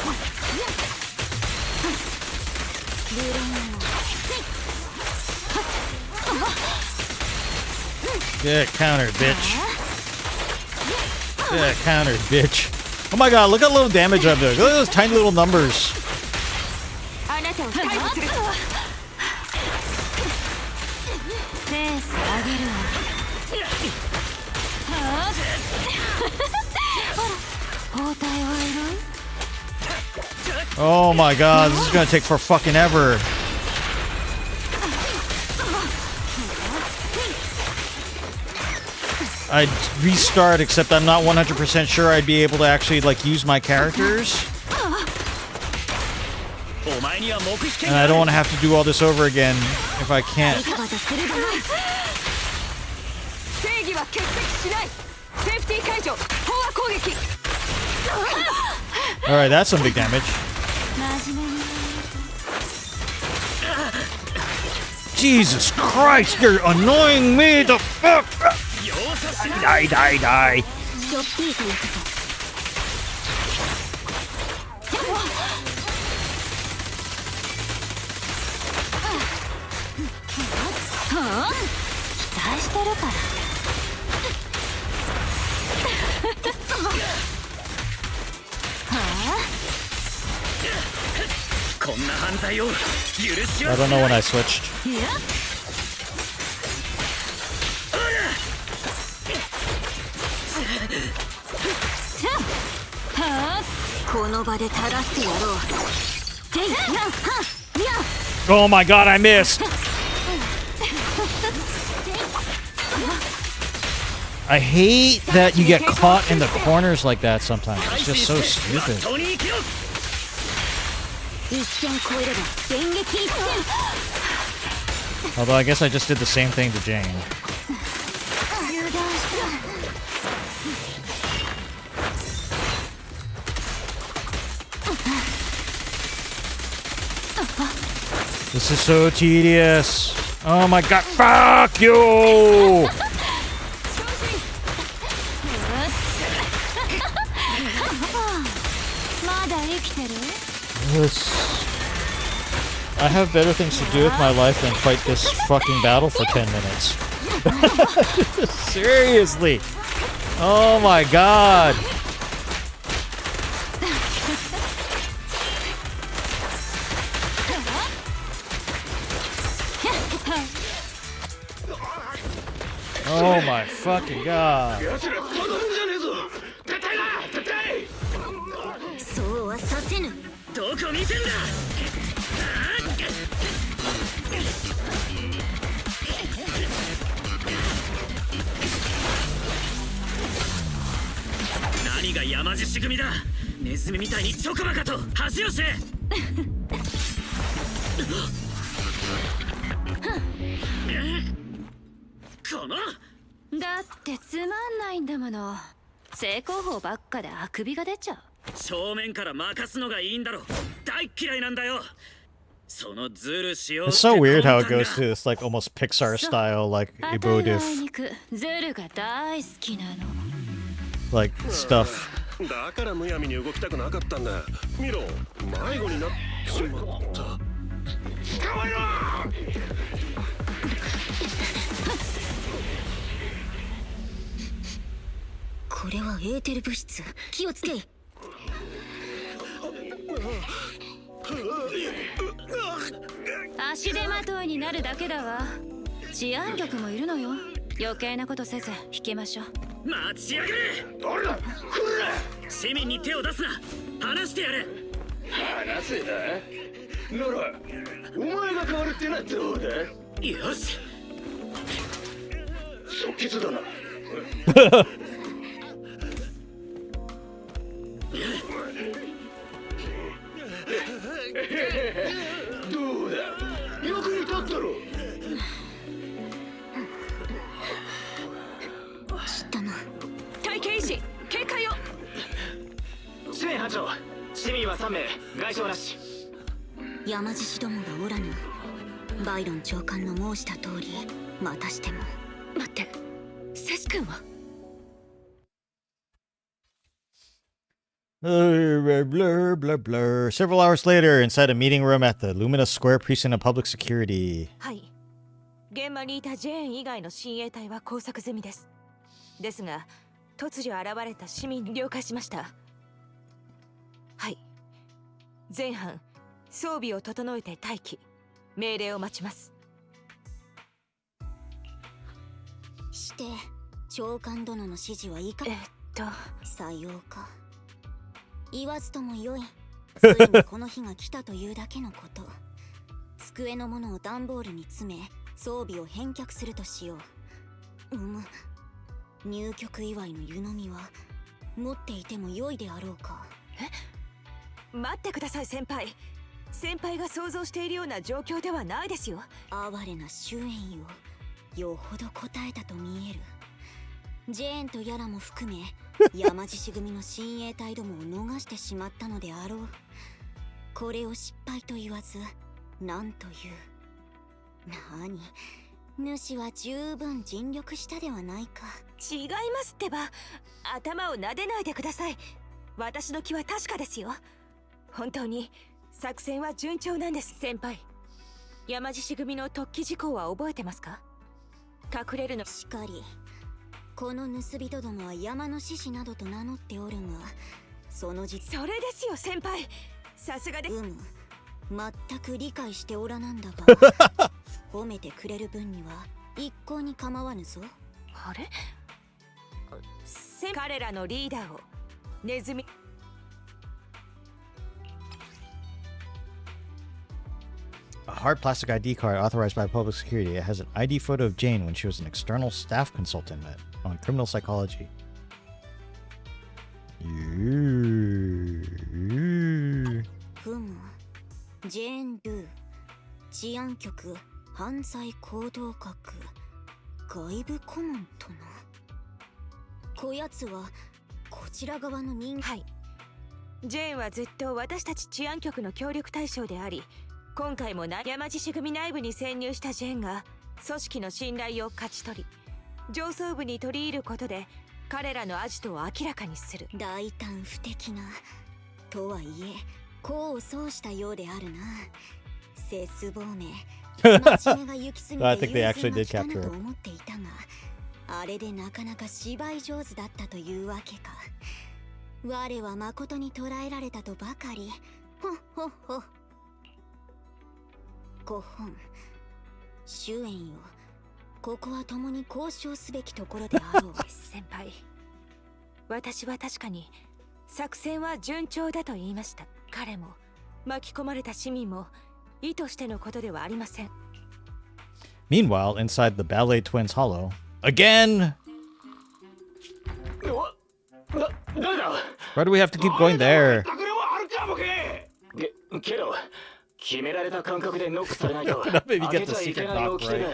Get countered, bitch. Get countered, bitch. Oh my god, look at the little damage I'm doing. Look at those tiny little numbers. あなたを逮捕する。ペース上げるわ。はあ。ほら、包帯はいる？ Oh my god, this is gonna take for fucking ever. I'd restart, except I'm not 100% sure I'd be able to actually, like, use my characters. And I don't want to have to do all this over again if I can't. Alright, that's some big damage. Jesus Christ, you're annoying me the fuck! Die, die, die. I don't know when I switched. この場で垂らしてやろう。 Oh my god, I missed! I hate that you get caught in the corners like that sometimes. It's just so stupid. 一線超えれば電撃一閃。 Although I guess I just did the same thing to Jane. This is so tedious. Oh my god, fuck you! I have better things to do with my life than fight this fucking battle for 10 minutes. Seriously. Oh my god. Oh my fucking god. そうはさせぬ。どこ見てんだ。何が山獅子組だ。ネズミみたいにチョコバカと恥をせ。このだってつまんないんだもの。正攻法ばっかであくびが出ちゃう。正面から任すのがいいんだろ。大嫌いなんだよ。そのズルしよう。 It's so weird how it goes to this like almost Pixar style like emotive ズルが大好きなの。 like stuff. だからむやみに動きたくなかったんだ。見ろ、迷子になってしまった。捕まえろ！これはエーテル物質。気をつけ。足手まといになるだけだわ。治安局もいるのよ。余計なことせず引きましょう。待ちやがれ。誰だ。来る。市民に手を出すな。話してやれ。話せだ。ならお前が変わるってのはどうだ。よし。即決だな。どうだ。役に立ったろ。知ったな。体系医師3名外傷なし。山獅子どもがおらぬ。バイロン長官の申した通り、またしても。待って、セス君は。Blur, blur, blur, blur. Several hours later, inside a meeting room at the Luminous Square Precinct of Public Security. はい。現場にいたジェーン以外の親衛隊は拘束済みです。ですが、突如現れた市民了解しました。はい。前半、装備を整えて待機。命令を待ちます。して、長官殿の指示はいか。さようか。言わずともよい。ついにこの日が来たというだけのこと。机のものを段ボールに詰め、装備を返却するとしよう。入局祝いの湯飲みは持っていても良いであろうか。待ってください先輩。先輩が想像しているような状況ではないですよ。哀れな終焉をよほど答えたと見える。ジェーンとヤラも含め山獅子組の親衛隊どもを逃してしまったのであろう。これを失敗と言わず何という。何、主は十分尽力したではないか。違いますってば。頭を撫でないでください。私の気は確かですよ。本当に作戦は順調なんです。先輩、山獅子組の突起事項は覚えてますか？隠れるのしかり、この盗人どもは山の獅子などと名乗っておるが、その実。それですよ先輩。さすがで。全く理解しておらなんだが褒めてくれる分には一向に構わぬぞ。あれ、彼らのリーダーをネズミ。A hard plastic ID card authorized by public security. It has an ID photo of Jane when she was an external staff consultant on criminal psychology. ジェーン・ルー、治安局犯罪行動学外部顧問とな。こやつはこちら側の人。はい。ジェーンはずっと私たち治安局の協力対象であり、今回も山獅子組内部に潜入したジェーンが組織の信頼を勝ち取り、上層部に取り入ることで彼らのアジトを明らかにする。大胆不敵な。とはいえ功を奏したようであるな。セス亡命。真面目が行き過ぎて融通が利かぬと思っていたが、あれでなかなか芝居上手だったというわけか。我は誠に捕らえられたとばかり。ほっほっほ。5本終焉よ。ここは共に交渉すべきところであろう。先輩、私は確かに作戦は順調だと言いました。彼も巻き込まれた市民も意図してのことではありません。Meanwhile, inside the Ballet Twins Hollow, again! Why do we have to keep going there? けど決められた感覚でノックされないと開けちゃいけない掟だ。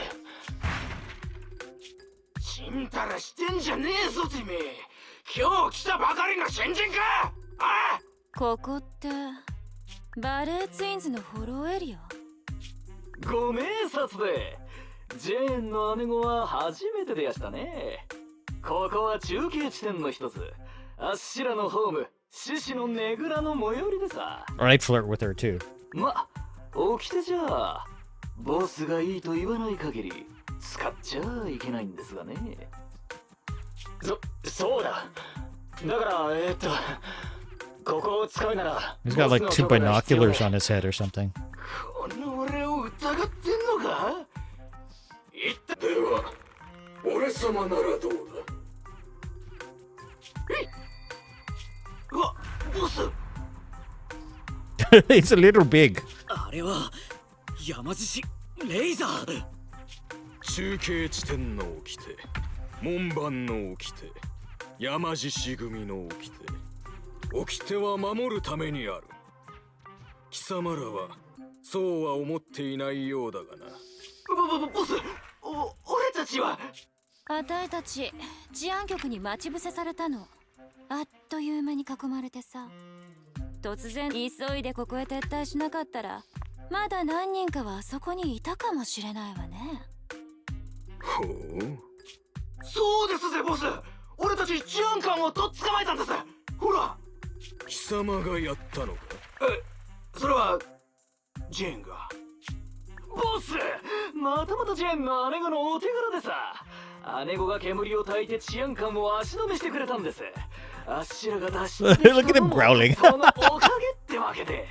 ちんたらしてんじゃねえぞてめえ。今日来たばかりの新人か。ああ、ここってバレーツインズのフォローエリア。ご名察でジェーンの姉子は初めてでやしたね。ここは中継地点の一つ、あっしらのホーム獅子のねぐらの最寄りでさ。Or I'd flirt with her too. ま、起きてじゃあボスがいいと言わない限り使っちゃいけないんですがね。そうだ。だからここを使うなら He's got like two binoculars on his head or something. この俺を疑ってんのか。言ったでは俺様ならどうだ。うわ、ボス。It's a little big. あれは山獅子レイザー。中継地点の掟、門番の掟、山獅子組の掟。掟は守るためにある。貴様らはそうは思っていないようだがな。ボス、俺たちは。あたいたち治安局に待ち伏せされたの。あっという間に囲まれてさ。突然急いでここへ撤退しなかったらまだ何人かはあそこにいたかもしれないわね。ほう。そうですぜボス。俺たち治安官をとっ捕まえたんです。ほら。貴様がやったのか？それはジェーンが。ボス、またまたジェーンの姉子のお手柄でさ。姉子が煙を焚いて治安官を足止めしてくれたんです。あっしらが脱出でき Look at た him のも growling. そのおかげってわけで。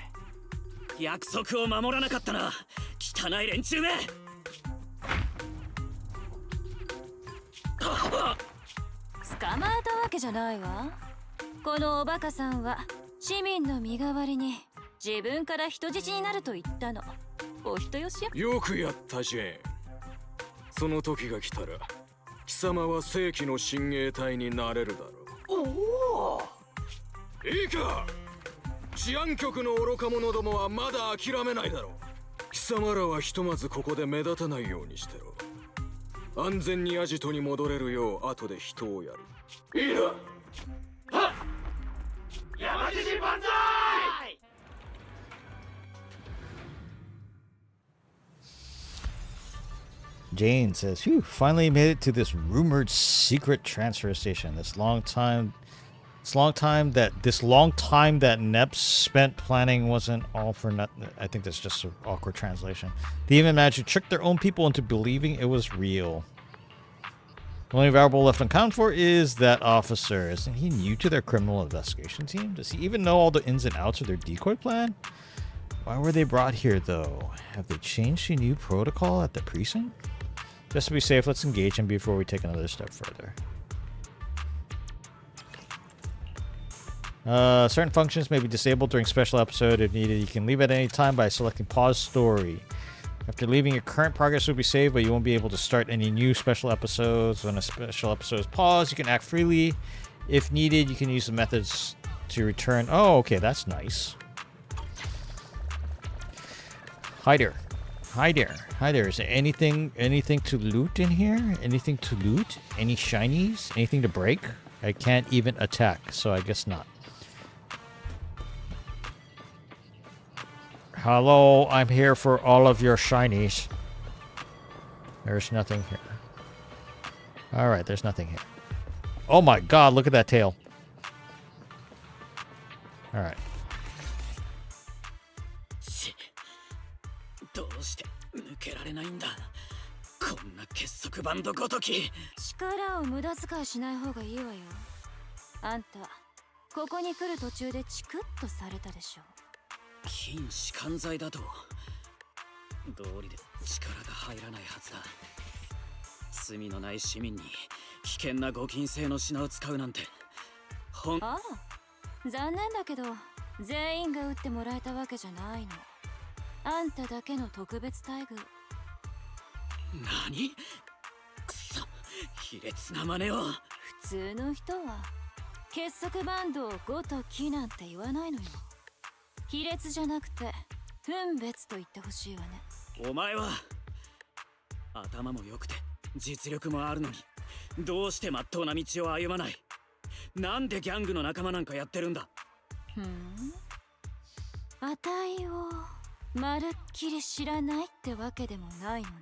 約束を守らなかったな、汚い連中め。捕まえたわけじゃないわ。このおバカさんは市民の身代わりに自分から人質になると言ったの。お人よしよ。よくやったジェーン。その時が来たら貴様は正規の親衛隊になれるだろう。おお。いいか、治安局の愚か者どもはまだ諦めないだろう。貴様らはひとまずここで目立たないようにしてろ。安全にアジトに戻れるよう後で人をやる。いいな。はっ、山獅子万歳。Jane says, "Phew, finally made it to this rumored secret transfer station. This long time that Neps spent planning wasn't all for nothing." I think that's just an awkward translation. They even managed to trick their own people into believing it was real. The only variable left unaccounted for is that officer. Isn't he new to their criminal investigation team? Does he even know all the ins and outs of their decoy plan? Why were they brought here, though? Have they changed to new protocol at the precinct? Just to be safe, let's engage him before we take another step further. Certain functions may be disabled during special episode. If needed, you can leave at any time by selecting pause story. After leaving, your current progress will be saved, but you won't be able to start any new special episodes. When a special episode is paused, you can act freely. If needed, you can use the methods to return. Oh, okay, that's nice. Hi there. Hi there. Hi there. Is there anything to loot in here? Anything to loot? Any shinies? Anything to break? I can't even attack, so I guess not. Hello, I'm here for all of your shinies. There's nothing here. Alright, there's nothing here. Oh my god, look at that tail. Alright. どうして抜けられないんだ、こんな結束バンドごとき。力を無駄遣いしない方がいいわよ。あんたここに来る途中でチクッとされたでしょ。禁止管罪だと道理で力が入らないはずだ。罪のない市民に危険な護金性の品を使うなんてああ、残念だけど全員が撃ってもらえたわけじゃないの。あんただけの特別待遇。何？くそ、卑劣な真似を。普通の人は結束バンドをごときなんて言わないのよ。卑劣じゃなくて分別と言ってほしいわね。お前は頭も良くて実力もあるのにどうして真っ当な道を歩まない？なんでギャングの仲間なんかやってるんだ？あたいをまるっきり知らないってわけでもないのね。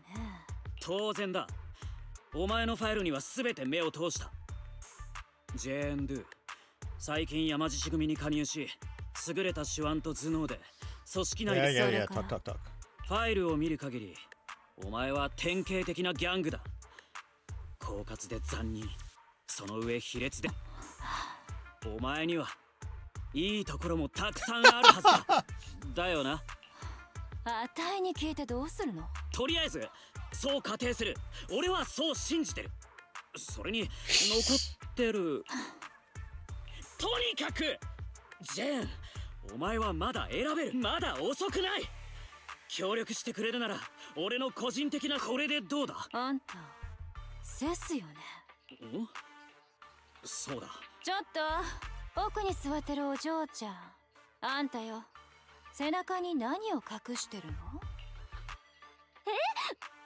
当然だ。お前のファイルには全て目を通した。ジェーン・ドゥ、最近山獅子組に加入し優れた手腕と頭脳で組織内でファイルを見る限りお前は典型的なギャングだ。狡猾で残忍、その上卑劣で。お前にはいいところもたくさんあるはずだ。だよな。あたいに聞いてどうするの？とりあえずそう仮定する。俺はそう信じてる。それに残ってるとにかくジェーン、お前はまだ選べる。まだ遅くない。協力してくれるなら俺の個人的なこれでどうだ？あんたセスよね。ん？そうだ。ちょっと奥に座ってるお嬢ちゃん、あんたよ、背中に何を隠してるの？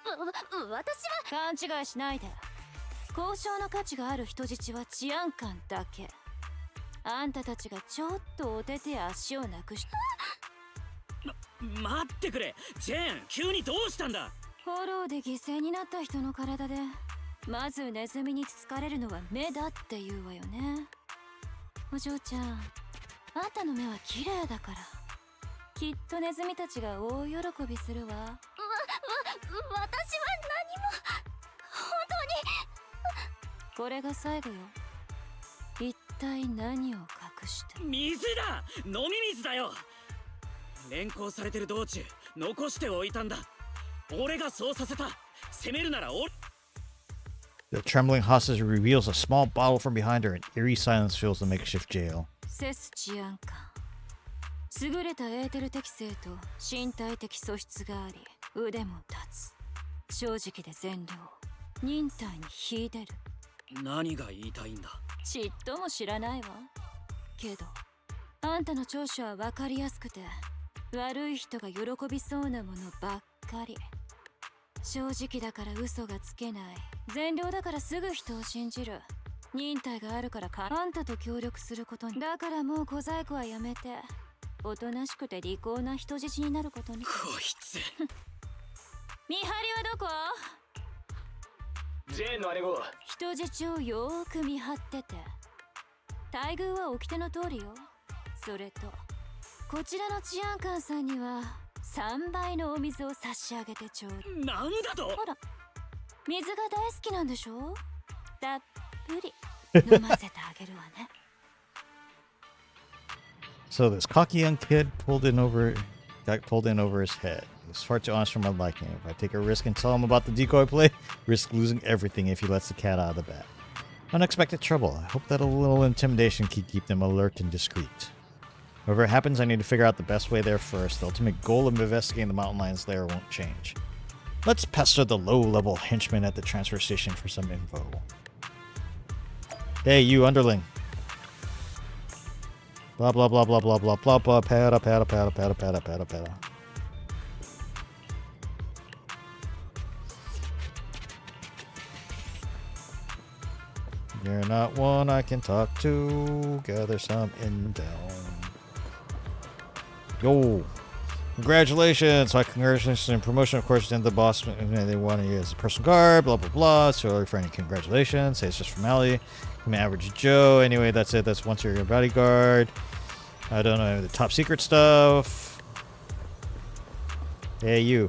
私は勘違いしないで。交渉の価値がある人質は治安官だけ。あんたたちがちょっとお手手足をなくし待ってくれジェーン、急にどうしたんだ。フォローで犠牲になった人の体でまずネズミにつつかれるのは目だって言うわよね。お嬢ちゃん、あんたの目は綺麗だからきっとネズミたちが大喜びするわ。私は何も本当にこれが最後よ。一体何を隠して水だ、飲み水だよ。連行されてる道中残しておいたんだ。俺がそうさせた。攻めるなら俺。 The trembling hostage reveals a small bottle from behind her, and eerie silence fills the makeshift jail. セス治安官、優れたエーテル適性と身体的素質があり腕も立つ。正直で善良、忍耐に秀でる。何が言いたいんだ。ちっとも知らないわ。けどあんたの長所は分かりやすくて悪い人が喜びそうなものばっかり。正直だから嘘がつけない、善良だからすぐ人を信じる、忍耐があるからあんたと協力することに。だからもう小細工はやめておとなしくて利口な人質になることに。こいつ見張りはどこ？ジェーンの姉子。人質をよーく見張ってて、待遇は掟の通りよ。それとこちらの治安官さんには3倍のお水を差し上げてちょうだい。なんだと。ほら、水が大好きなんでしょ。たっぷり飲ませてあげるわね。So this cocky young kid got pulled in over his head. He was far too honest for my liking. If I take a risk and tell him about the decoy play, risk losing everything if he lets the cat out of the bag. Unexpected trouble. I hope that a little intimidation can keep them alert and discreet. Whatever happens, I need to figure out the best way there first. The ultimate goal of investigating the mountain lion's lair won't change. Let's pester the low-level henchman at the transfer station for some info. Hey, you underling. Blah, blah, blah, blah, blah, blah, blah, blah, pada, pada, pada, pada, pada, pada, pada. You're not one I can talk to. Gather some intel. Yo. Congratulations. My congratulations and promotion, of course, into the boss. They want you as a personal guard, blah, blah, blah. So, for any congratulations. Say it's just formality. I'm an average Joe. Anyway, that's it. That's once you're your bodyguard. I don't know the top secret stuff. Hey, you.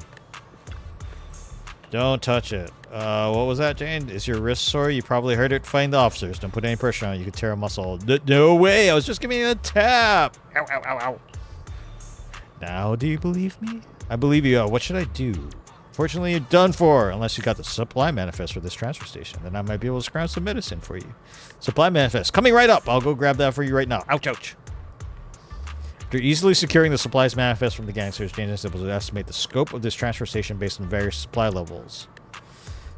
Don't touch it. What was that, Jane? Is your wrist sore? You probably heard it fighting the officers. Don't put any pressure on it. You could tear a muscle. No way. I was just giving you a tap. Ow, ow, ow, ow. Now, do you believe me? I believe you. What should I do? Fortunately, you're done for. Unless you got the supply manifest for this transfer station. Then I might be able to scrounge some medicine for you. Supply manifest. Coming right up. I'll go grab that for you right now. Ouch, ouch. After easily securing the supplies manifest from the gangsters, Jane is able to estimate the scope of this transfer station based on various supply levels.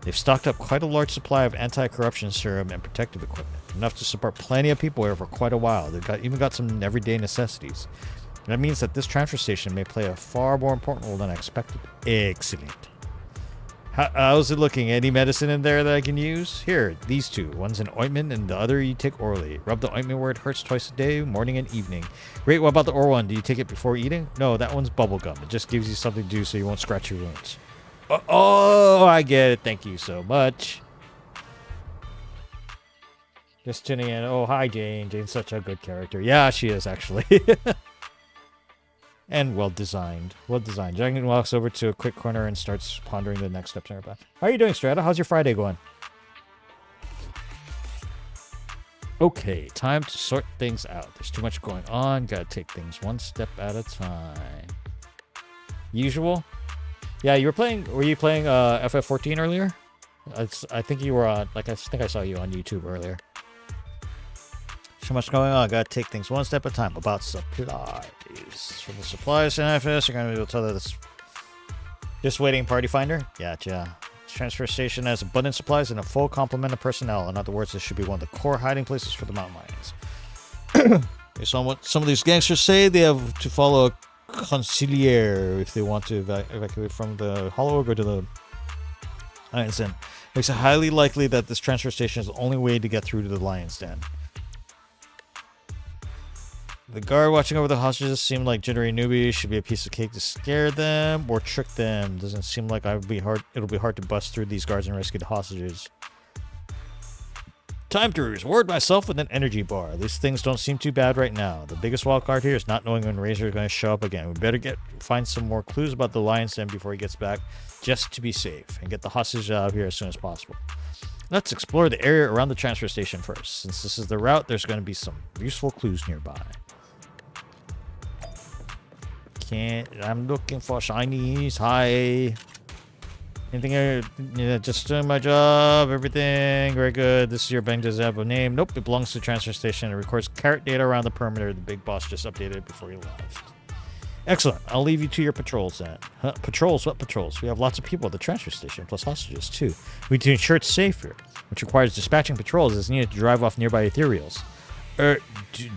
They've stocked up quite a large supply of anti-corruption serum and protective equipment. Enough to support plenty of people here for quite a while. They've even got some everyday necessities. That means that this transfer station may play a far more important role than I expected. Excellent. How's it looking? Any medicine in there that I can use? Here, these two. One's an ointment and the other you take orally. Rub the ointment where it hurts twice a day, morning and evening. Great, what about the oral one? Do you take it before eating? No, that one's bubble gum. It just gives you something to do so you won't scratch your wounds. Oh, I get it. Thank you so much. Just tuning in. Oh, hi, Jane. Jane's such a good character. Yeah, she is, actually. And well designed. Well designed. Jane walks over to a quick corner and starts pondering the next steps in her path. How are you doing, Strata? How's your Friday going? Okay, time to sort things out. There's too much going on. Gotta take things one step at a time. Usual? Yeah, you were playing. Were you playing FF14 earlier? I think you were on. Like I think I saw you on YouTube earlier. So much going on. Gotta take things one step at a time. About supplies. From the supplies manifest, you're gonna be able to tell that it's just waiting party finder. Gotcha. This transfer station has abundant supplies and a full complement of personnel. In other words, this should be one of the core hiding places for the mountain lions. Based on what some of these gangsters say, they have to follow a conciliere if they want to evacuate from the hollow or go to the lion's den. Makes it highly likely that this transfer station is the only way to get through to the lion's den. The guard watching over the hostages seemed like jittery newbies. Should be a piece of cake to scare them or trick them. Doesn't seem like it'll be hard to bust through these guards and rescue the hostages. Time to reward myself with an energy bar. These things don't seem too bad right now. The biggest wild card here is not knowing when Razor is going to show up again. We better find some more clues about the lion's den before he gets back, just to be safe, and get the hostages out of here as soon as possible. Let's explore the area around the transfer station first. Since this is the route, there's going to be some useful clues nearby. I'm looking for shinies. Hi. Anything? Just doing my job. Everything. Very good. This is your bank. Does it have a name? Nope. It belongs to the transfer station. It records carrot data around the perimeter. The big boss just updated it before he left. Excellent. I'll leave you to your patrols then. Patrols? What patrols? We have lots of people at the transfer station, plus hostages too. We need to ensure it's safer, which requires dispatching patrols as needed to drive off nearby ethereals.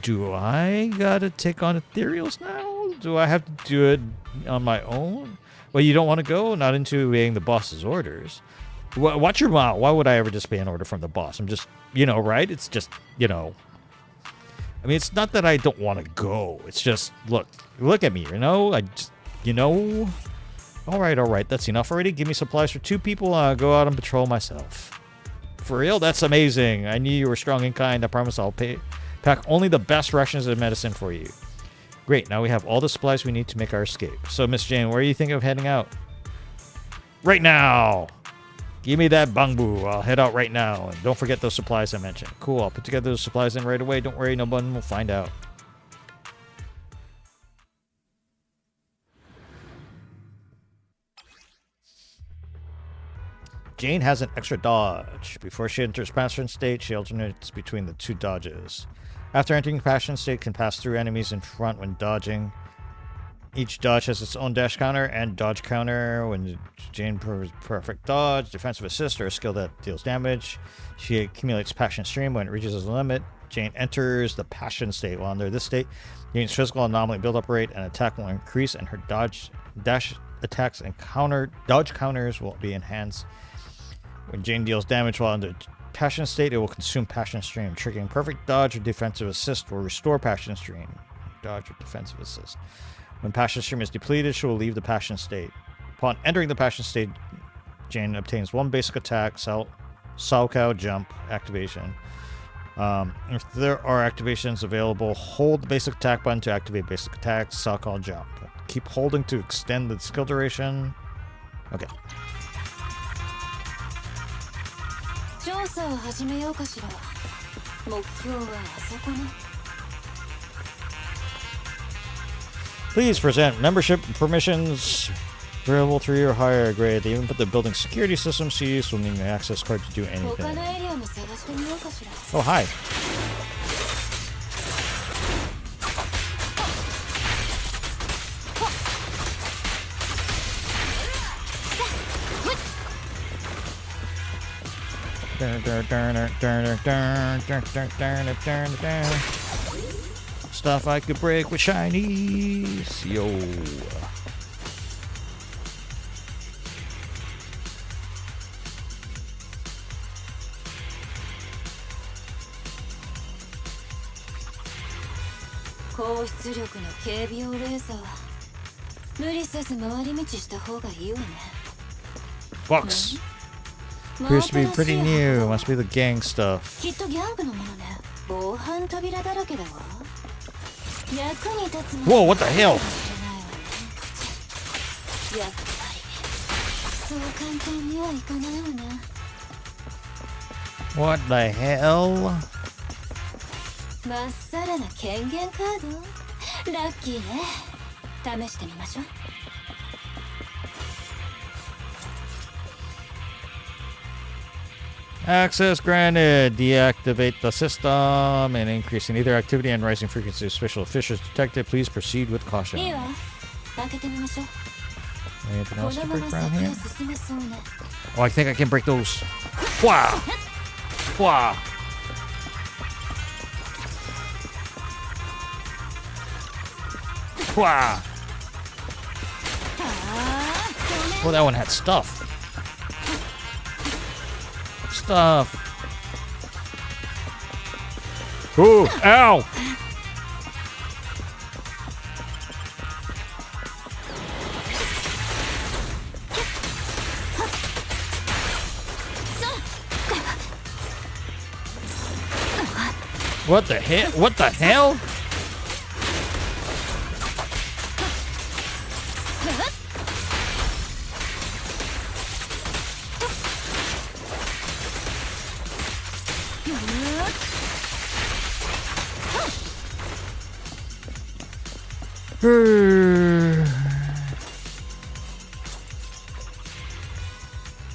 Do I gotta take on ethereals now? Do I have to do it on my own? Well, you don't want to go? Not into obeying the boss's orders. Watch your mouth. Why would I ever disobey an order from the boss? I'm just, right? It's just, I mean, it's not that I don't want to go. It's just, look at me, I just, All right. That's enough already. Give me supplies for 2 people. I'll go out and patrol myself. For real? That's amazing. I knew you were strong and kind. I promise I'll pack only the best rations and medicine for you. Great, now we have all the supplies we need to make our escape. So, Miss Jane, where are you thinking of heading out? Right now! Give me that bangbu. I'll head out right now. And don't forget those supplies I mentioned. Cool, I'll put together those supplies in right away. Don't worry, no one will find out. Jane has an extra dodge. Before she enters Passion State, she alternates between the 2 dodges. After entering Passion State, can pass through enemies in front when dodging. Each dodge has its own dash counter and dodge counter. When Jane perfect dodge, defensive assist, or a skill that deals damage, she accumulates Passion Stream. When it reaches its limit, Jane enters the Passion State. While under this state, Jane's physical anomaly build-up rate and attack will increase, and her dash attacks and dodge counters will be enhanced. When Jane deals damage while under Passion State, it will consume Passion Stream. Triggering perfect dodge or defensive assist will restore Passion Stream. Dodge or defensive assist. When Passion Stream is depleted, she will leave the Passion State. Upon entering the Passion State, Jane obtains 1 basic attack, Sao Jump activation. If there are activations available, hold the basic attack button to activate basic attacks, Sao Jump. Keep holding to extend the skill duration. Okay. 調査を始めようかしら。目標はあそこね。 Please present membership permissions available 3 or higher grade. They even put the building security systems to use, so needing an access card to do anything. 他のエリアも探してみようかしら。 Oh, hi. Stuff I could break with shinies. Yo.高出力の警備用レーザー。無理せず回り道した方がいいわね。 Box. Appears to be pretty new. Must be the gang stuff. きっとギャングのものね。防犯扉だらけだわ。役に立つもの。 Whoa, what the hell? やっぱりそう簡単にはいかないわね。 What the hell? まっさらな権限カード。ラッキーね。試してみましょう。 Access granted. Deactivate the system and increasing either activity and rising frequency of special fishes detected. Please proceed with caution. いいわ。開けてみましょう。 Anything こ else の to ま break ま around 先 here? を進めそうね。 Oh, I think I can break those. Wow. Wow. Wow. Oh, that one had stuff. Stuff. Ooh, ow. What the hell? What the hell?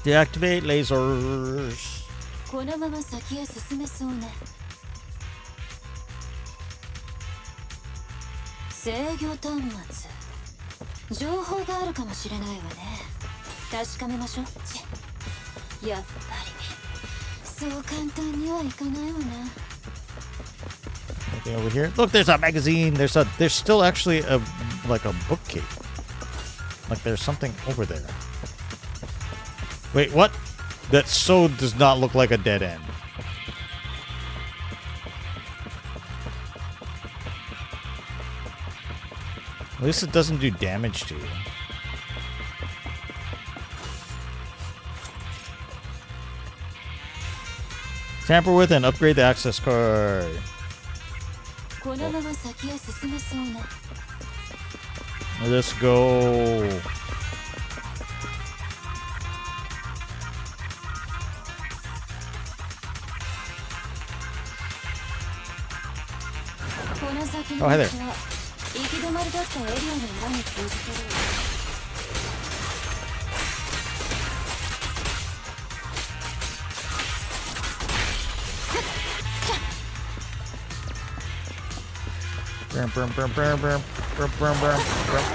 Deactivate lasers. このまま先へ進めそうね。制御端末。情報があるかもしれないわね。確かめましょう。やっぱりそう簡単にはいかないわね。 Anything over here? Look, there's a magazine. There's still actually a like a bookcase. Like there's something over there. Wait, what? That so does not look like a dead end. At least it doesn't do damage to you. Tamper with and upgrade the access card. Let's go. Oh, hi there.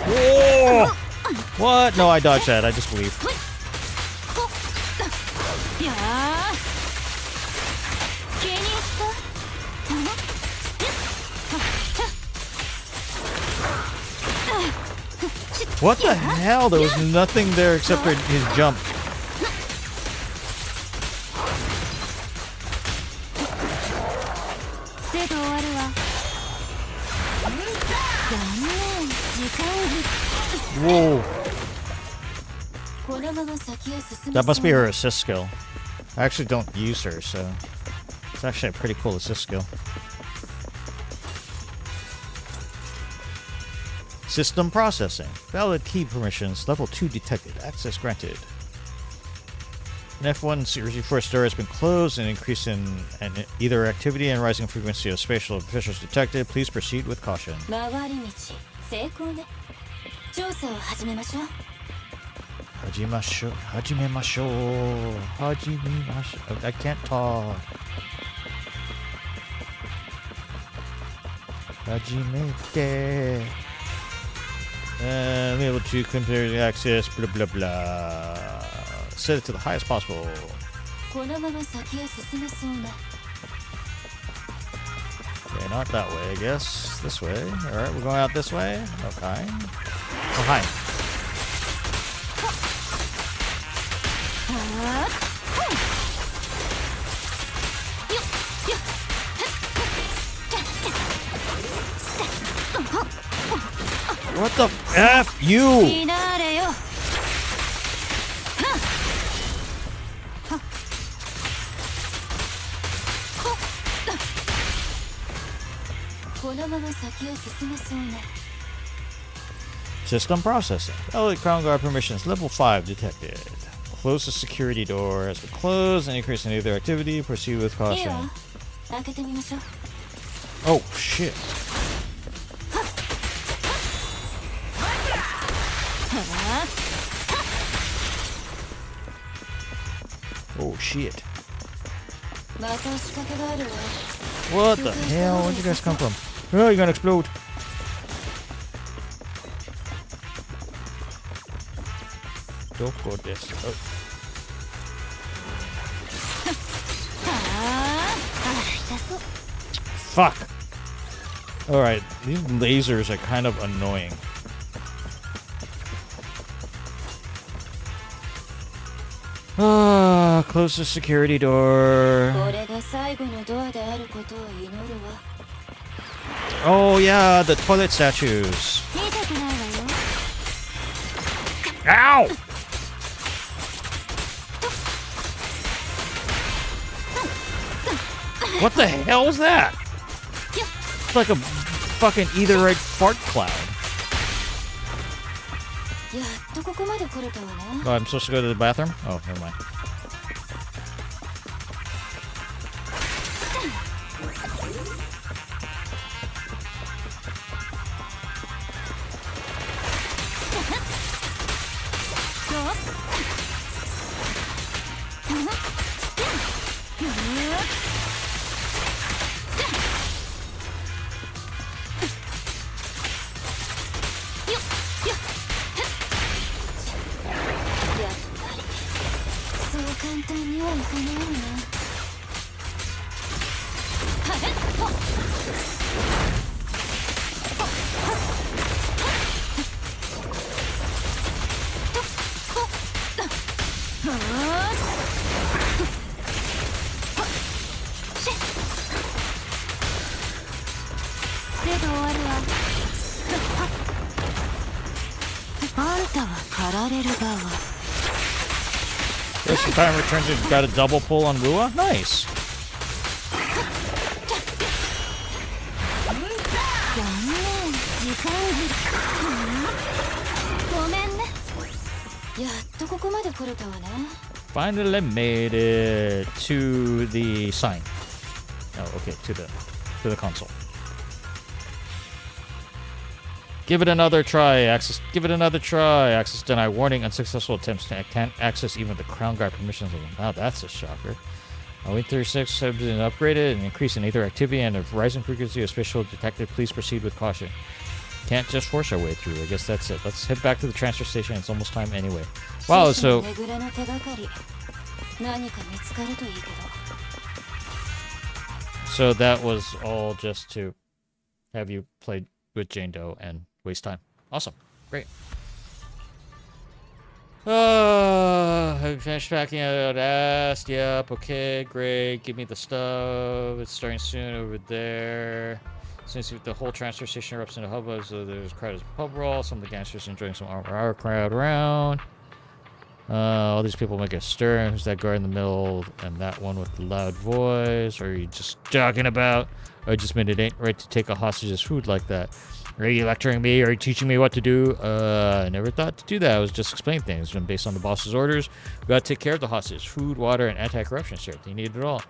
Whoa! What? No, I dodged that. I just believe. What the hell? There was nothing there except for his jump. Whoa. That must be her assist skill. I actually don't use her, so it's actually a pretty cool assist skill. System processing. Valid key permissions. Level 2 detected. Access granted. An F1 Series 4 store has been closed and increase in either activity and rising frequency of spatial officials detected. Please proceed with caution. I can't talk. Hajimete. Able to compare the access, blah blah blah. Set it to the highest possible. Okay, not that way, I guess. This way. Alright, we're going out this way. Okay. Oh, hi. What the F you? System processing. Elite Crown Guard permissions. Level 5 detected. Close the security door. Has been closed and increase in either activity. Proceed with caution. Oh, shit. Oh, shit. What the hell? Where'd you guys come from? Oh, you're gonna explode. Don't go this. Oh. Fuck. Alright, these lasers are kind of annoying. Ah, close the security door. Oh yeah, the toilet statues. Ow! What the hell is that? like a fucking either-egg fart cloud. Oh, I'm supposed to go to the bathroom? Oh, never mind. First time returns, you've got a double pull on Rua. Nice. Finally made it to the sign. Oh, okay, to the console. Give it another try. Access. Give it another try. Access denied. Warning. Unsuccessful attempts. Can't access even the crown guard permissions. Wow, that's a shocker. Wing 36 has been upgraded and increase in ether activity and a rising frequency of spatial detected. Please proceed with caution. Can't just force our way through. I guess that's it. Let's head back to the transfer station. It's almost time anyway. Wow, so that was all just to have you played with Jane Doe and waste time. Awesome. Great. I finished packing out ass. Yep. Okay. Great. Give me the stuff. It's starting soon over there. Since the whole transfer station erupts into hubbub, so there's a crowd of pub brawl. Some of the gangsters enjoying some our crowd around. All these people make a stir. And who's that guard in the middle? And that one with the loud voice? Or are you just joking about? I just meant it ain't right to take a hostage's food like that. Are you lecturing me? Are you teaching me what to do? I never thought to do that. I was just explaining things. And based on the boss's orders, we gotta take care of the hostage. Food, water, and anti-corruption shit. They need it all.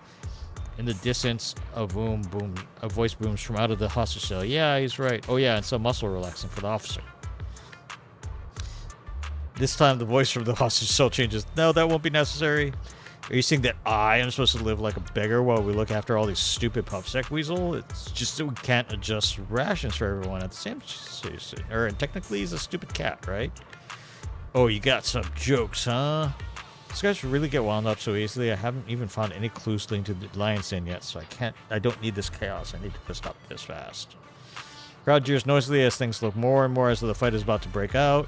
In the distance, a voice booms from out of the hostage cell. Yeah, he's right. Oh yeah, and some muscle relaxing for the officer. This time the voice from the hostage cell changes. No, that won't be necessary. Are you saying that I am supposed to live like a beggar while we look after all these stupid pupsec weasel? It's just that we can't adjust rations for everyone at the same station. Or technically he's a stupid cat, right? Oh, you got some jokes, huh? These guys really get wound up so easily. I haven't even found any clues linked to the lion's den yet, so I don't need this chaos. I need to stop this fast. Crowd jeers noisily as things look more and more as though the fight is about to break out.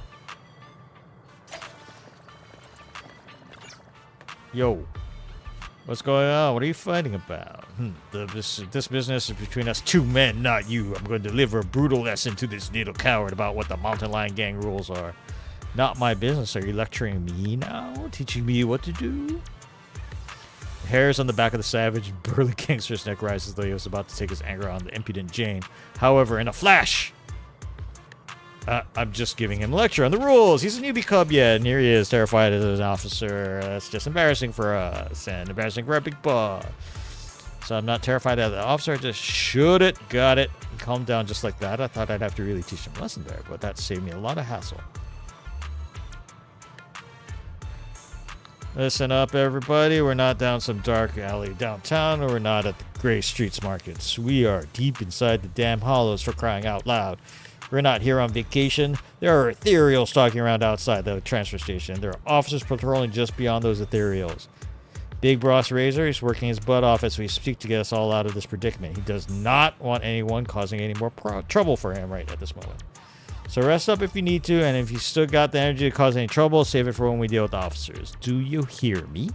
Yo, what's going on? What are you fighting about? This business is between us two men, not you. I'm going to deliver a brutal lesson to this little coward about what the mountain lion gang rules are. Not my business. Are you lecturing me now? Teaching me what to do? Hairs on the back of the savage, burly gangster's neck rises, though he was about to take his anger on the impudent Jane. However, in a flash, I'm just giving him a lecture on the rules. He's a newbie cub yet, and here he is, terrified as an officer. That's just embarrassing for us, and embarrassing for our big boss. So I'm not terrified of the officer. I just shoot it, got it, and calmed down just like that. I thought I'd have to really teach him a lesson there, but that saved me a lot of hassle. Listen up, everybody. We're not down some dark alley downtown, or we're not at the gray streets markets. We are deep inside the damn hollows, for crying out loud. We're not here on vacation. There are ethereals stalking around outside the transfer station. There are officers patrolling just beyond those ethereals. Big Boss Razor is working his butt off as we speak to get us all out of this predicament. He does not want anyone causing any more trouble for him right at this moment. So rest up if you need to, and if you still got the energy to cause any trouble, save it for when we deal with the officers. Do you hear me?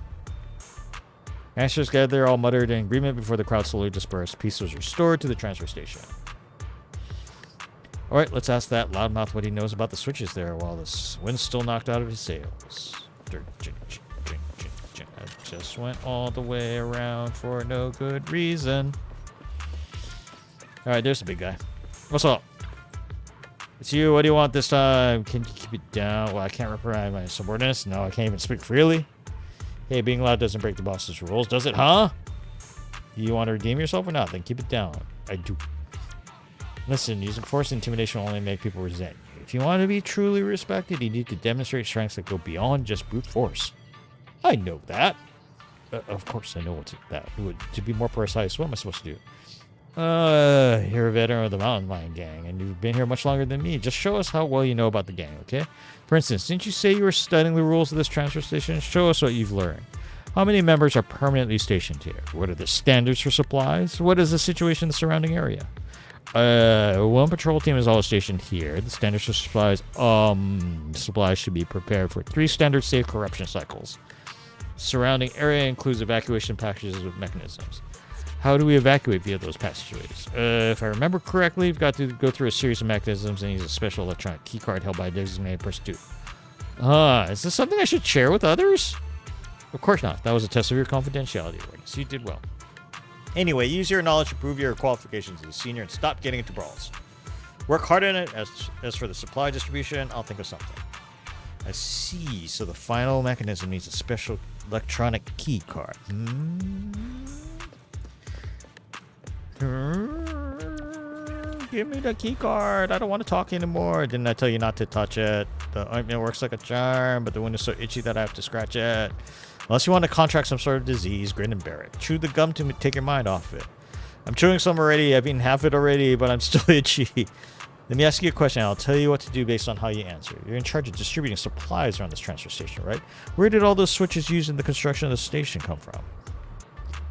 Gangsters gathered there, all muttered in agreement before the crowd slowly dispersed. Peace was restored to the transfer station. Alright, let's ask that loudmouth what he knows about the switches there while the wind's still knocked out of his sails. I just went all the way around for no good reason. Alright, there's the big guy. What's up? It's you. What do you want this time? Can you keep it down? Well, I can't reprimand my subordinates. No, I can't even speak freely. Hey, being loud doesn't break the boss's rules, does it, huh? You want to redeem yourself or not? Then keep it down. I do. Listen, using force and intimidation will only make people resent you. If you want to be truly respected, you need to demonstrate strengths that go beyond just brute force. I know that. Of course I know what's that. To be more precise, what am I supposed to do? You're a veteran of the Mountain Lion Gang, and you've been here much longer than me. Just show us how well you know about the gang, okay? For instance, didn't you say you were studying the rules of this transfer station? Show us what you've learned. How many members are permanently stationed here? What are the standards for supplies? What is the situation in the surrounding area? One patrol team is always stationed here. The standards for supplies, supplies should be prepared for 3 standard safe corruption cycles. Surrounding area includes evacuation packages with mechanisms. How do we evacuate via those passageways? If I remember correctly, you've got to go through a series of mechanisms and use a special electronic keycard held by a designated person too. Is this something I should share with others? Of course not. That was a test of your confidentiality awareness. You did well. Anyway, use your knowledge to prove your qualifications as a senior and stop getting into brawls. Work hard on it. As for the supply distribution, I'll think of something. I see. So the final mechanism needs a special electronic key card. Give me the key card. I don't want to talk anymore. Didn't I tell you not to touch it? The ointment works like a charm, but the wound is so itchy that I have to scratch it. Unless you want to contract some sort of disease, grin and bear it. Chew the gum to take your mind off it. I'm chewing some already. I've eaten half it already, but I'm still itchy. Let me ask you a question. I'll tell you what to do based on how you answer. You're in charge of distributing supplies around this transfer station, right? Where did all those switches used in the construction of the station come from?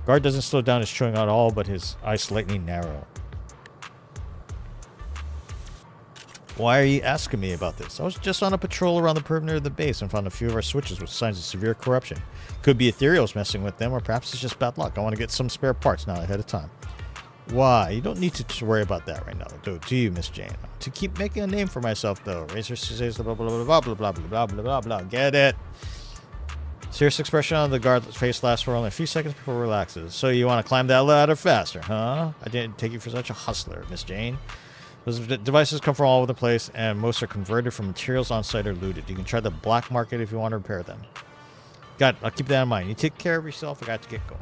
Guard doesn't slow down his chewing at all, but his eyes slightly narrow. Why are you asking me about this? I was just on a patrol around the perimeter of the base and found a few of our switches with signs of severe corruption. Could be Ethereal's messing with them, or perhaps it's just bad luck. I want to get some spare parts now ahead of time. Why? You don't need to worry about that right now, do you, Miss Jane? To keep making a name for myself, though. Razor says blah blah blah blah blah blah blah blah blah blah. Get it? Serious expression on the guard's face lasts for only a few seconds before it relaxes. So you want to climb that ladder faster, huh? I didn't take you for such a hustler, Miss Jane. Those devices come from all over the place, and most are converted from materials on site or looted. You can try the black market if you want to repair them. Got it. I'll keep that in mind. You take care of yourself. I got to get going.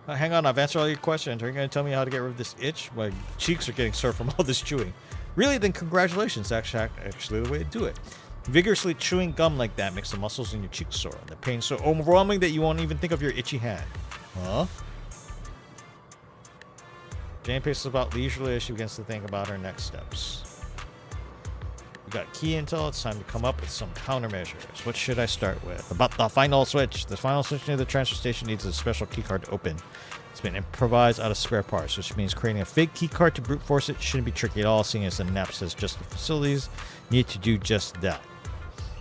Hang on. I've answered all your questions. Are you going to tell me how to get rid of this itch? My cheeks are getting sore from all this chewing. Really? Then congratulations. Actually the way to do it. Vigorously chewing gum like that makes the muscles in your cheeks sore. The pain's so overwhelming that you won't even think of your itchy hand. Huh? Jane paces about leisurely as she begins to think about her next steps. We got key intel. It's time to come up with some countermeasures. What should I start with? About the final switch. The final switch near the transfer station needs a special keycard to open. It's been improvised out of spare parts, which means creating a fake keycard to brute force it shouldn't be tricky at all, seeing as the NAP says just the facilities need to do just that.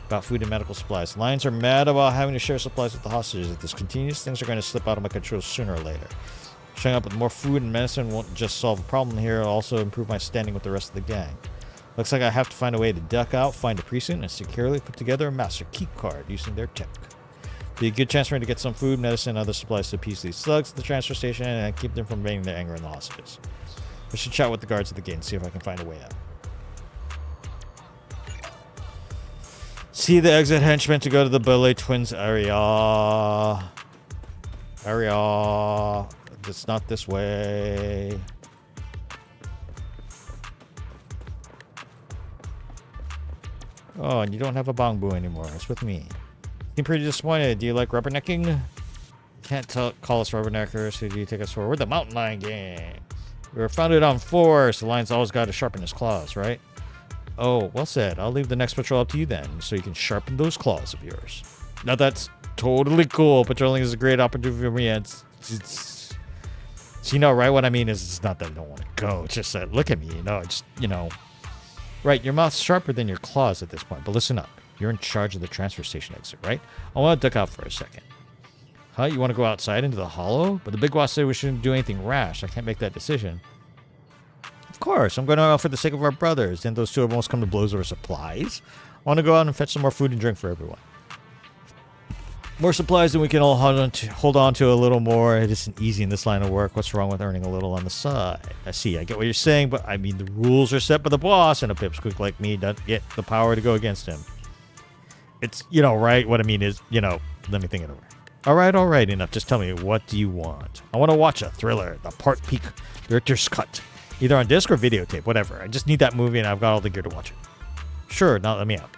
About food and medical supplies. Lions are mad about having to share supplies with the hostages. If this continues, things are going to slip out of my control sooner or later. Showing up with more food and medicine won't just solve a problem here, it'll also improve my standing with the rest of the gang. Looks like I have to find a way to duck out, find a precinct, and securely put together a master key card using their tech. Be a good chance for me to get some food, medicine, and other supplies to appease these thugs at the transfer station and keep them from venting their anger on the hostages. I should chat with the guards at the gate and see if I can find a way out. See the exit henchman to go to the Belay Twins area. It's not this way. Oh, and you don't have a bongbu anymore. It's with me. Seem pretty disappointed. Do you like rubbernecking? Can't call us rubberneckers. Who do you take us for? We're the Mountain Lion Gang. We were founded on force. The lion's always got to sharpen his claws, right? Oh, well said. I'll leave the next patrol up to you then, so you can sharpen those claws of yours. Now that's totally cool. Patrolling is a great opportunity for me. So you know, right? What I mean is, it's not that I don't want to go. It's just that, look at me, Right, your mouth's sharper than your claws at this point. But listen up. You're in charge of the transfer station exit, right? I want to duck out for a second. Huh? You want to go outside into the hollow? But the big boss said we shouldn't do anything rash. I can't make that decision. Of course, I'm going out for the sake of our brothers. Didn't those two almost come to blows over supplies? I want to go out and fetch some more food and drink for everyone. More supplies than we can all hold on to a little more. It isn't easy in this line of work. What's wrong with earning a little on the side? I see. I get what you're saying, but I mean the rules are set by the boss, and a pipsqueak like me doesn't get the power to go against him. It's, right? What I mean is, let me think it over. All right, enough. Just tell me, what do you want? I want to watch a thriller, the Part Peak Director's Cut. Either on disc or videotape, whatever. I just need that movie, and I've got all the gear to watch it. Sure, now let me out.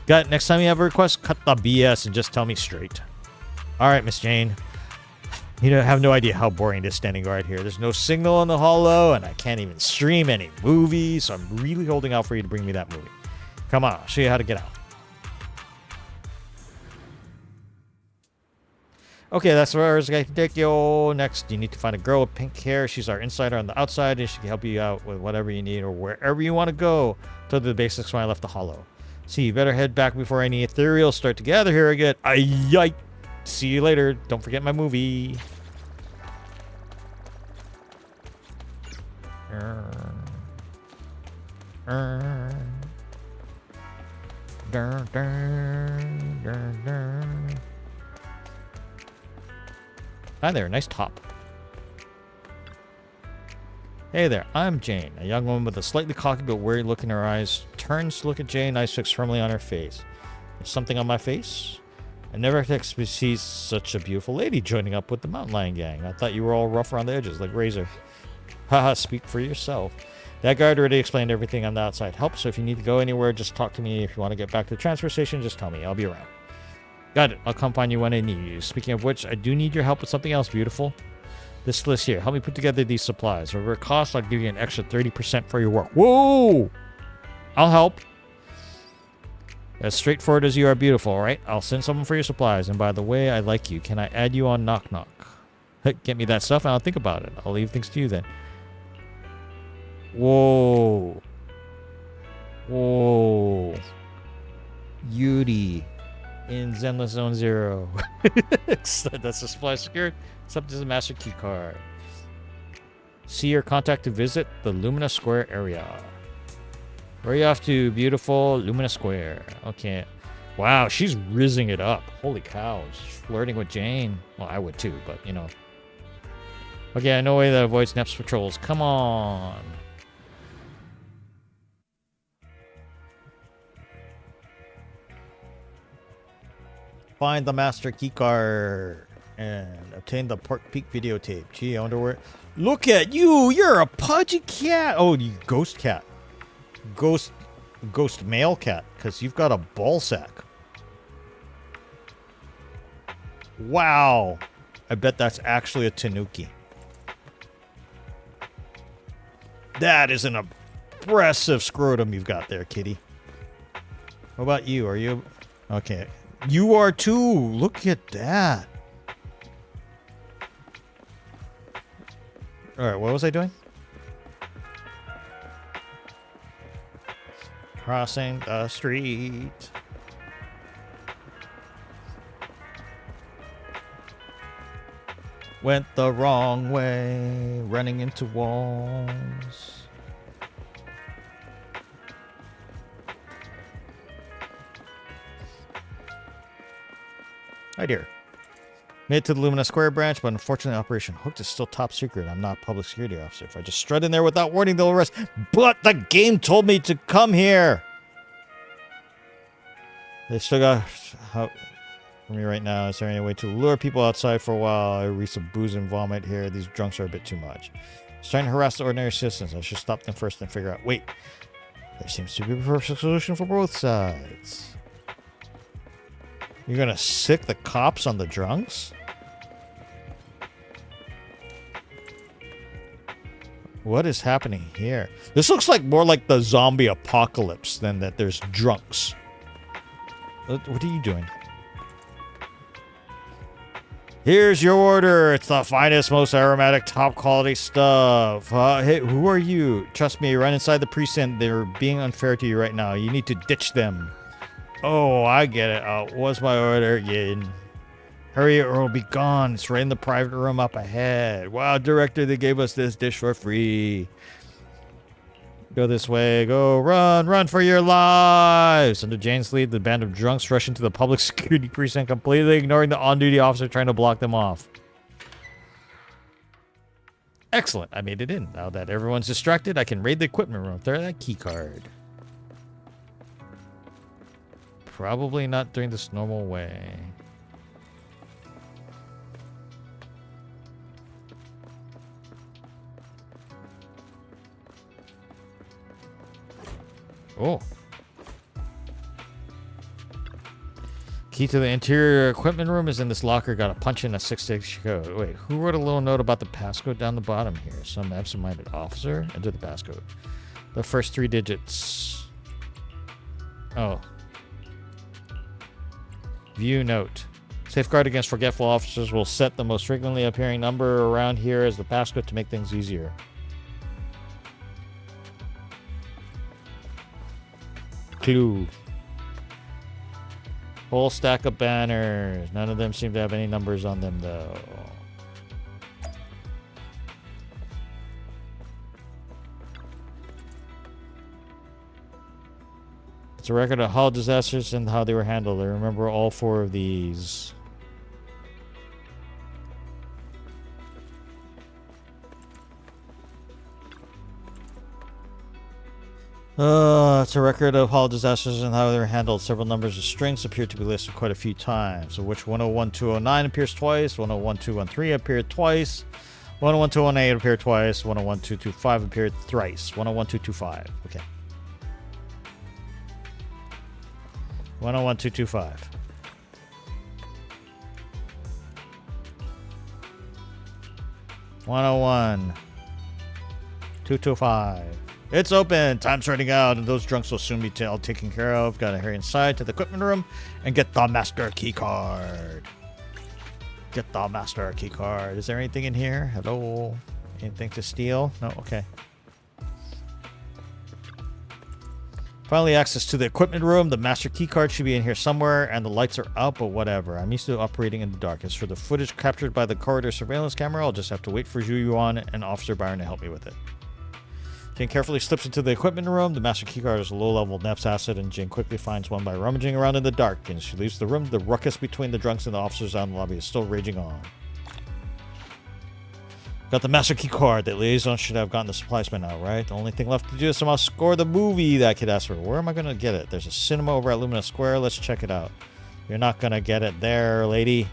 Got it. Next time you have a request, cut the BS and just tell me straight. All right, Miss Jane. You have no idea how boring it is standing right here. There's no signal in the holo, and I can't even stream any movies, so I'm really holding out for you to bring me that movie. Come on, I'll show you how to get out. Okay, that's where I can take you. Next, you need to find a girl with pink hair. She's our insider on the outside, and she can help you out with whatever you need or wherever you want to go. Told you the basics when I left the holo. See, you better head back before any ethereals start to gather here again. Yike. See you later. Don't forget my movie. Hi there, nice top. Hey there, I'm Jane, a young woman with a slightly cocky but weary look in her eyes. Turns to look at Jane, eyes fixed firmly on her face. There's something on my face? I never expected to see such a beautiful lady joining up with the mountain lion gang. I thought you were all rough around the edges, like Razor. Haha, speak for yourself. That guard already explained everything on the outside help, so if you need to go anywhere, just talk to me. If you want to get back to the transfer station, just tell me. I'll be around. Got it. I'll come find you when I need you. Speaking of which, I do need your help with something else, beautiful. This list here. Help me put together these supplies. Whatever it costs, I'll give you an extra 30% for your work. Whoa! I'll help. As straightforward as you are beautiful, all right? I'll send someone for your supplies. And by the way, I like you. Can I add you on Knock Knock? Get me that stuff and I'll think about it. I'll leave things to you then. Whoa. Whoa. Yuri in Zenless Zone Zero. That's the supply secured. It's up to the master key card. See your contact to visit the Lumina Square area. Where are you off to, beautiful Lumina Square? Okay. Wow, she's rizzing it up. Holy cow. She's flirting with Jane. Well, I would too, but Okay, no way that avoids Nep's patrols. Come on. Find the master keycard and obtain the Park Peak videotape. Gee, I wonder where. Look at you! You're a pudgy cat! Oh, you ghost cat. Ghost male cat, because you've got a ball sack. Wow. I bet that's actually a tanuki. That is an impressive scrotum you've got there, kitty. What about you? Are you... Okay. You are too. Look at that. Alright, what was I doing? Crossing the street. Went the wrong way, running into walls. Hi dear. Made it to the Lumina Square branch, but unfortunately Operation Hooked is still top secret. I'm not a public security officer. If I just strut in there without warning, they'll arrest. But the game told me to come here. They still got out for me right now. Is there any way to lure people outside for a while? I read some booze and vomit here. These drunks are a bit too much. It's trying to harass the ordinary citizens. I should stop them first and figure out. Wait, there seems to be a perfect solution for both sides. You're gonna sick the cops on the drunks? What is happening here? This looks like more like the zombie apocalypse than that there's drunks. What are you doing? Here's your order. It's the finest, most aromatic, top quality stuff. Hey, who are you? Trust me, run inside the precinct. They're being unfair to you right now. You need to ditch them. Oh, I get it. What's my order again? Hurry or it'll be gone. It's right in the private room up ahead. Wow, director, they gave us this dish for free. Go this way. Go. Run. Run for your lives. Under Jane's lead, the band of drunks rush into the public security precinct, completely ignoring the on-duty officer trying to block them off. Excellent. I made it in. Now that everyone's distracted, I can raid the equipment room. Throw that key card. Probably not doing this normal way. Oh. Key to the interior equipment room is in this locker. Got to punch in a 6-digit code. Wait, who wrote a little note about the passcode down the bottom here? Some absent-minded officer? Enter the passcode. The first 3 digits. Oh. View note. Safeguard against forgetful officers will set the most frequently appearing number around here as the passcode to make things easier. Clue. Whole stack of banners. None of them seem to have any numbers on them, though. It's a record of how disasters and how they were handled. I remember all 4 of these. It's a record of all disasters and how they were handled. Several numbers of strings appear to be listed quite a few times, of which 101209 appears twice, 101213 appeared twice, 101218 appeared twice, 101225 appeared thrice, 101225. Okay. 101225. 101. 225. It's open. Time's running out, and those drunks will soon be all taken care of. Gotta hurry inside to the equipment room and get the master key card. Get the master key card. Is there anything in here? Hello? Anything to steal? No? Okay. Finally, access to the equipment room. The master key card should be in here somewhere, and the lights are up, but whatever. I'm used to operating in the dark. As for the footage captured by the corridor surveillance camera, I'll just have to wait for Zhu Yuan and Officer Byron to help me with it. Jane carefully slips into the equipment room. The master keycard is a low-level NEPS asset, and Jane quickly finds one by rummaging around in the dark. And as she leaves the room, the ruckus between the drunks and the officers out in the lobby is still raging on. Got the master keycard. That liaison should have gotten the supplies by now, right? The only thing left to do is somehow score the movie that kid asked for. Where am I going to get it? There's a cinema over at Lumina Square. Let's check it out. You're not going to get it there, lady.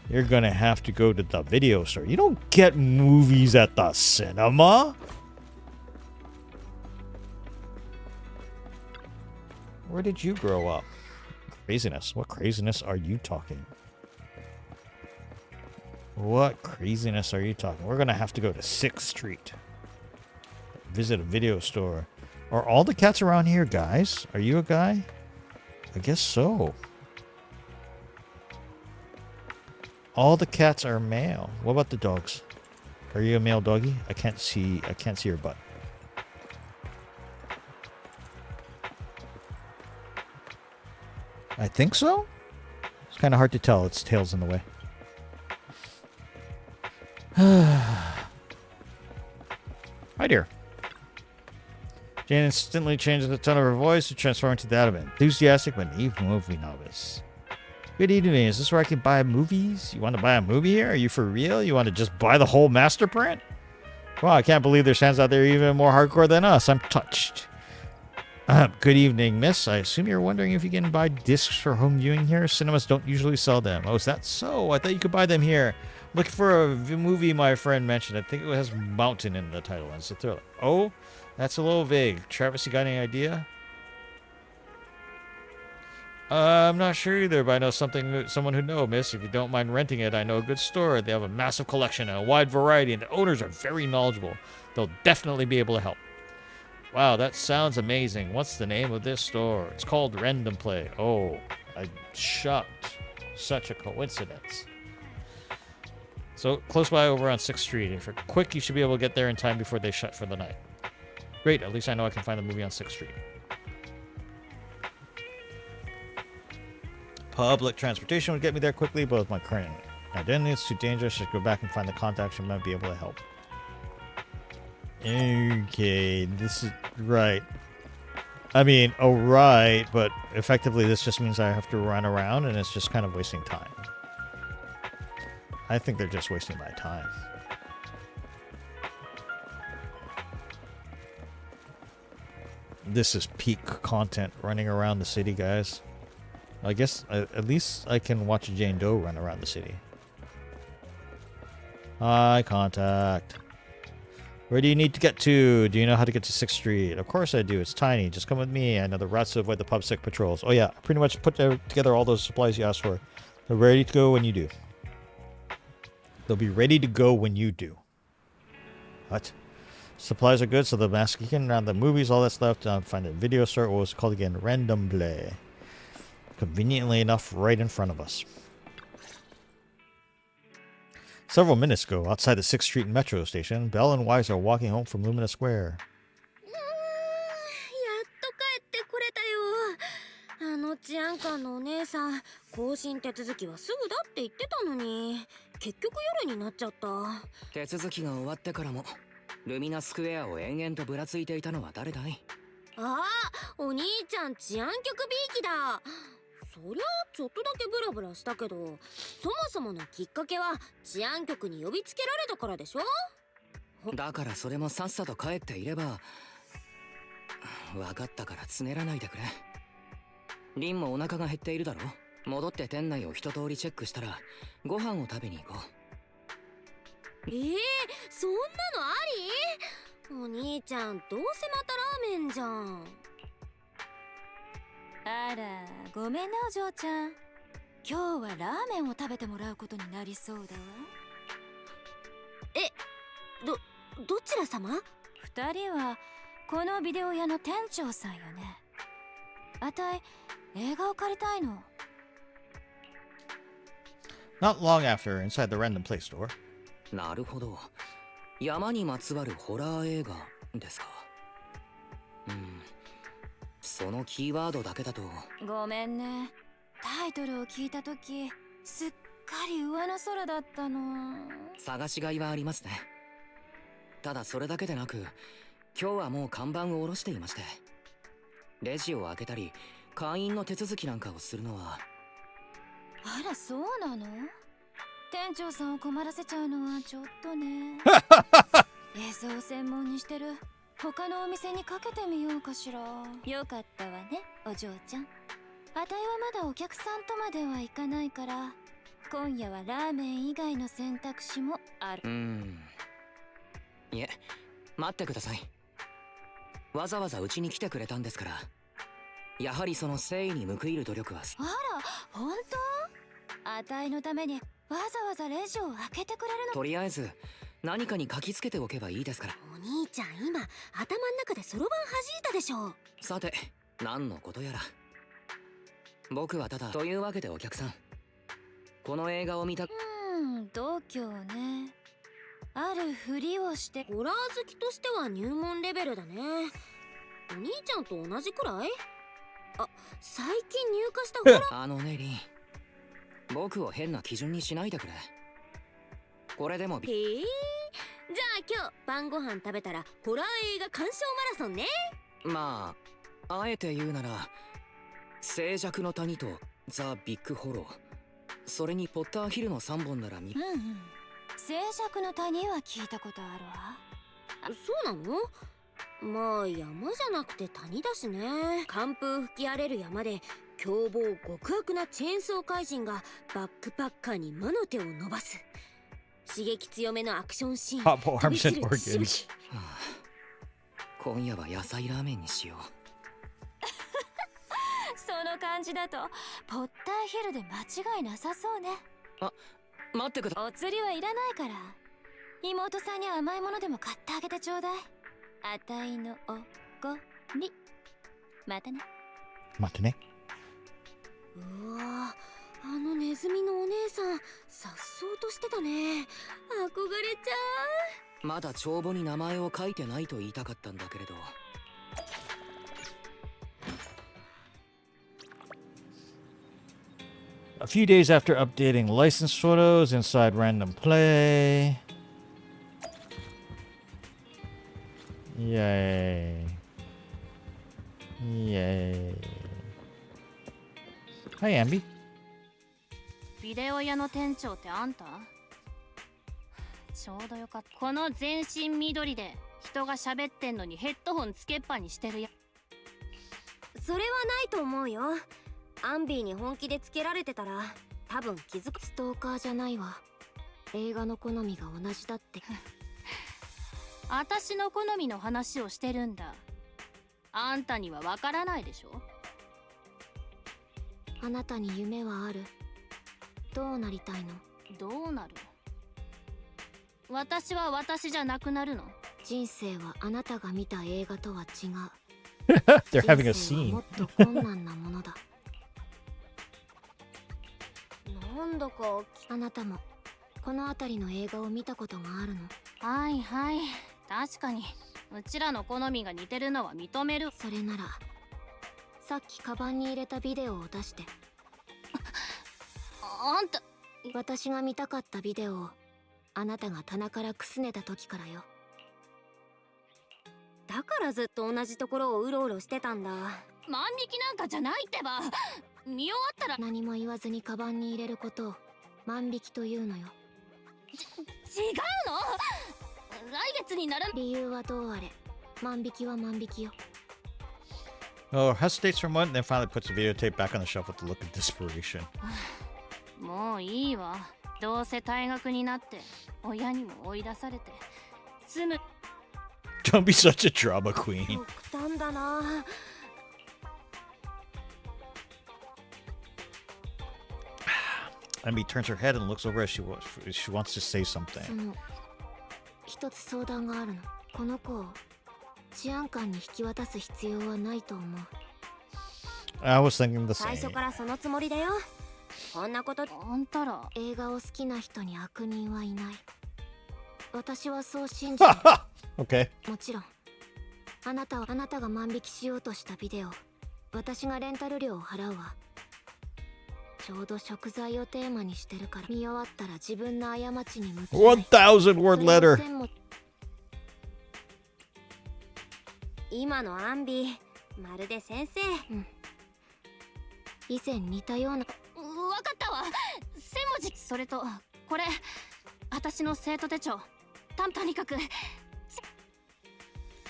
You're going to have to go to the video store. You don't get movies at the cinema. Where did you grow up? Craziness. What craziness are you talking? What craziness are you talking? We're going to have to go to 6th Street. Visit a video store. Are all the cats around here guys? Are you a guy? I guess so. All the cats are male. What about the dogs? Are you a male doggy? I can't see your butt. I think so. It's kind of hard to tell. Its tail's in the way. Hi, dear. Jane instantly changes the tone of her voice to transform into that of an enthusiastic but naive movie novice. Good evening. Is this where I can buy movies? You want to buy a movie here? Are you for real? You want to just buy the whole master print? Wow, I can't believe there's fans out there even more hardcore than us. I'm touched. Good evening, miss. I assume you're wondering if you can buy discs for home viewing here. Cinemas don't usually sell them. Oh, is that so? I thought you could buy them here. Looking for a movie my friend mentioned. I think it has Mountain in the title. It's a thriller. Oh, that's a little vague. Travis, you got any idea? I'm not sure either, but I know someone who knows, miss. If you don't mind renting it, I know a good store. They have a massive collection and a wide variety, and the owners are very knowledgeable. They'll definitely be able to help. Wow, that sounds amazing. What's the name of this store? It's called Random Play. Oh, I'm shocked. Such a coincidence. So, close by over on 6th Street. If you're quick, you should be able to get there in time before they shut for the night. Great, at least I know I can find the movie on 6th Street. Public transportation would get me there quickly, but with my current identity, it's too dangerous. I should go back and find the contacts who might be able to help. Okay, this is right. I mean, oh right, but effectively this just means I have to run around and it's just kind of wasting time. I think they're just wasting my time. This is peak content, running around the city, guys. I guess at least I can watch Jane Doe run around the city. Eye contact. Where do you need to get to? Do you know how to get to 6th Street? Of course I do. It's tiny. Just come with me. I know the routes to avoid the pub sick patrols. Oh yeah, I pretty much put together all those supplies you asked for. They're ready to go when you do. They'll be ready to go when you do. What? Supplies are good, so the masking around the movies, all that stuff. Find a video store. What was it called again? Random Play. Conveniently enough, right in front of us. Several minutes ago, outside the 6th Street Metro station, Belle and Wise are walking home from Lumina Square. 治安官のお姉さん、更新手続きはすぐだって言ってたのに、結局夜になっちゃった。手続きが終わってからもルミナスクエアを延々とぶらついていたのは誰だい？ああ、お兄ちゃん治安局びいきだ。そりゃちょっとだけブラブラしたけど、そもそものきっかけは治安局に呼びつけられたからでしょ。だからそれもさっさと帰っていれば。分かったからつねらないでくれ。リンもお腹が減っているだろ。戻って店内を一通りチェックしたらご飯を食べに行こう。そんなのあり？お兄ちゃんどうせまたラーメンじゃん。あら、ごめんなお嬢ちゃん。今日はラーメンを食べてもらうことになりそうだわ。どちら様？二人はこのビデオ屋の店長さんよね。あたい映画を借りたいの。Not long after, inside the Random Play store. なるほど。山にまつわるホラー映画ですか。そのキーワードだけだと。ごめんね。タイトルを聞いたとき、すっかり上の空だったの。探しがいはありますね。ただそれだけでなく、今日はもう看板を下ろしていまして、レジを開けたり会員の手続きなんかをするのは。あら、そうなの？店長さんを困らせちゃうのはちょっとね。映像を専門にしてる他のお店にかけてみようかしら。よかったわね、お嬢ちゃん。あたいはまだお客さんとまではいかないから、今夜はラーメン以外の選択肢もある。いえ、待ってください。わざわざうちに来てくれたんですから、やはりその誠意に報いる努力は。あら、本当？あたいのためにわざわざレジを開けてくれるの？とりあえず何かに書きつけておけばいいですから。お兄ちゃん今頭の中でそろばん弾いたでしょ。さて何のことやら。僕はただというわけでお客さん、この映画を見た。度胸ね。あるふりをして。ホラー好きとしては入門レベルだね。お兄ちゃんと同じくらい？あ、最近入荷したホラー。あのねリン、僕を変な基準にしないでくれ。これでも。じゃあ今日晩ご飯食べたらホラー映画鑑賞マラソンね。まああえて言うなら、静寂の谷とザ・ビッグホロー、それにポッターヒルの3本なら見。静寂の谷は聞いたことあるわ。そうなの？まあ山じゃなくて谷だしね。寒風吹き荒れる山で凶暴極悪なチェーンソー怪人がバックパッカーに魔の手を伸ばす刺激強めのアクションシーン。 Pop arms and organs. 今夜は野菜ラーメンにしよう。その感じだとポッターヒルで間違いなさそうね。あ、待ってくだ。お釣りはいらないから、妹さんに甘いものでも買ってあげてちょうだい。あたいのおごり。またね。待ってね。うわ、あのネズミのお姉さんさっそうとしてたね。憧れちゃう。まだ帳簿に名前を書いてないと言いたかったんだけれど。A few days after updating license photos inside Random Play. Yay. Yay. Hi, Ambi. ビデオ屋の店長ってあんた？ちょうどよかった。この全身緑で人が喋ってんのにヘッドホンつけっぱにしてるや。それはないと思うよ。アンビーに本気でつけられてたら多分気づく。ストーカーじゃないわ。映画の好みが同じだって。私の好みの話をしてるんだ。あんたにはわからないでしょ。あなたに夢はある？どうなりたいの？どうなる？私は私じゃなくなるの？人生はあなたが見た映画とは違う。They're having a 人生は scene. もっと困難なものだ。なんだかあなたもこの辺りの映画を見たことがあるの？はいはい、確かにうちらの好みが似てるのは認める。それならさっきカバンに入れたビデオを出して。あんた、私が見たかったビデオをあなたが棚からくすねた時からよ。だからずっと同じところをうろうろしてたんだ。万引きなんかじゃないってば。見終わったら。何も言わずにカバンに入れることを万引きというのよ。違うの？来月になら。理由はどうあれ万引きは万引きよ。Oh, hesitates for a moment, then finally puts the videotape back on the shelf with a look of desperation. もういいわ。どうせ退学になって親にも追い出されて住む。 Don't be such a drama queen. 極端だな。Emmy turns her head and looks over as she wants to say something. その一つ相談があるの。この子を治安官に引き渡す必要はないと思う。I was thinking the 最 same. 初からそのつもりだよ。こんなこと。あんたら映画を好きな人に悪人はいない。私はそう信じる。Okay. もちろんあなたが万引きしようとしたビデオ、私がレンタル料を払うわ。ちょうど食材をテーマにしてるから、見終わったら自分の過ちに向き合い。1,000 word letter. 今のアンビまるで先生。以前似たような。わかったわ。1000文字。それとこれ私の生徒手帳。とにかく。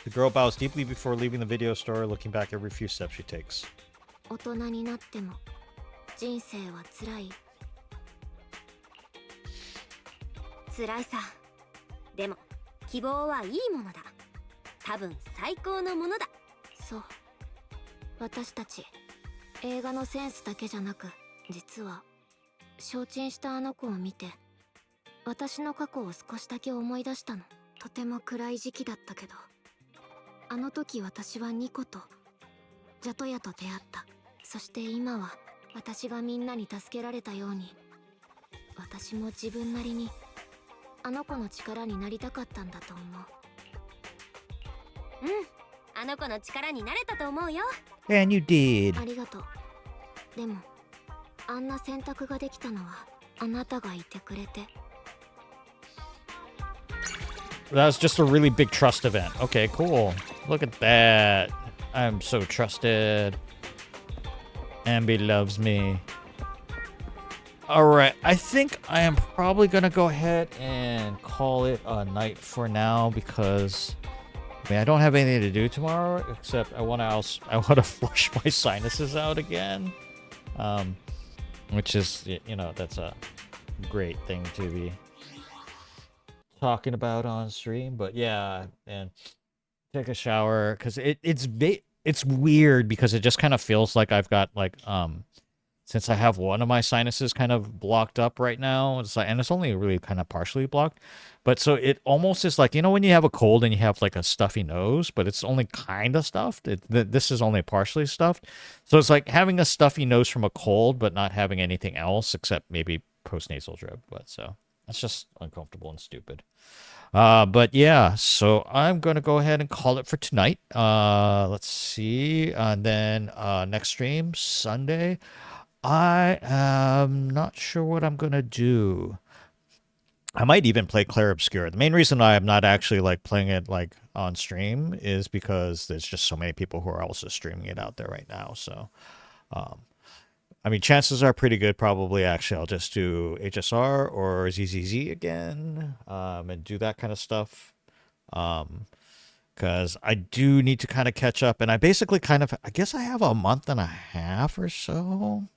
The girl bows deeply before leaving the video store, looking back every few steps she takes. 大人になっても人生は辛い。辛いさ。でも希望はいいものだ。多分最高のものだ。そう。私たち映画のセンスだけじゃなく、実は承知したあの子を見て私の過去を少しだけ思い出したの。とても暗い時期だったけど、あの時私はニコとジャトヤと出会った。そして今は私がみんなに助けられたように、私も自分なりにあの子の力になりたかったんだと思う。あの子の力になれたと思うよ。 And you did. ありがとう。でもあんな選択ができたのはあなたがいてくれて。 That was just a really big trust event. Okay, cool. Look at that. I'm so trusted. Ambi loves me. Alright, I think I am probably gonna go ahead and call it a night for now because I don't have anything to do tomorrow except I wanna flush my sinuses out again. Which is, you know, that's a great thing to be talking about on stream. But yeah, and take a shower because it's weird because it just kind of feels like I've got like since I have one of my sinuses kind of blocked up right now, it's like, and it's only really kind of partially blocked, but so it almost is like, you know, when you have a cold and you have like a stuffy nose, but it's only kind of stuffed. This is only partially stuffed, so it's like having a stuffy nose from a cold, but not having anything else except maybe postnasal drip. But so it's just uncomfortable and stupid. But yeah, so I'm gonna go ahead and call it for tonight. Let's see, and then next stream Sunday. I am not sure what I'm gonna do. I might even play Clair Obscur. The main reason I am not actually like playing it like on stream is because there's just so many people who are also streaming it out there right now. So, um, I mean, chances are pretty good. Probably, actually, I'll just do HSR or ZZZ again, and do that kind of stuff. Because I do need to kind of catch up, and I basically I guess I have a month and a half or so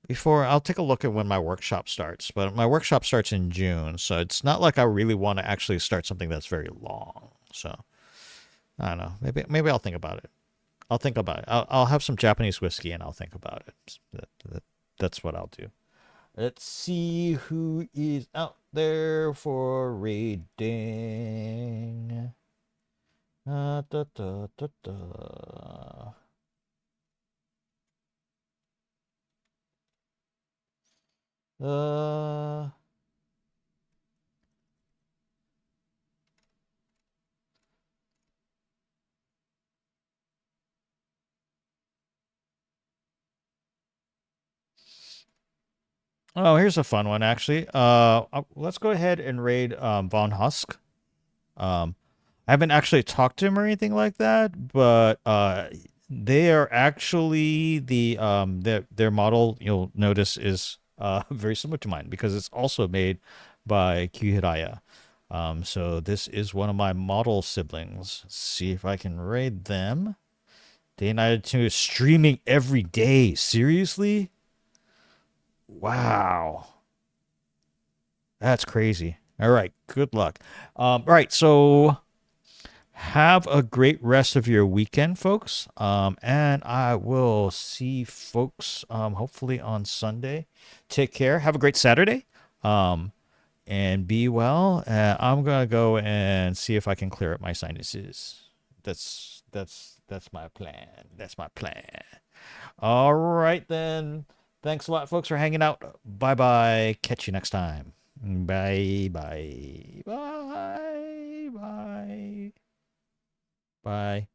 before I'll take a look at when my workshop starts. But my workshop starts in June, so it's not like I really want to actually start something that's very long. So I don't know. Maybe I'll think about it. I'll think about it. I'll have some Japanese whiskey and I'll think about it. That's what I'll do. Let's see who is out there for raiding. Da, da, da, da. Uh, oh, here's a fun one actually. Let's go ahead and raid Von Husk. I haven't actually talked to him or anything like that, but they are actually their model. You'll notice is very similar to mine because it's also made by Q Hiraya. So this is one of my model siblings. Let's see if I can raid them. Day United 2 is streaming every day. Seriously? Wow. That's crazy. All right. Good luck. All right. So have a great rest of your weekend, folks. And I will see folks hopefully on Sunday. Take care. Have a great Saturday. And be well. I'm gonna go and see if I can clear up my sinuses. That's my plan. That's my plan. All right then. Thanks a lot, folks, for hanging out. Bye bye. Catch you next time. Bye bye. Bye bye. Bye.